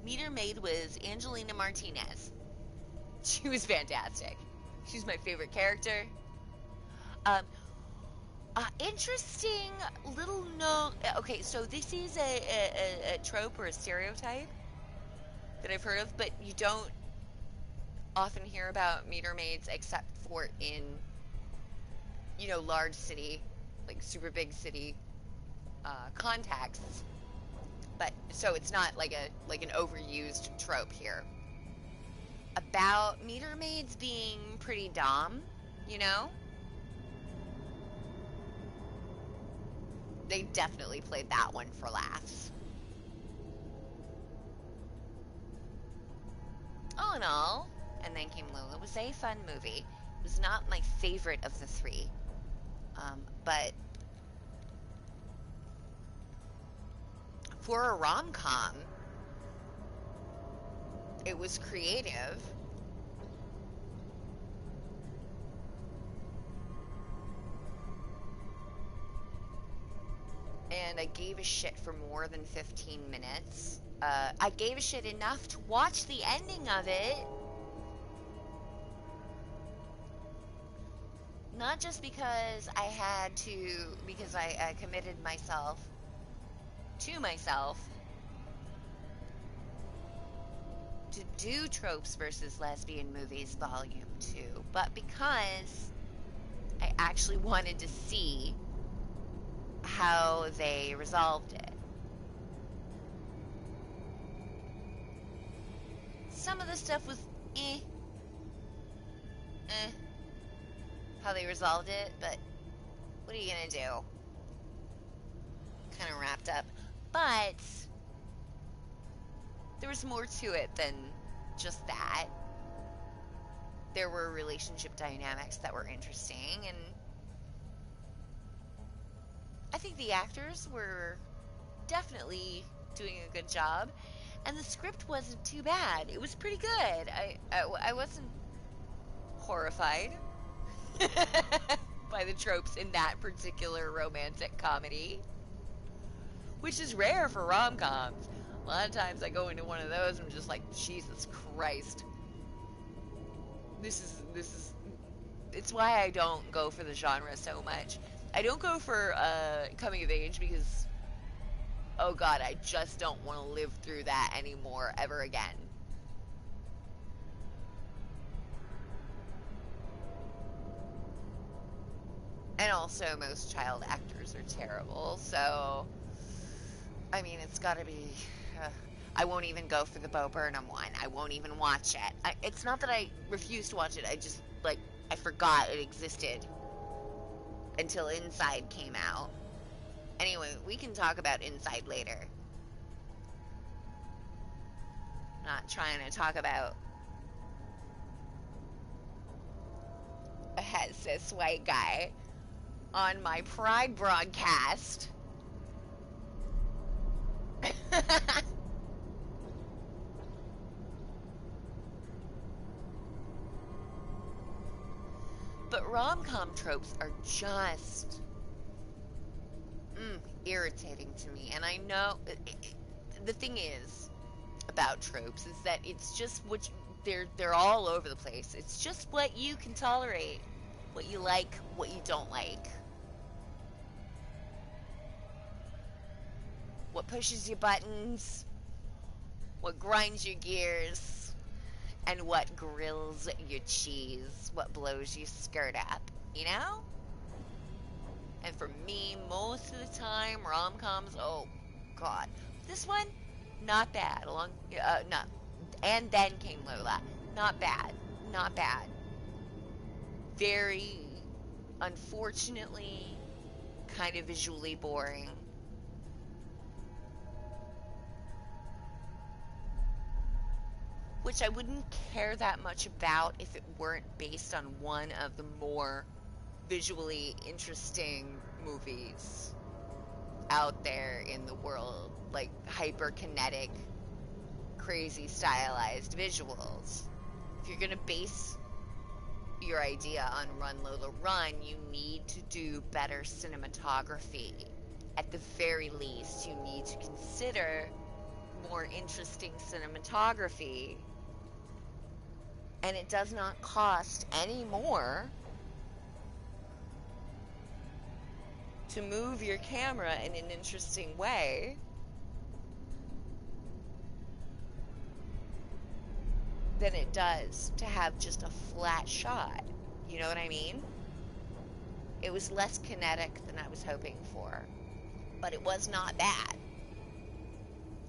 Meter maid was Angelina Martinez. She was fantastic. She's my favorite character. Interesting little note. Okay, so this is a trope or a stereotype that I've heard of, but you don't often hear about meter maids except for in, you know, large city, like super big city contexts. But so it's not like an overused trope here. About meter maids being pretty dumb, you know? They definitely played that one for laughs. All in all, And Then Came Lola was a fun movie. It was not my favorite of the three, but for a rom-com, it was creative. And I gave a shit for more than 15 minutes. I gave a shit enough to watch the ending of it. Not just because I had to, because I committed myself to myself to do Tropes versus Lesbian Movies Volume 2, but because I actually wanted to see how they resolved it. Some of the stuff was how they resolved it, but what are you gonna do? Kind of wrapped up. But there was more to it than just that. There were relationship dynamics that were interesting, and I think the actors were definitely doing a good job, and the script wasn't too bad. It was pretty good. I wasn't horrified by the tropes in that particular romantic comedy, which is rare for rom-coms. A lot of times I go into one of those and I'm just like, Jesus Christ. This is it's why I don't go for the genre so much. I don't go for coming of age because, oh God, I just don't want to live through that anymore ever again. And also, most child actors are terrible, so, I mean, it's gotta be, I won't even go for the Bo Burnham one. I won't even watch it. It's not that I refuse to watch it, I just, like, I forgot it existed until Inside came out. Anyway, we can talk about Inside later. Not trying to talk about a het cis white guy on my Pride broadcast. But rom-com tropes are just irritating to me. And I know the thing is about tropes is that it's just what they're all over the place. It's just what you can tolerate, what you like, what you don't like, what pushes your buttons, what grinds your gears, and what grills your cheese, what blows your skirt up, you know? And for me, most of the time, rom-coms, oh god, this one, not bad. Not, and then came Lola, not bad, not bad. Very, unfortunately, kind of visually boring. Which I wouldn't care that much about if it weren't based on one of the more visually interesting movies out there in the world, like hyperkinetic, crazy stylized visuals. If you're gonna base your idea on Run Lola Run, you need to do better cinematography. At the very least, you need to consider more interesting cinematography, and it does not cost any more to move your camera in an interesting way than it does to have just a flat shot. You know what I mean? It was less kinetic than I was hoping for, but it was not bad.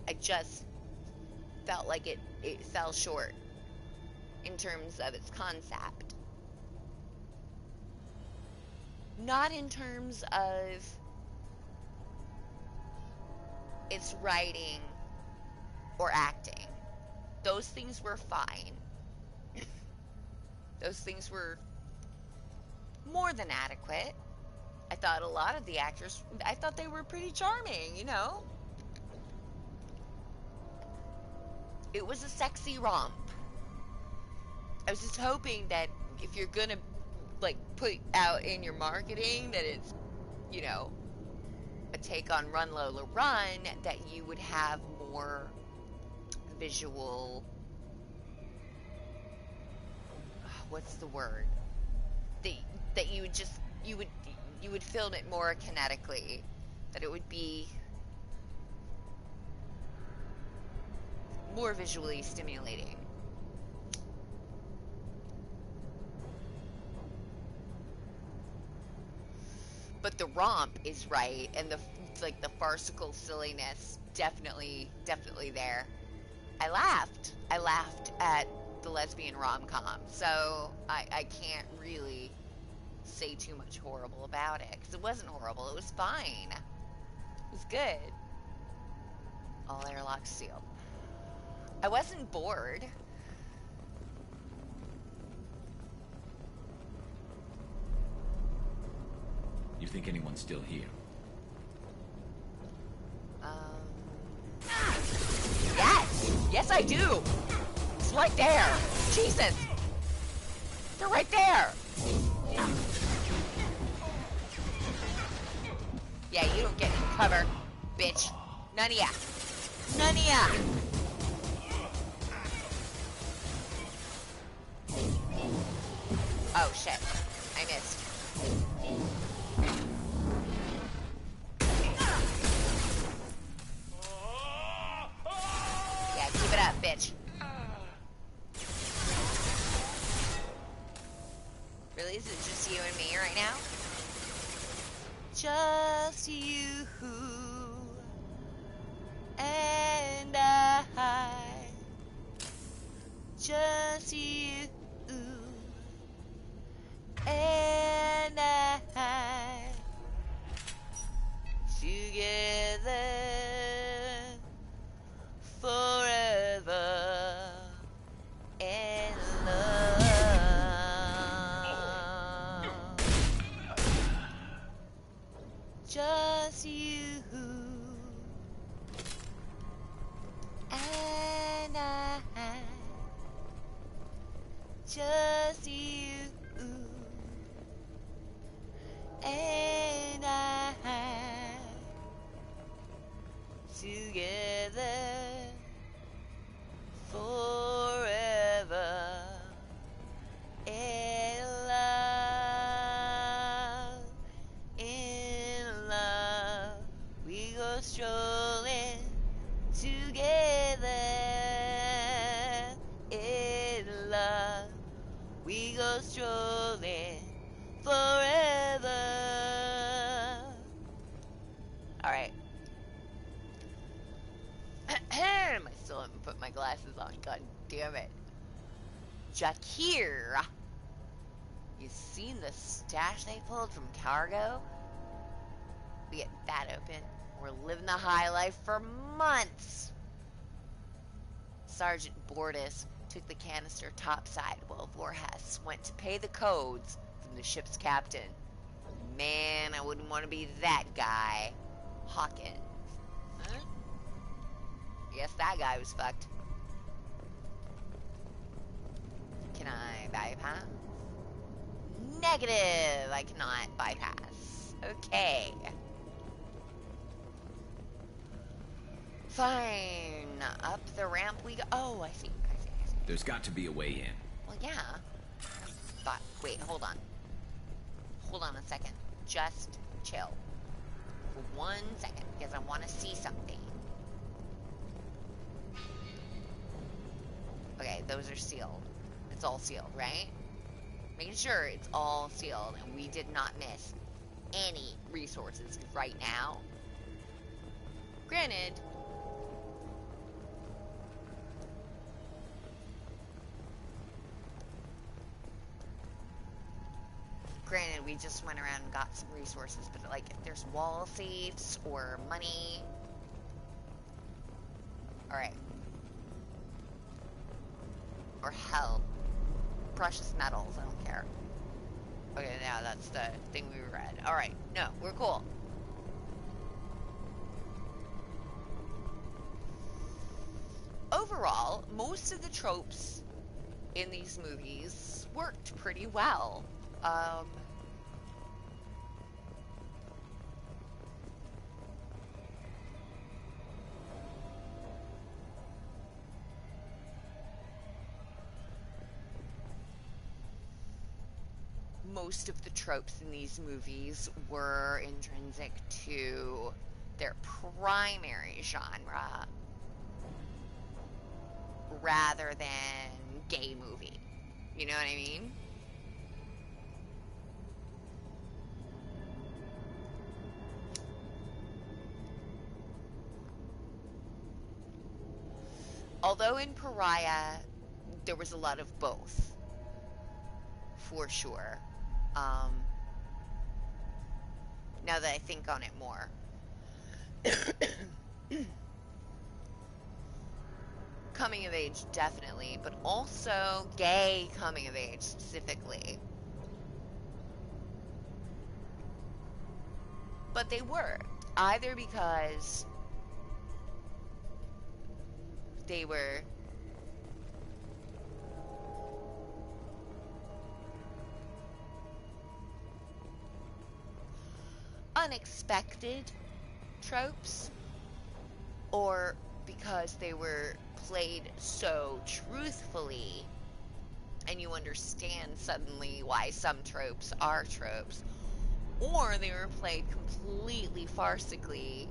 I just felt like it fell short in terms of its concept. Not in terms of its writing or acting. Those things were fine. Those things were more than adequate. I thought a lot of the actors, I thought they were pretty charming, you know? It was a sexy romp. I was just hoping that if you're gonna, like, put out in your marketing that it's, you know, a take on Run Lola Run, that you would have more visual, what's the word? That you would just, you would film it more kinetically. That it would be more visually stimulating. But the romp is right, and the farcical silliness definitely there. I laughed at the lesbian rom-com, so I can't really say too much horrible about it, because it wasn't horrible, it was fine. It was good. All airlocks sealed. I wasn't bored. You think anyone's still here? Yes! Yes, I do! It's right there! Jesus! They're right there! Yeah, you don't get cover, bitch. None of ya. None of ya! Oh, shit. I missed. Yeah, keep it up, bitch. Really? Is it just you and me right now? Just you and I. Just you and I. Together forever in love. just you and I together forever in love, we go strolling together in love, we go strolling forever. Alright. I still haven't put my glasses on, god damn it. Jakir! You seen the stash they pulled from cargo? We get that open. We're living the high life for months. Sergeant Bordis took the canister topside while Voorhas went to pay the codes from the ship's captain. Man, I wouldn't want to be that guy. Hawkins. Huh? Yes, that guy was fucked. Can I bypass? Negative! I cannot bypass. Okay. Fine. Up the ramp we go. Oh, I see. There's got to be a way in. Well, yeah. But, wait, hold on. Hold on a second. Just chill. For 1 second, because I want to see something. Okay, those are sealed. It's all sealed, right? Making sure it's all sealed and we did not miss any resources right now. Granted, we just went around and got some resources, but like if there's wall safes or money. Alright. Or hell. Precious metals, I don't care. Okay, now that's the thing we read. Alright, no, we're cool. Overall, most of the tropes in these movies worked pretty well. Most of the tropes in these movies were intrinsic to their primary genre rather than gay movie. You know what I mean? Although in Pariah, there was a lot of both, for sure. Now that I think on it more. Coming of age, definitely, but also gay coming of age, specifically. But they worked, either because they were unexpected tropes, or because they were played so truthfully and you understand suddenly why some tropes are tropes, or they were played completely farcically.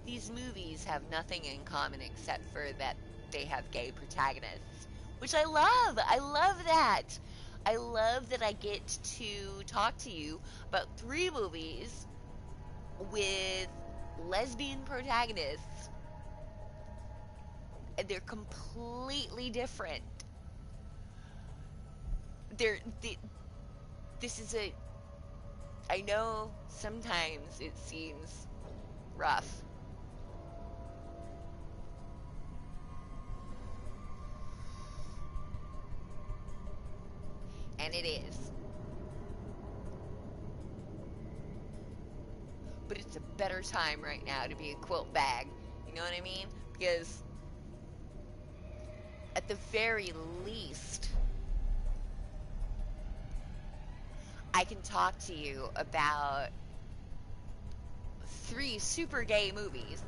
These movies have nothing in common except for that they have gay protagonists, which I love. I love that. I love that I get to talk to you about 3 movies with lesbian protagonists, and they're completely different. This is I know sometimes it seems rough. And it is. But it's it's a better time right now to be a quilt bag. You know what I mean? Because at the very least, I can talk to you about 3 super gay movies.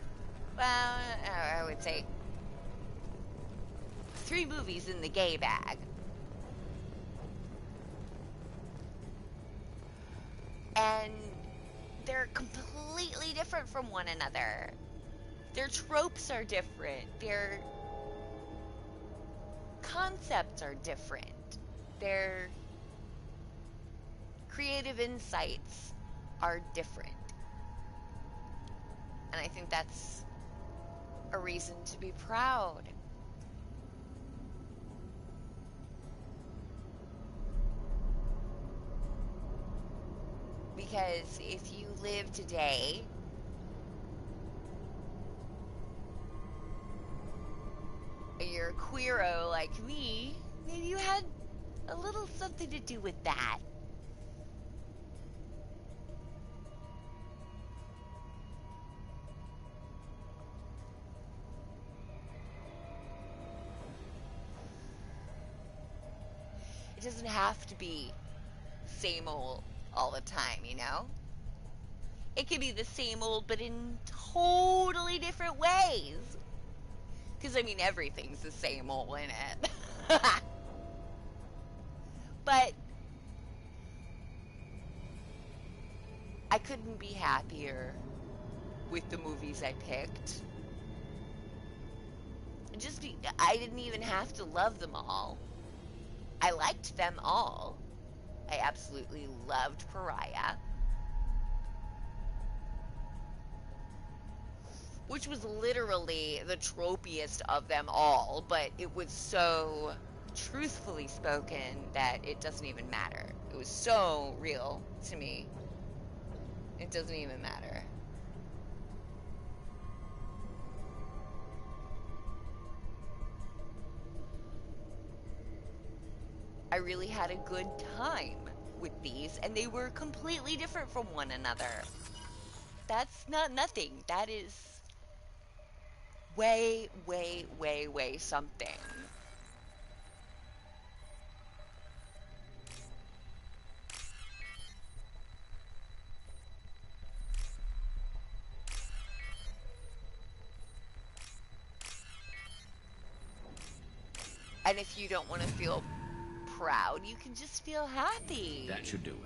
Well, I would say 3 movies in the gay bag. And they're completely different from one another. Their tropes are different. Their concepts are different. Their creative insights are different. And I think that's a reason to be proud. Because if you live today and you're a queero like me, maybe you had a little something to do with that. It doesn't have to be same old all the time, you know? It could be the same old, but in totally different ways. Because, I mean, everything's the same old in it. But I couldn't be happier with the movies I picked. I didn't even have to love them all. I liked them all. I absolutely loved Pariah, which was literally the tropiest of them all, but it was so truthfully spoken that it doesn't even matter. It was so real to me. It doesn't even matter. I really had a good time with these, and they were completely different from one another. That's not nothing. That is way, way, way, way something. And if you don't want to feel proud, you can just feel happy. That should do it.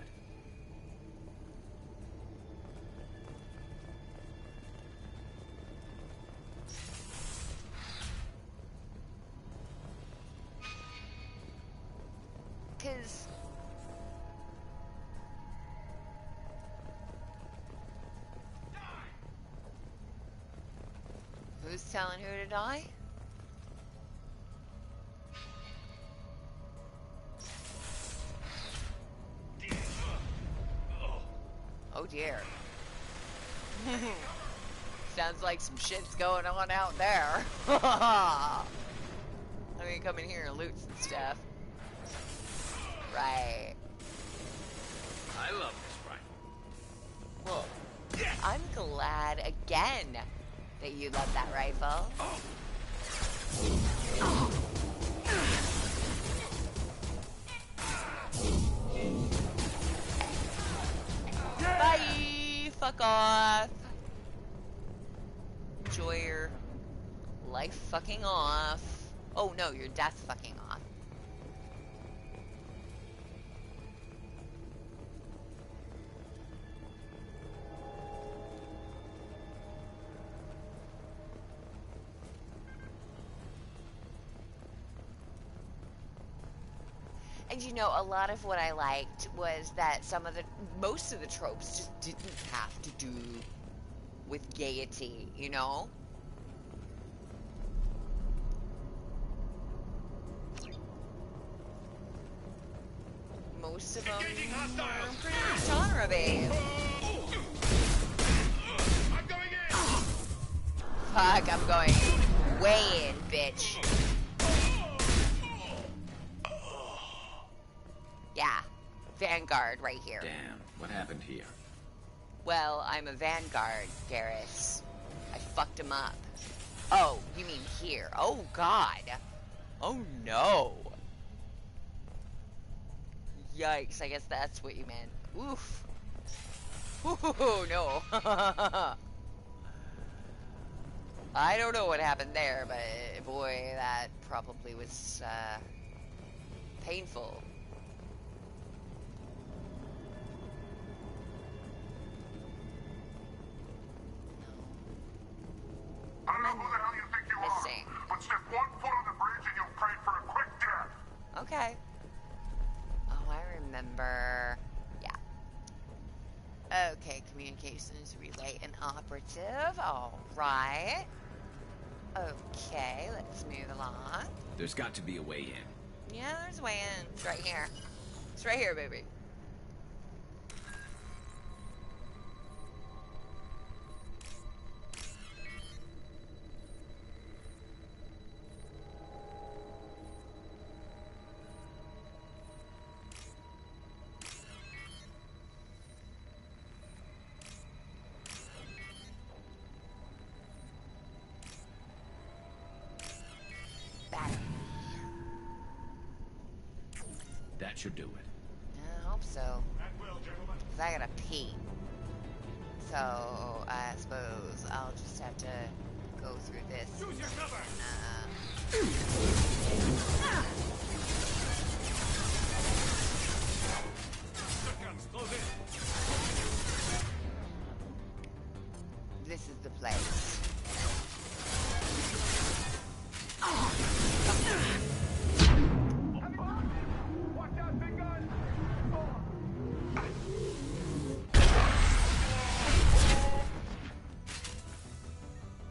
Because who's telling who to die? Oh dear. Sounds like some shit's going on out there. Let me come in here and loot some stuff. Right. I love this rifle. Well, I'm glad again that you love that rifle. Bye! Fuck off. Enjoy your life fucking off. Oh no, your death fucking off. And you know, a lot of what I liked was that most of the tropes just didn't have to do with gaiety, you know? Most of them were pretty genre-based. I'm going in! Fuck, I'm going way in, bitch. Yeah, Vanguard right here. Damn, what happened here? Well, I'm a vanguard, Garrus. I fucked him up. Oh, you mean here. Oh, God. Oh, no. Yikes, I guess that's what you meant. Oof. Ooh, no. I don't know what happened there, but boy, that probably was painful. I don't know who the hell you think you Missing. are, but step 1 foot on the bridge and you'll pray for a quick death. Okay. Oh, I remember. Yeah. Okay, communications relay and operative. All right. Okay, let's move along. There's got to be a way in. Yeah, there's a way in. It's right here. It's right here, baby. That should do it. I hope so. Because I gotta pee. So, I suppose I'll just have to go through this. Choose your cover. This is the place.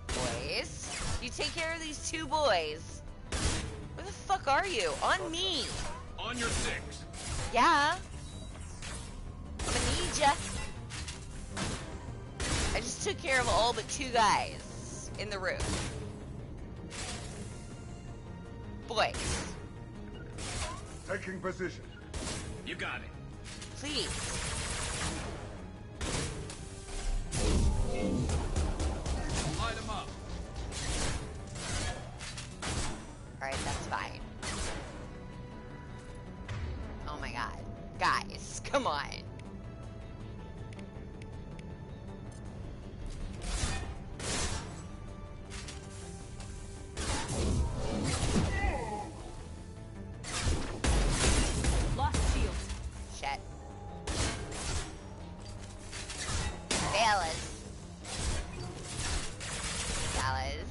Boys, you take care of these two boys. Where the fuck are you? On me. On your 6. Yeah. I'm gonna need ya. I just took care of all but 2 guys in the room. Boys. Taking position. You got it. Please. Light them up. Alright, that's fine. Oh my god. Guys, come on. Lost shield. Shit. Fellas. Fellas.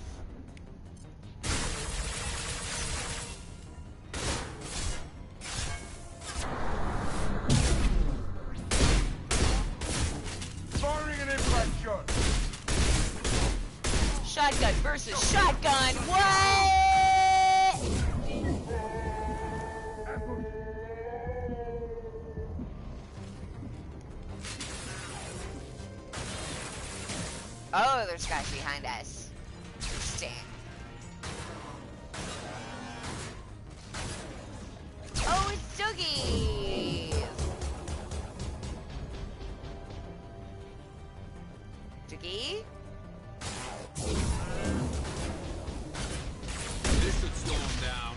Firing an impact shot. Shotgun versus shotgun. What? Oh, there's guys behind us. Interesting. Oh, it's Doogies! Doogie? This should slow them down.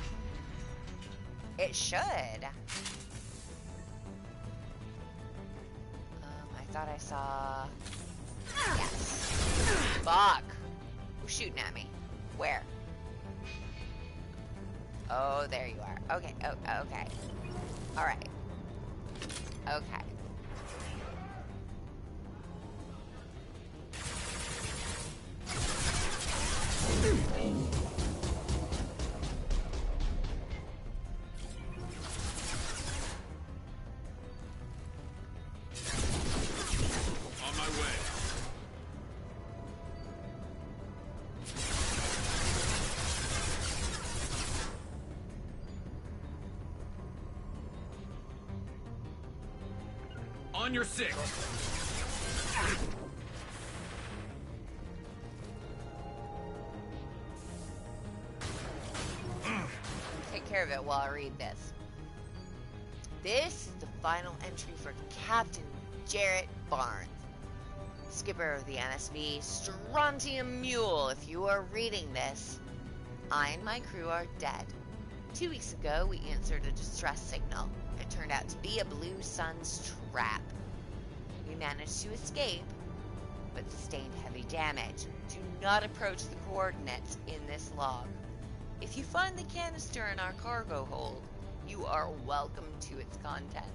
It should. I thought I saw... Yes. Fuck. Who's shooting at me? Where? Oh, there you are. Okay. Oh, okay. All right. Okay. On my way. On your 6. Take care of it while I read this. This is the final entry for Captain Jarrett Barnes. skipper of the NSV Strontium Mule. If you are reading this, I and my crew are dead. 2 weeks ago, we answered a distress signal. It turned out to be a Blue Sun's trap. We managed to escape, but sustained heavy damage. Do not approach the coordinates in this log. If you find the canister in our cargo hold, you are welcome to its contents.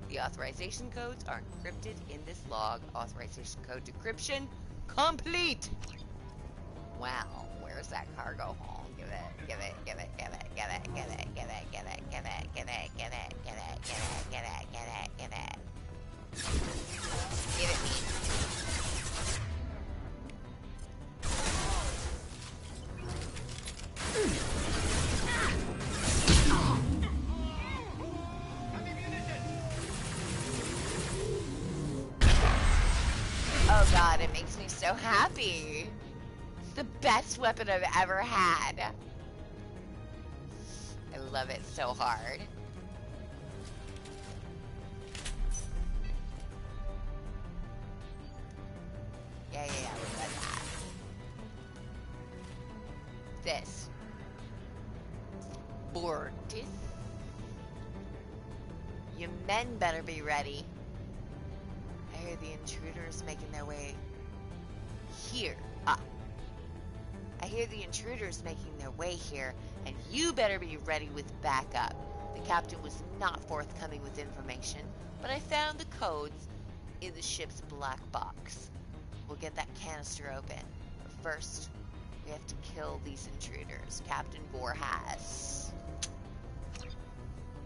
The authorization codes are encrypted in this log. Authorization code decryption complete! Wow, where's that cargo hold? Give it, give it, give it, give it, give it, give it, give it, give it, give it, give it, give it, give it, give it, give it, give it, give it. Give it me. Oh god, it makes me so happy. It's the best weapon I've ever had. I love it so hard. Yeah, we got that. This. Bortis. You men better be ready. I hear the intruders making their way here. I hear the intruders making their way here, and you better be ready with backup. The captain was not forthcoming with information, but I found the codes in the ship's black box. We'll get that canister open, but first, we have to kill these intruders. Captain Voorhas.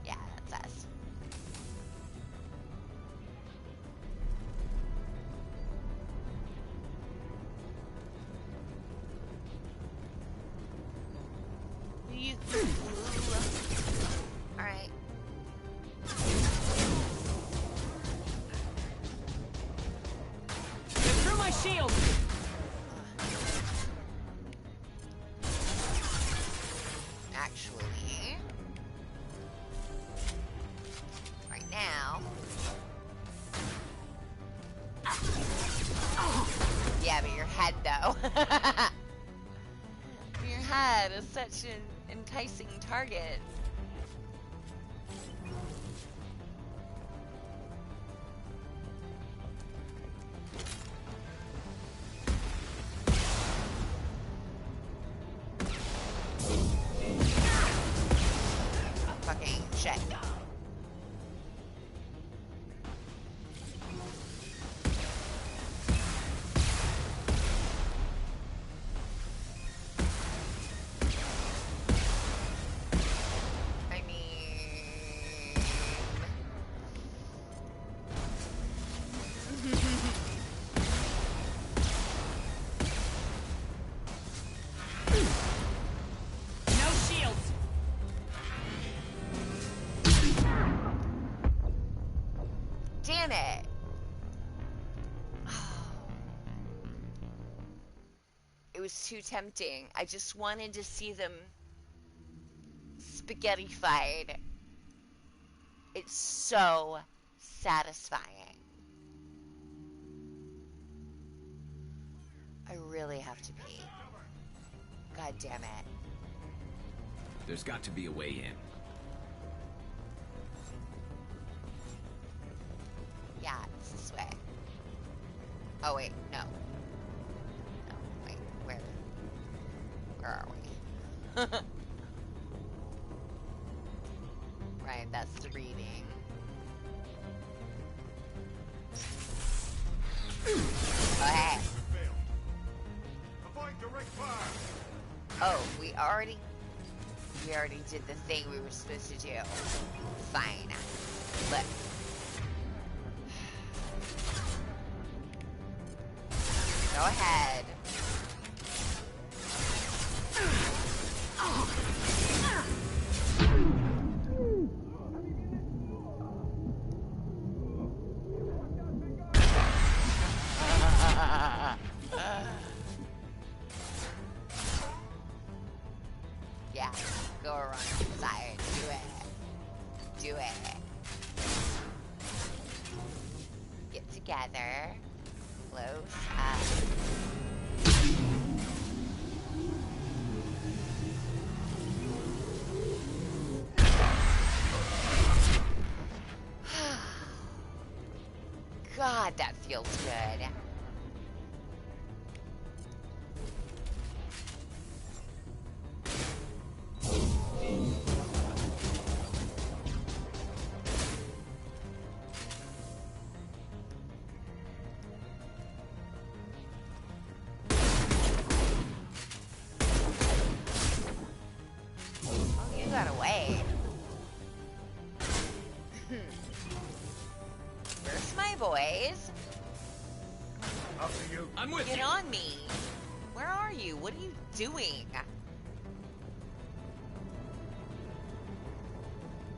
Yeah, that's us. Alright. Get through my shield! Actually, right now. Yeah, but your head though. Your head is such an enticing target. Fucking shit. I mean... No shields! Damn it! It was too tempting. I just wanted to see them spaghetti-fied. It's so satisfying. I really have to pee. God damn it. There's got to be a way in. Yeah, it's this way. Oh wait, no. No, wait, where are we? Right, that's the reading. Okay. Oh, we already did the thing we were supposed to do. Fine. Look. Go ahead. Yeah, go around the side. Do it. Do it. Get together. Close. God, that feels good. Oh, you got away. Where's my boys? After you. I'm with Get you. on me. Where are you? What are you doing?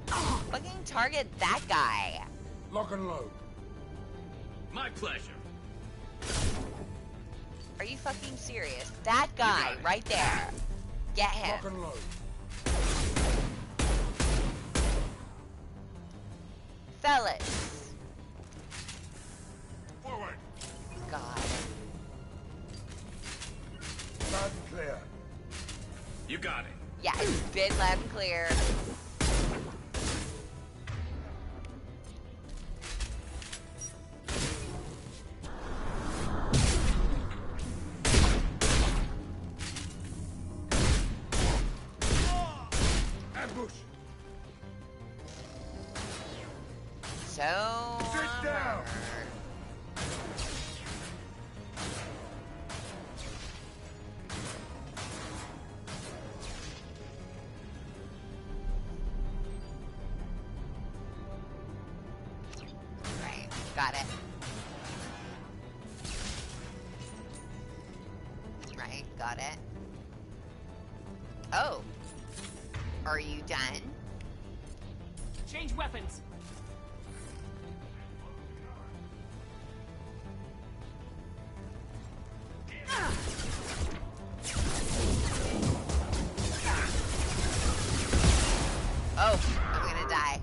Fucking target that guy. Lock and load. My pleasure. Are you fucking serious? That guy right there. Get him. Lock and load. Fellas. Forward. God. Loud and clear. You got it. Yeah, it's been loud and clear. Ambush. So Sit down. Right, got it. Right, got it. Oh. Are you done? Change weapons. Oh, I'm gonna die.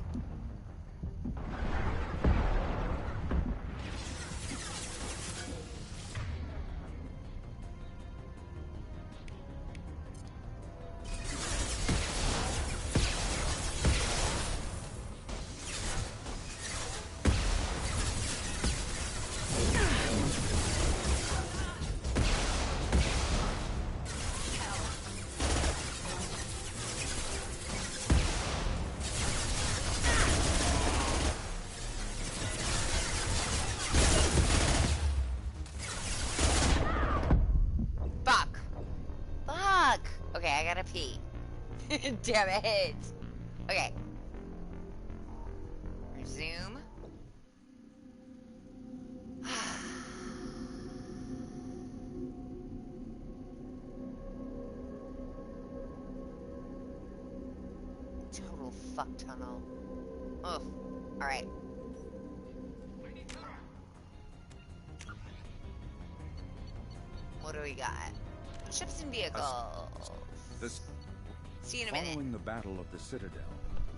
Fuck. Fuck. Okay, I gotta pee. Damn it. Okay. Resume. Total fuck tunnel. Ugh. Alright. What do we got? Ships and vehicles. This See you in a minute. Following the Battle of the Citadel,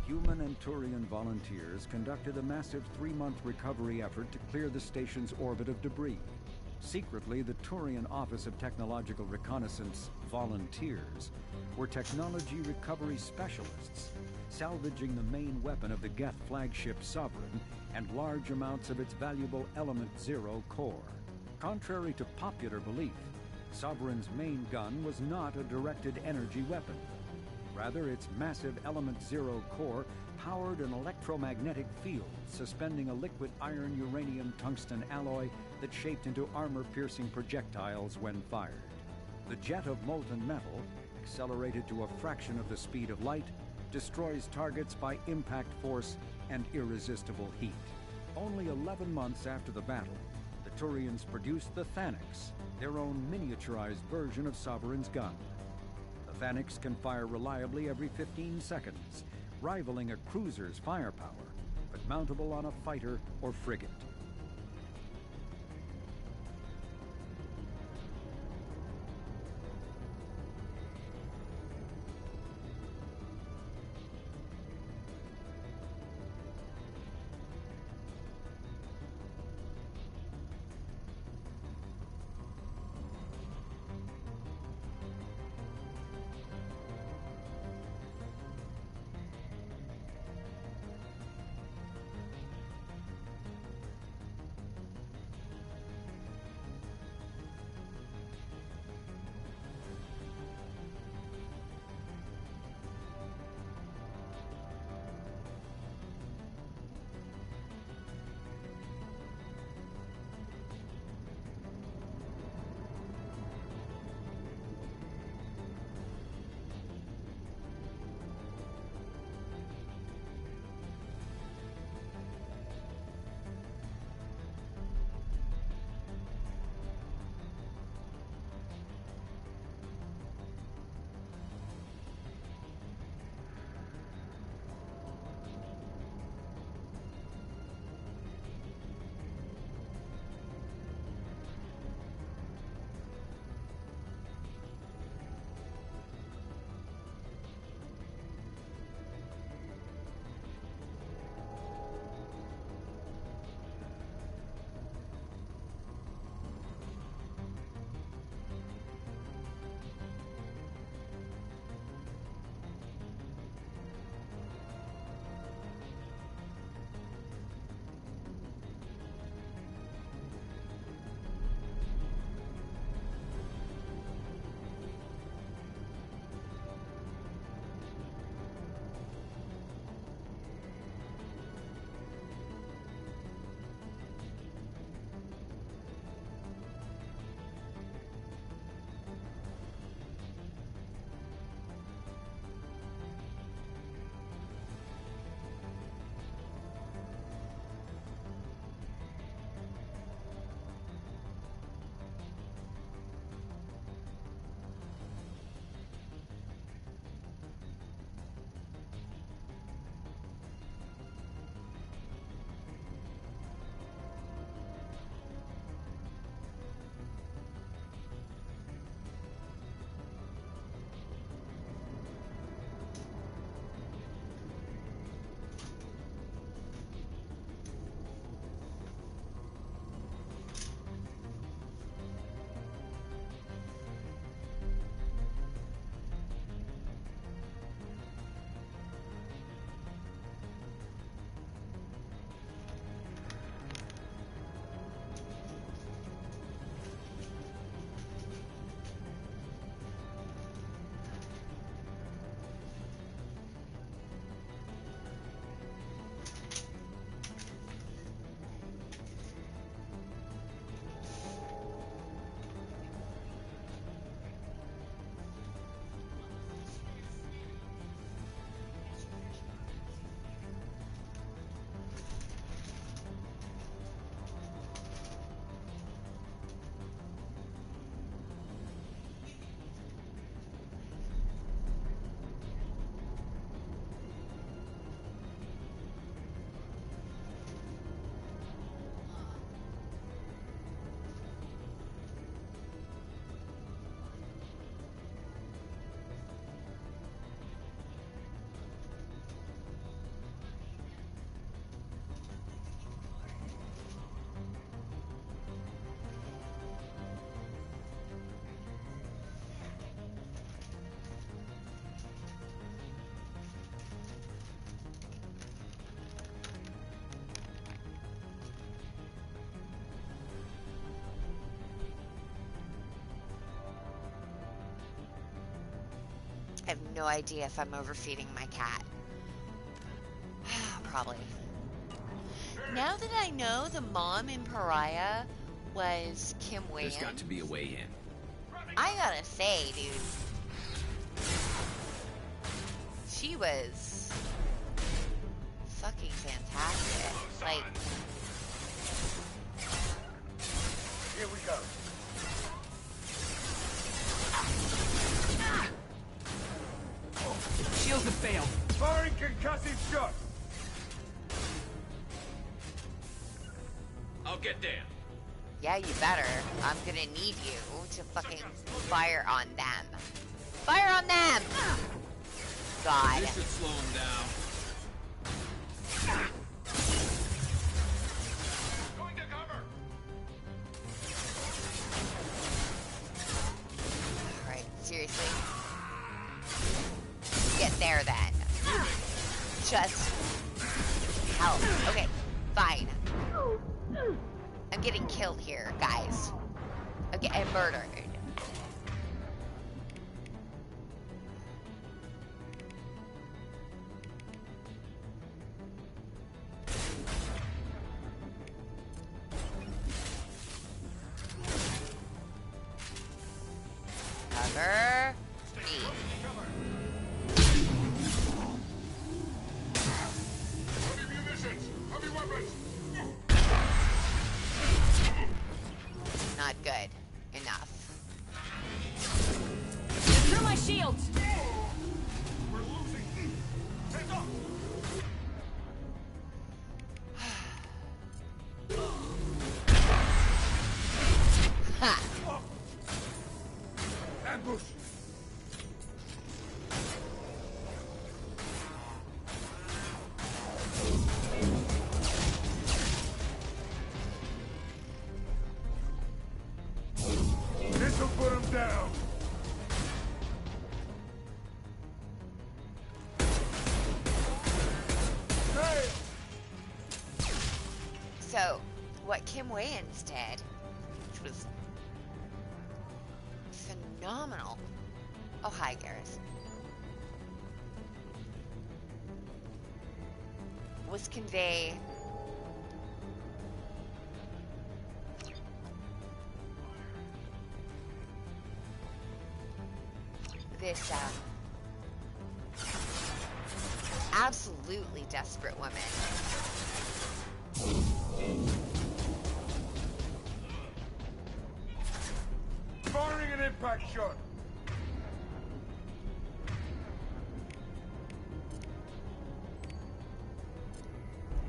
human and Turian volunteers conducted a massive 3-month recovery effort to clear the station's orbit of debris. Secretly, the Turian Office of Technological Reconnaissance volunteers were technology recovery specialists, salvaging the main weapon of the Geth flagship Sovereign and large amounts of its valuable Element Zero core. Contrary to popular belief, Sovereign's main gun was not a directed energy weapon. Rather, its massive Element Zero core powered an electromagnetic field suspending a liquid iron uranium tungsten alloy that shaped into armor-piercing projectiles when fired. The jet of molten metal, accelerated to a fraction of the speed of light, destroys targets by impact force and irresistible heat. Only 11 months after the battle, the Turians produced the Thanix, their own miniaturized version of Sovereign's gun. The Thanix can fire reliably every 15 seconds, rivaling a cruiser's firepower, but mountable on a fighter or frigate. have no idea if I'm overfeeding my cat. Probably. Now that I know the mom in Pariah was Kim Wayans, There's got to be a way in. I gotta say, dude, she was fucking fantastic. Like, Here we go. Shields have failed. Firing concussive shot. I'll get there. yeah, you better. I'm gonna need you to fucking fire on them. Fire on them! God. This should slow him down. Going to cover. Alright, seriously. Get there then. Just help. Okay, fine. I'm getting killed here, guys. I'm murdered. Cover me. Heavy munitions. Heavy weapons. Not good enough. Through my shields! We're losing. Hands up. Ha! Ambush. This'll put him down. Hey! So, what Kim Wayans did, which was phenomenal. Oh, hi, Garrus. Was convey this absolutely desperate woman. Firing an impact shot.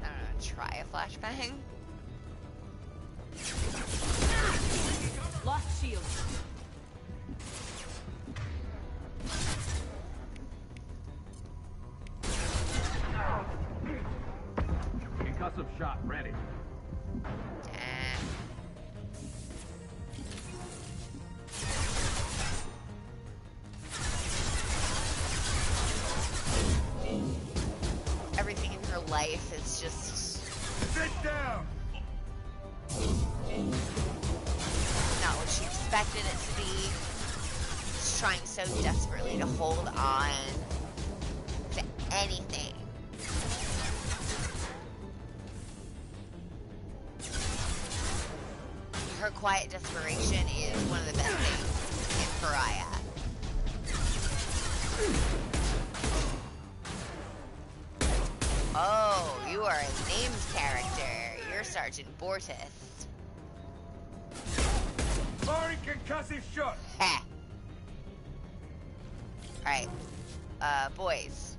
I don't know, try a flashbang? Lost shields. Concussive shot ready. Everything in her life is just Sit down. not what she expected it to be. She's trying so desperately to hold on to anything. Her quiet desperation is one of the best things in Pariah. Oh, you are a named character. You're Sergeant Bortis. Firing concussive shot. Ha! Alright. Boys.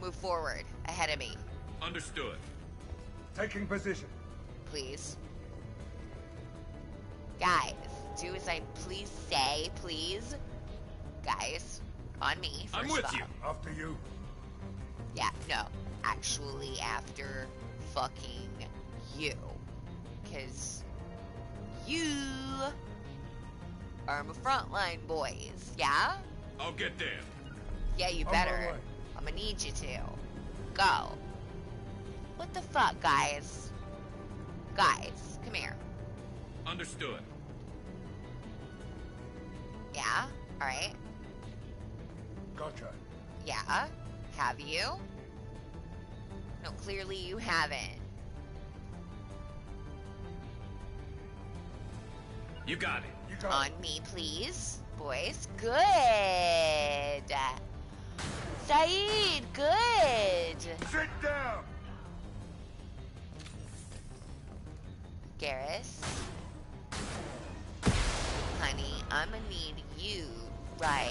Move forward. Ahead of me. Understood. Taking position. Please. Guys, do as I please say, please. Guys, on me. I'm first with of you. all. After you. Yeah, no. Actually, after fucking you. Because you are my frontline boys, yeah? I'll get there. Yeah, you On my better. way. I'm gonna need you to. Go. What the fuck, guys? Guys, come here. Understood. Yeah? Alright. Gotcha. Yeah? Have you? No, clearly you haven't. You got it. You got On it. me, please. Boys. Good. Saeed, good. Sit down. Garrus. Honey, I'ma need you right.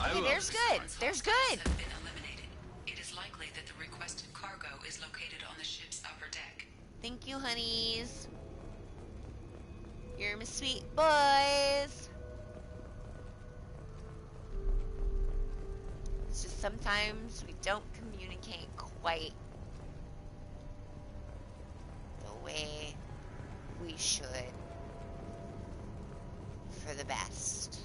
Okay, there's good. There's good. Have been eliminated. It is likely that the requested cargo is located on the ship's upper deck. Thank you, honeys. You're my sweet boys. It's just sometimes we don't communicate quite the way we should for the best.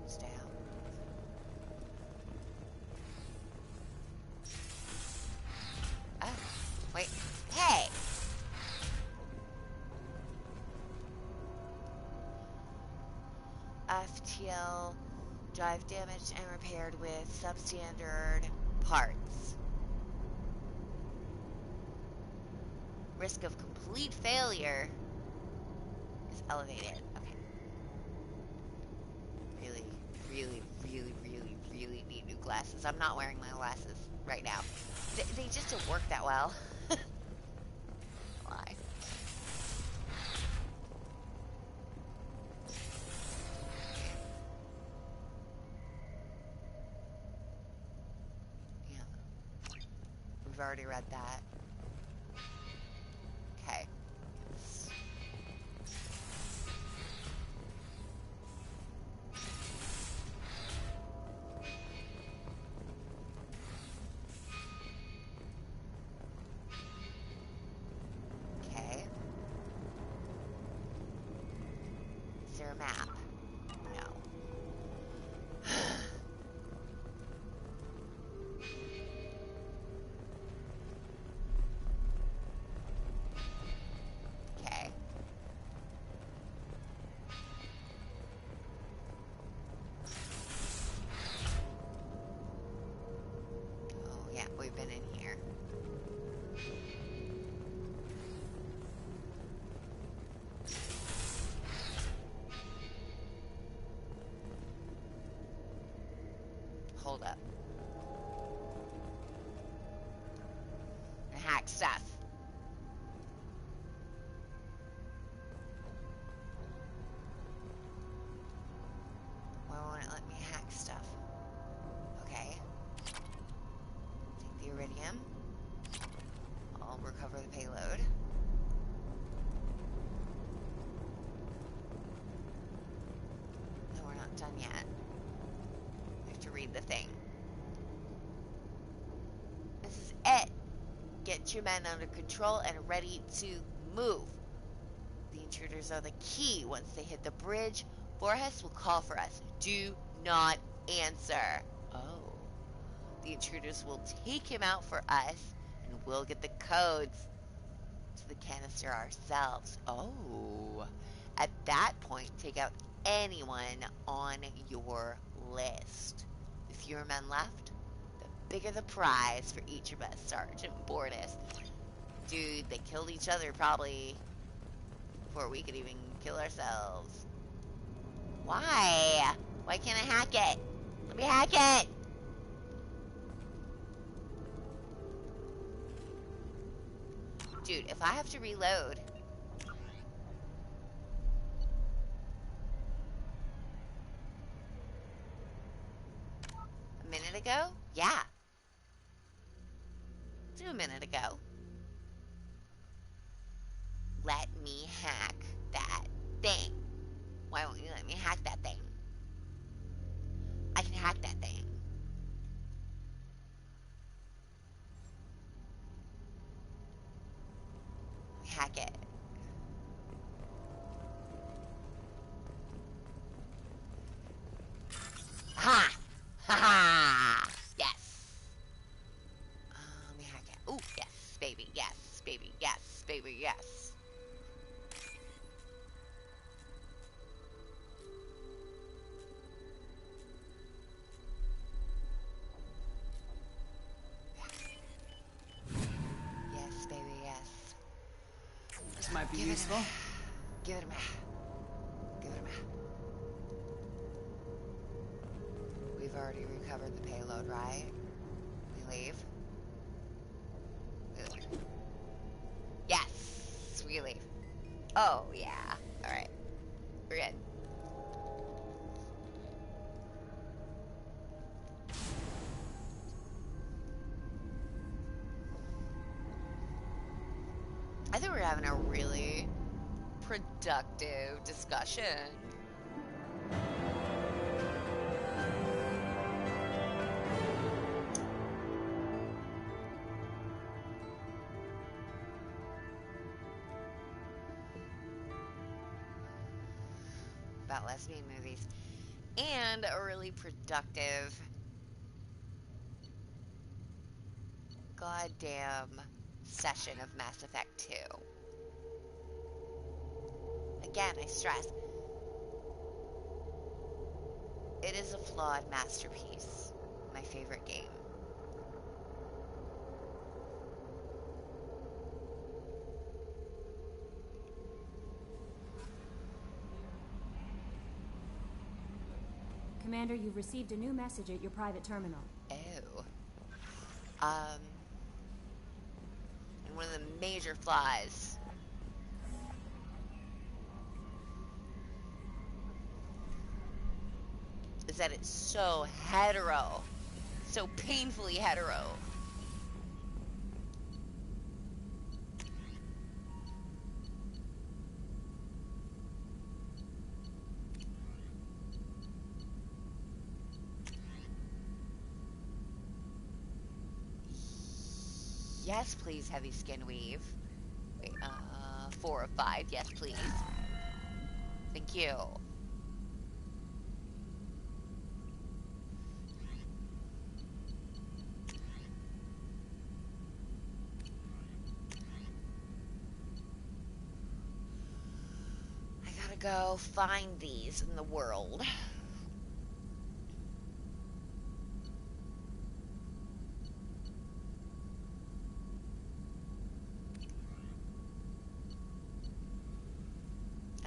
Stay out. Oh, wait. Hey! FTL drive damaged and repaired with substandard parts. Risk of complete failure is elevated. Okay. Really, really, really, really, really need new glasses. I'm not wearing my glasses right now. They just don't work that well. Why? Yeah. We've already read that. Okay. Okay. Is there a map? No. Okay. Oh, yeah, we've been in here. Hold up. Hack stuff. Why won't it let me hack stuff? Okay. Take the iridium. I'll recover the payload. No, we're not done yet. We have to read the thing. This is it. Get your men under control and ready to move. The intruders are the key. Once they hit the bridge, Voorhis will call for us. Do not answer. Oh. The intruders will take him out for us, and we'll get the codes to the canister ourselves. Oh. At that point, take out anyone on your list. With fewer men left, the bigger the prize for each of us, Sergeant Bortis. Dude, they killed each other probably before we could even kill ourselves. Why? Why can't I hack it? Let me hack it! Dude, if I have to reload... A minute ago? Yeah. Do a minute ago. Let me hack that thing. Why won't you let me hack that thing? I can hack that thing. Hack it. be useful? Give it a me. Give it a me. We've already recovered the payload, right? We leave? We leave. Yes! We leave. Oh, yeah. Alright. We're good. I think we're having a really productive discussion. About lesbian movies. And a really productive goddamn session of Mass Effect 2. Again, I stress, it is a flawed masterpiece. My favorite game. Commander, you've received a new message at your private terminal. Oh. And one of the major flaws is that it's so hetero. So painfully hetero. Yes, please, heavy skin weave. Wait, 4 of 5. Yes, please. Thank you. I gotta go find these in the world.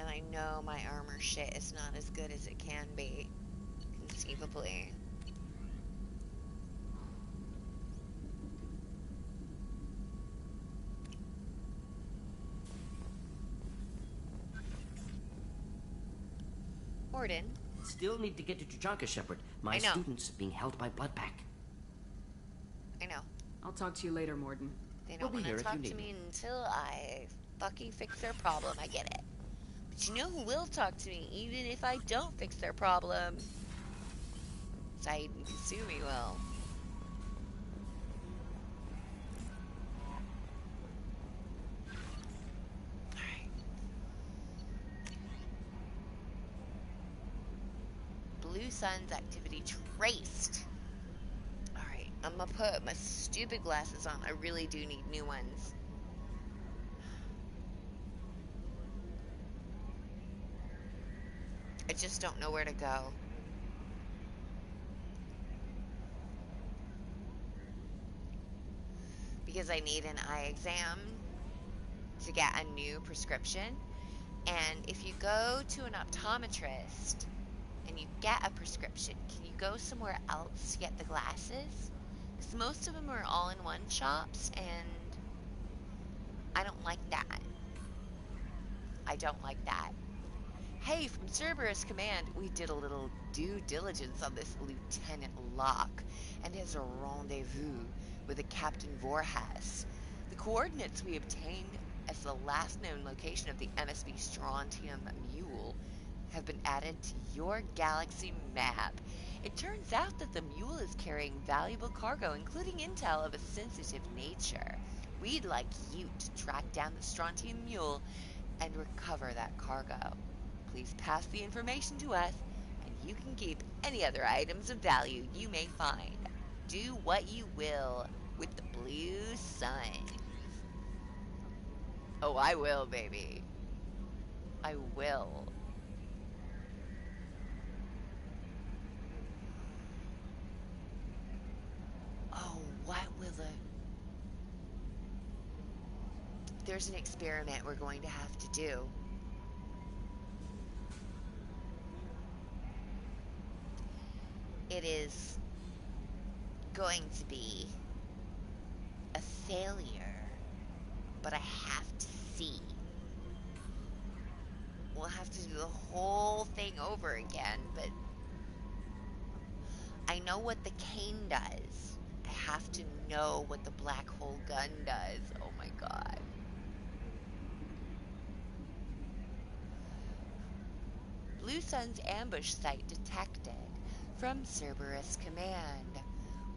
And I know my armor shit is not as good as it can be, conceivably. Morden. Still need to get to Tuchanka, Shepard. My students being held by Bloodpack. I know. I'll talk to you later, Morden. They don't want to talk to me until I fucking fix their problem. I get it. But you know who will talk to me even if I don't fix their problem? Saeed and Kasumi will. Alright. Blue Sun's activity traced. Alright, I'm gonna put my stupid glasses on. I really do need new ones. I just don't know where to go. Because I need an eye exam to get a new prescription. And if you go to an optometrist and you get a prescription, can you go somewhere else to get the glasses? Because most of them are all-in-one shops, and I don't like that. I don't like that. Hey, from Cerberus Command, we did a little due diligence on this Lieutenant Locke and his rendezvous with the Captain Voorhas. The coordinates we obtained as the last known location of the MSB Strontium Mule have been added to your galaxy map. It turns out that the Mule is carrying valuable cargo, including intel of a sensitive nature. We'd like you to track down the Strontium Mule and recover that cargo. Please pass the information to us, and you can keep any other items of value you may find. Do what you will with the Blue Sun. Oh, I will, baby. I will. Oh, what will the there's an experiment we're going to have to do. It is going to be a failure, but I have to see. We'll have to do the whole thing over again, but I know what the cane does. I have to know what the black hole gun does. Oh my god. Blue Sun's ambush site detected from Cerberus Command.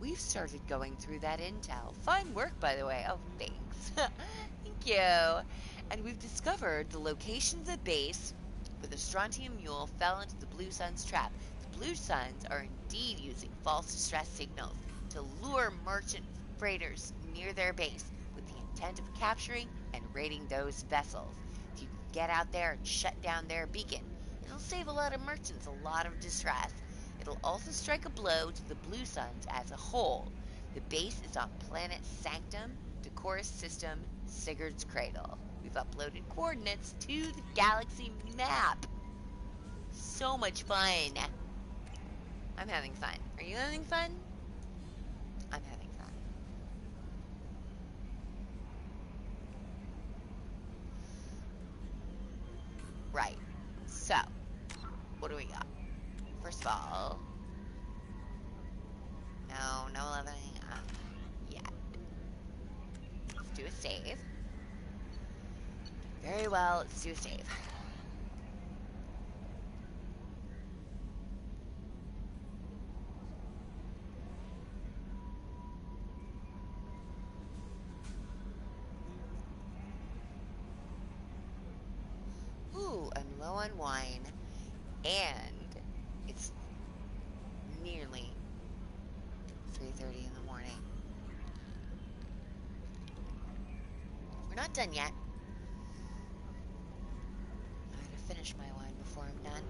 We've started going through that intel. Fine work, by the way. Oh, thanks. Thank you. And we've discovered the location of the base where the strontium mule fell into the Blue Sun's trap. The Blue Suns are indeed using false distress signals to lure merchant freighters near their base with the intent of capturing and raiding those vessels. If you can get out there and shut down their beacon, it'll save a lot of merchants a lot of distress. It'll also strike a blow to the Blue Suns as a whole. The base is on planet Sanctum, Decorus System, Sigurd's Cradle. We've uploaded coordinates to the galaxy map. So much fun. I'm having fun. Are you having fun? I'm having fun. Right. So, what do we got? First of all, no leveling up yet. Let's do a save. Very well, let's do a save. Ooh, I'm low on wine, and it's nearly 3:30 in the morning. We're not done yet. I gotta finish my wine before I'm done.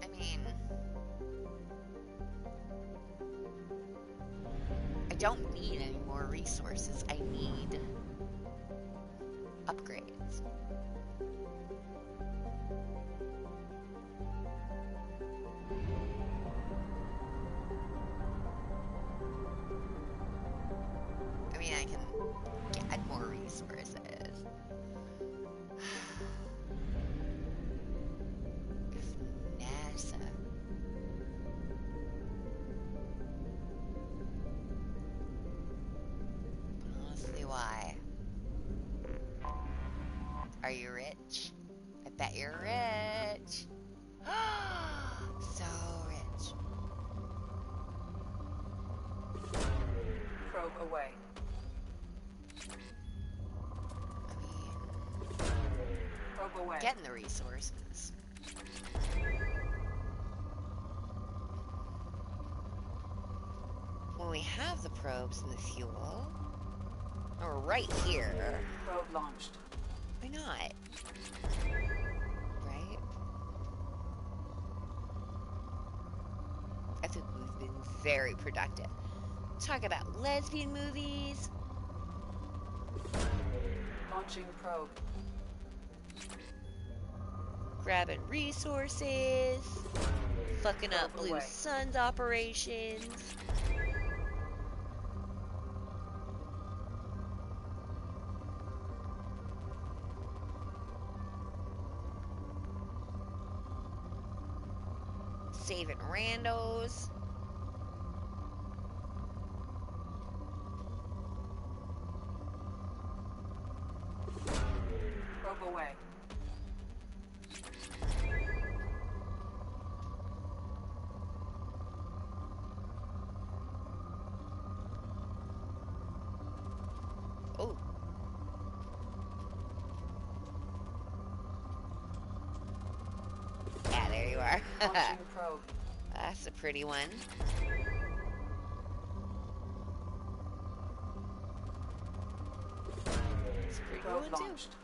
I mean, I don't need any more resources. I need upgrades. I mean, I can get more resources. If NASA... Honestly, why? Are you rich? I bet you're rich. So rich. Probe away. I mean, Probe away. getting the resources. When we have the probes and the fuel, and we're right here. Probe launched. Why not? Right? I think we've been very productive. Talk about lesbian movies. Launching probe. Grabbing resources. Fucking up Probe Blue away. Sun's operations. Saving randos. Probe away. Oh. Yeah, there you are. Launching probe. That's a pretty one. It's a pretty good Probe one, too. launched.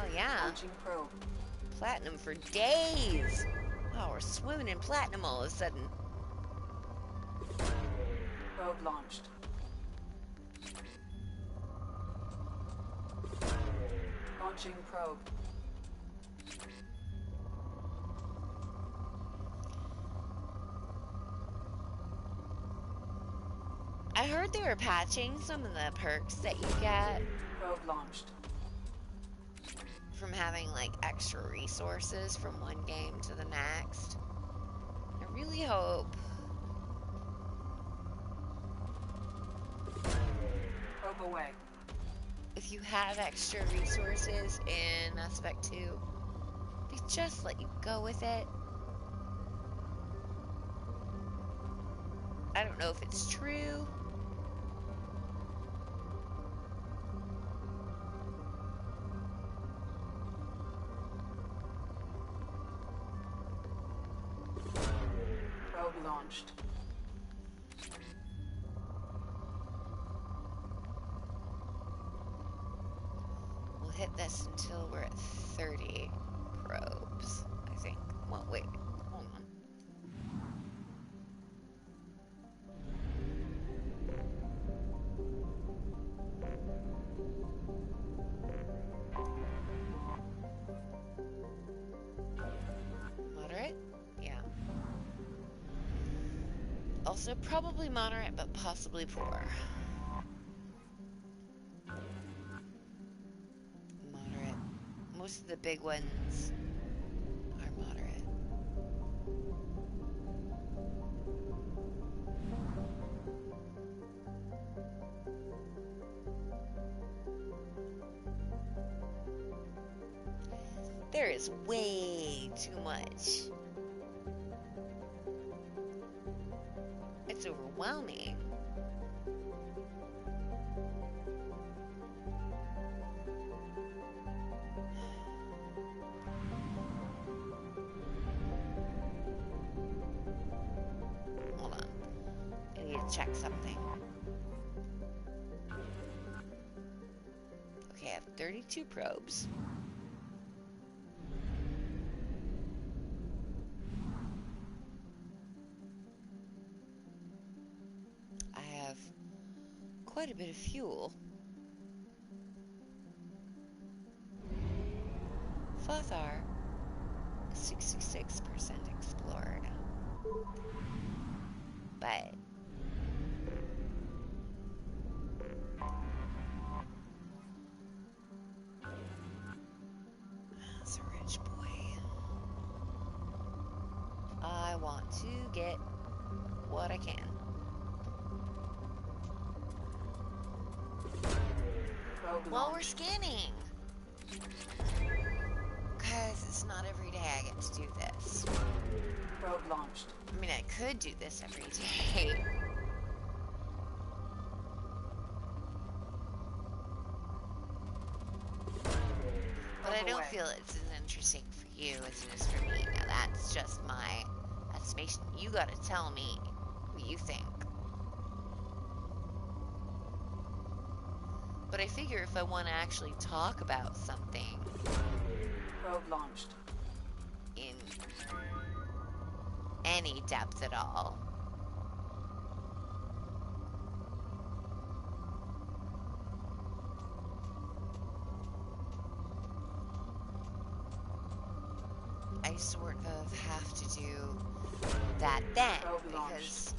Hell yeah. Launching probe. Platinum for days. Wow, we're swimming in platinum all of a sudden. Probe launched. Launching probe. I heard they were patching some of the perks that you get Probe launched. from having like extra resources from one game to the next. I really hope. Probe away. If you have extra resources in Aspect 2, they just let you go with it. I don't know if it's true. Probe launched. We'll hit this until we're at 30 probes, I think. Well, wait, hold on. Moderate? Yeah. Also, probably moderate, but possibly poor. Moderate. Most of the big ones are moderate. There is way too much. It's overwhelming. Hold on. I need to check something. Okay, I have 32 probes. I have quite a bit of fuel. Fothar, 66% explored. But that's a rich boy. I want to get what I can. While we're scanning. Because it's not every day I get to do this. Probe launched. I mean, I could do this every day. But I don't feel it's as interesting for you as it is for me. Now, that's just my estimation. You gotta tell me what you think. But I figure if I want to actually talk about something Probe launched. in any depth at all, I sort of have to do that then, because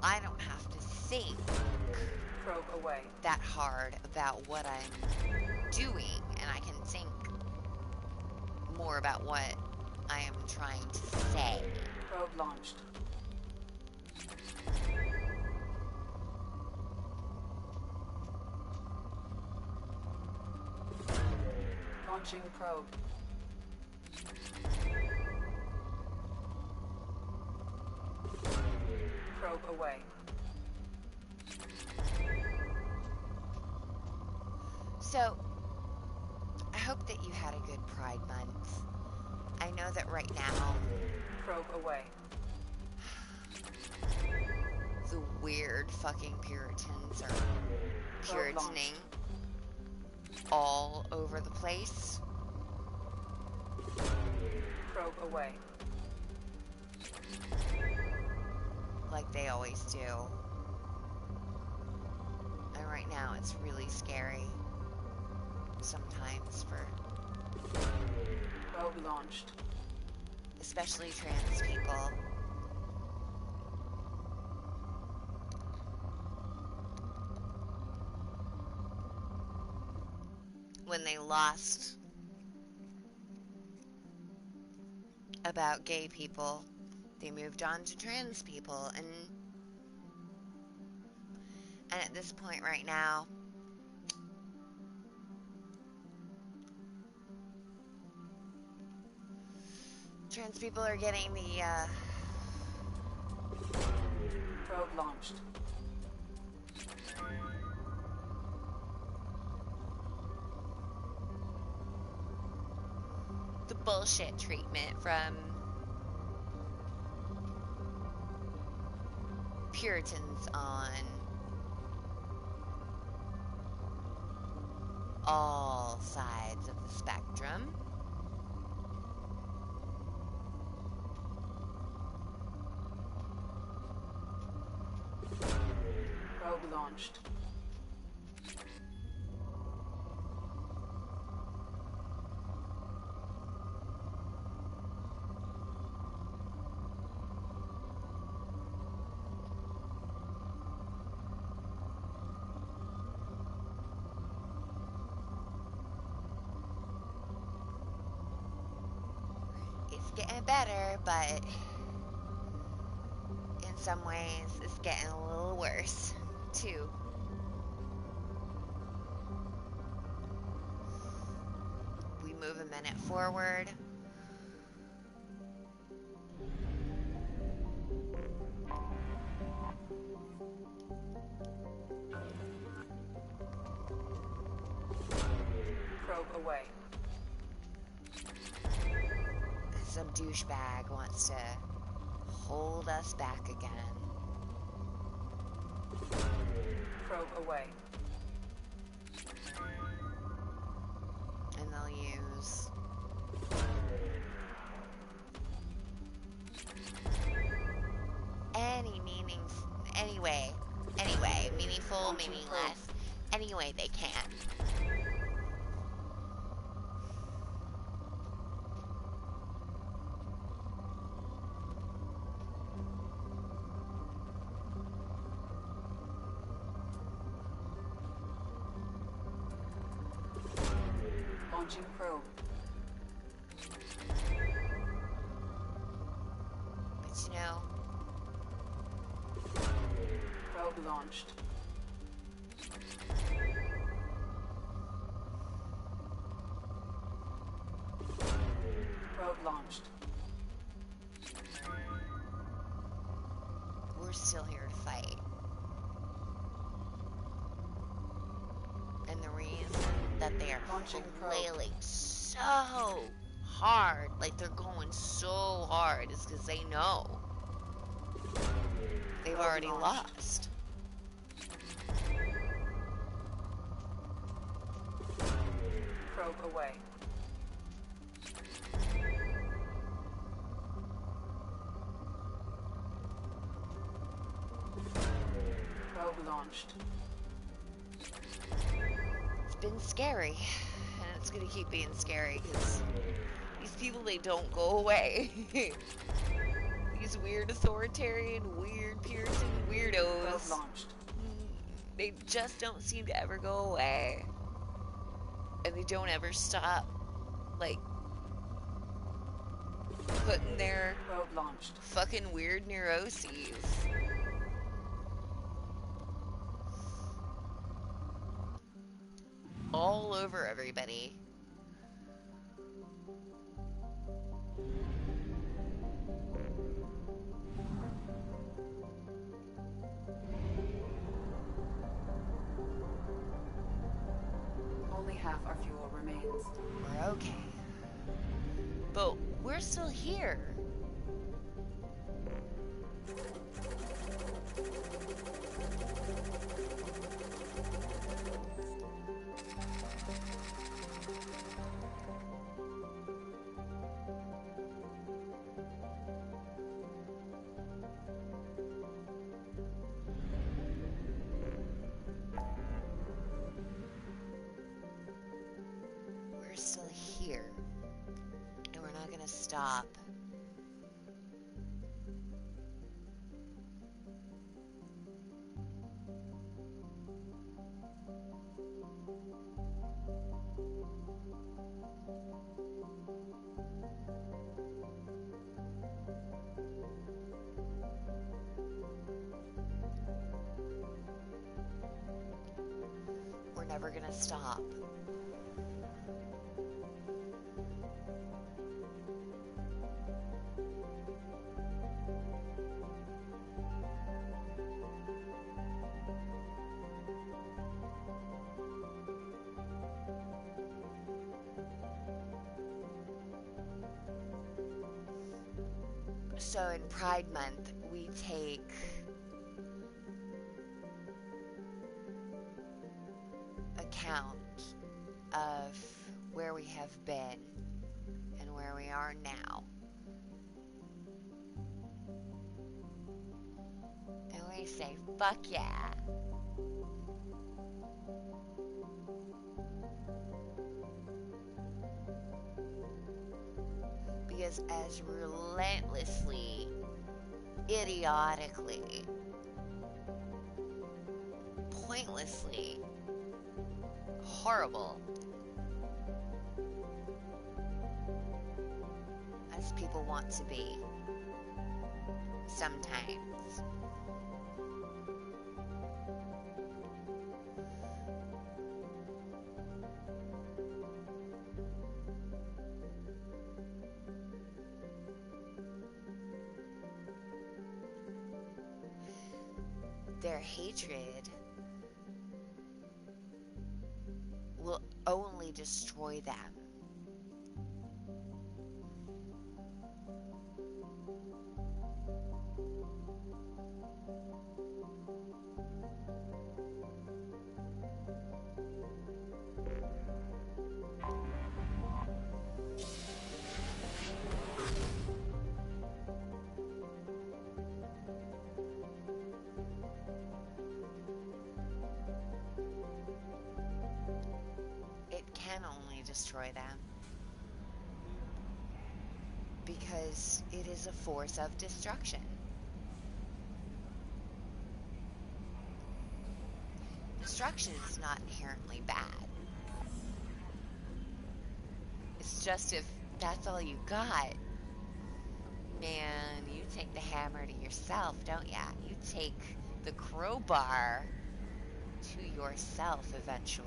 I don't have to think Probe away. that hard about what I'm doing, and I can think more about what I am trying to say. Probe launched. Launching probe. Probe away. So, I hope that you had a good Pride Month. I know that right now, Probe away. the weird fucking Puritans are Puritaning. all over the place. Probe away. Like they always do. And right now it's really scary. Sometimes for... Probe launched. especially trans people. When they lost about gay people, they moved on to trans people, and at this point right now, trans people are getting the Probe launched. the bullshit treatment from Puritans on all sides of the spectrum. Probe launched. It's getting better, but in some ways it's getting a little worse too. We move a minute forward. Probe away. Some douchebag wants to hold us back again. Probe away. And they'll use any meaning, anyway, meaningful, meaningless, any way they can. Launching probe. But you know, Probe launched. Probe launched. we're still here to fight. And the reason that they are flailing so hard, like they're going so hard, is because they know they've already lost. Probe away. Probe launched. It's been scary, and it's gonna keep being scary because these people, they don't go away. These weird authoritarian, weird Puritan weirdos, they just don't seem to ever go away. And they don't ever stop, like, putting their fucking weird neuroses all over everybody. Only half our fuel remains. We're okay. But we're still here. here. And we're not gonna stop. We're never gonna stop. So in Pride Month, we take account of where we have been and where we are now. And we say, fuck yeah. Because as relentlessly, idiotically, pointlessly horrible as people want to be sometimes, their hatred will only destroy them. Can only destroy them because it is a force of destruction. Destruction is not inherently bad. It's just if that's all you got, man, you take the hammer to yourself, don't ya? You take the crowbar to yourself eventually.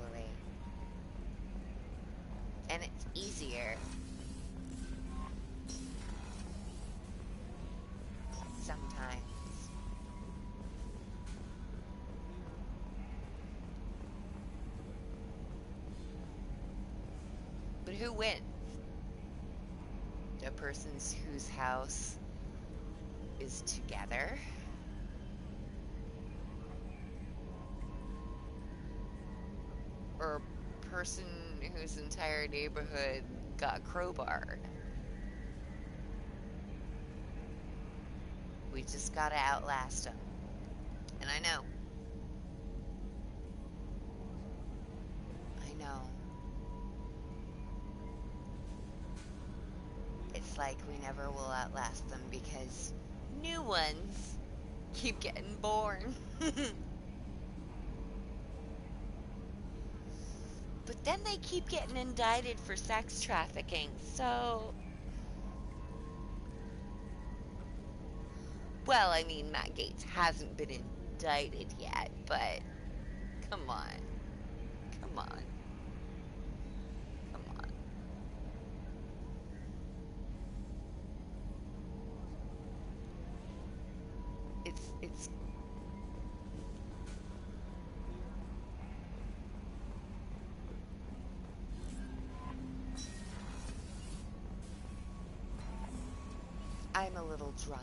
And it's easier. Sometimes. But who wins? A person whose house is together? Or a person whose entire neighborhood got crowbarred? We just gotta outlast them. And I know. It's like we never will outlast them because new ones keep getting born. But then they keep getting indicted for sex trafficking, so... Well, I mean, Matt Gaetz hasn't been indicted yet, but... Come on. Come on. Come on. It's... I'm a little drunk.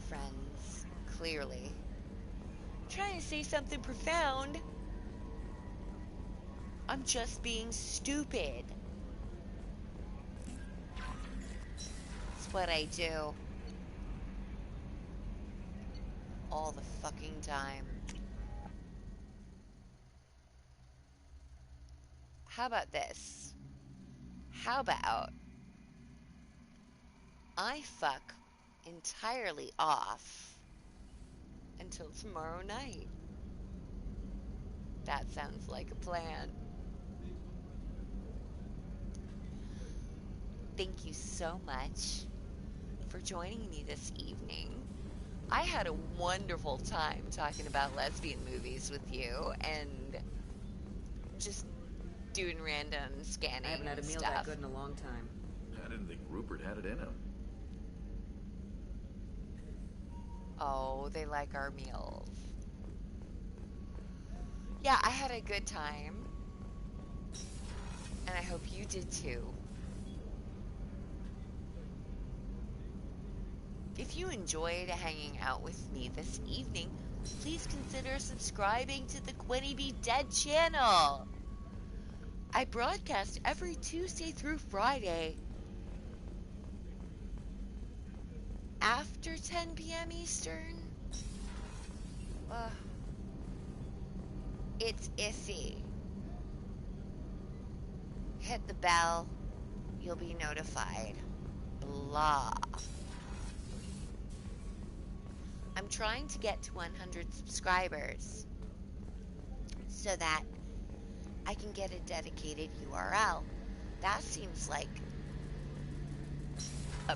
Friends, clearly. I'm trying to say something profound. I'm just being stupid. It's what I do. All the fucking time. How about this? how about I fuck entirely off until tomorrow night? That sounds like a plan. Thank you so much for joining me this evening. I had a wonderful time talking about lesbian movies with you and just doing random scanning I haven't had a meal stuff. that good in a long time. I didn't think Rupert had it in him. Oh, they like our meals. Yeah, I had a good time. And I hope you did too. If you enjoyed hanging out with me this evening, please consider subscribing to the Quinny Be Dead channel. I broadcast every Tuesday through Friday after 10 p.m. Eastern. It's iffy. Hit the bell. You'll be notified. Blah. I'm trying to get to 100 subscribers so that I can get a dedicated URL. That seems like a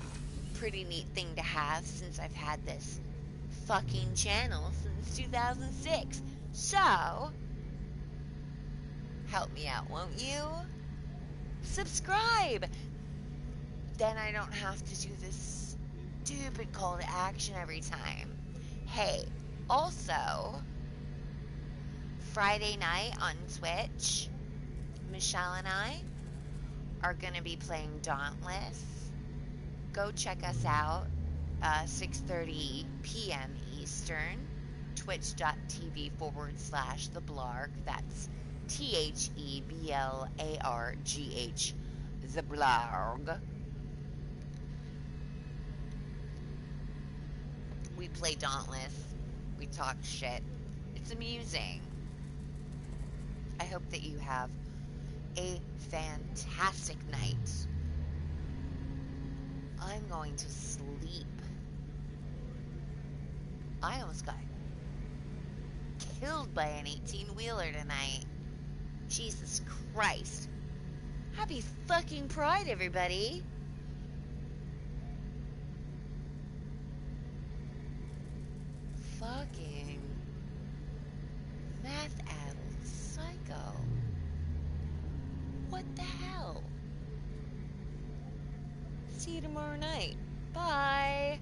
pretty neat thing to have since I've had this fucking channel since 2006. So, help me out, won't you? Subscribe! Then I don't have to do this stupid call to action every time. Hey, also, Friday night on Twitch, Michelle and I are going to be playing Dauntless. Go check us out, 6:30 p.m. Eastern, twitch.tv/theblarg. That's THEBLARGH, the Blarg. We play Dauntless. We talk shit. It's amusing. I hope that you have a fantastic night. I'm going to sleep. I almost got killed by an 18-wheeler tonight. Jesus Christ. Happy fucking Pride, everybody. Fucking meth-addled psycho. What the hell? See you tomorrow night. Bye.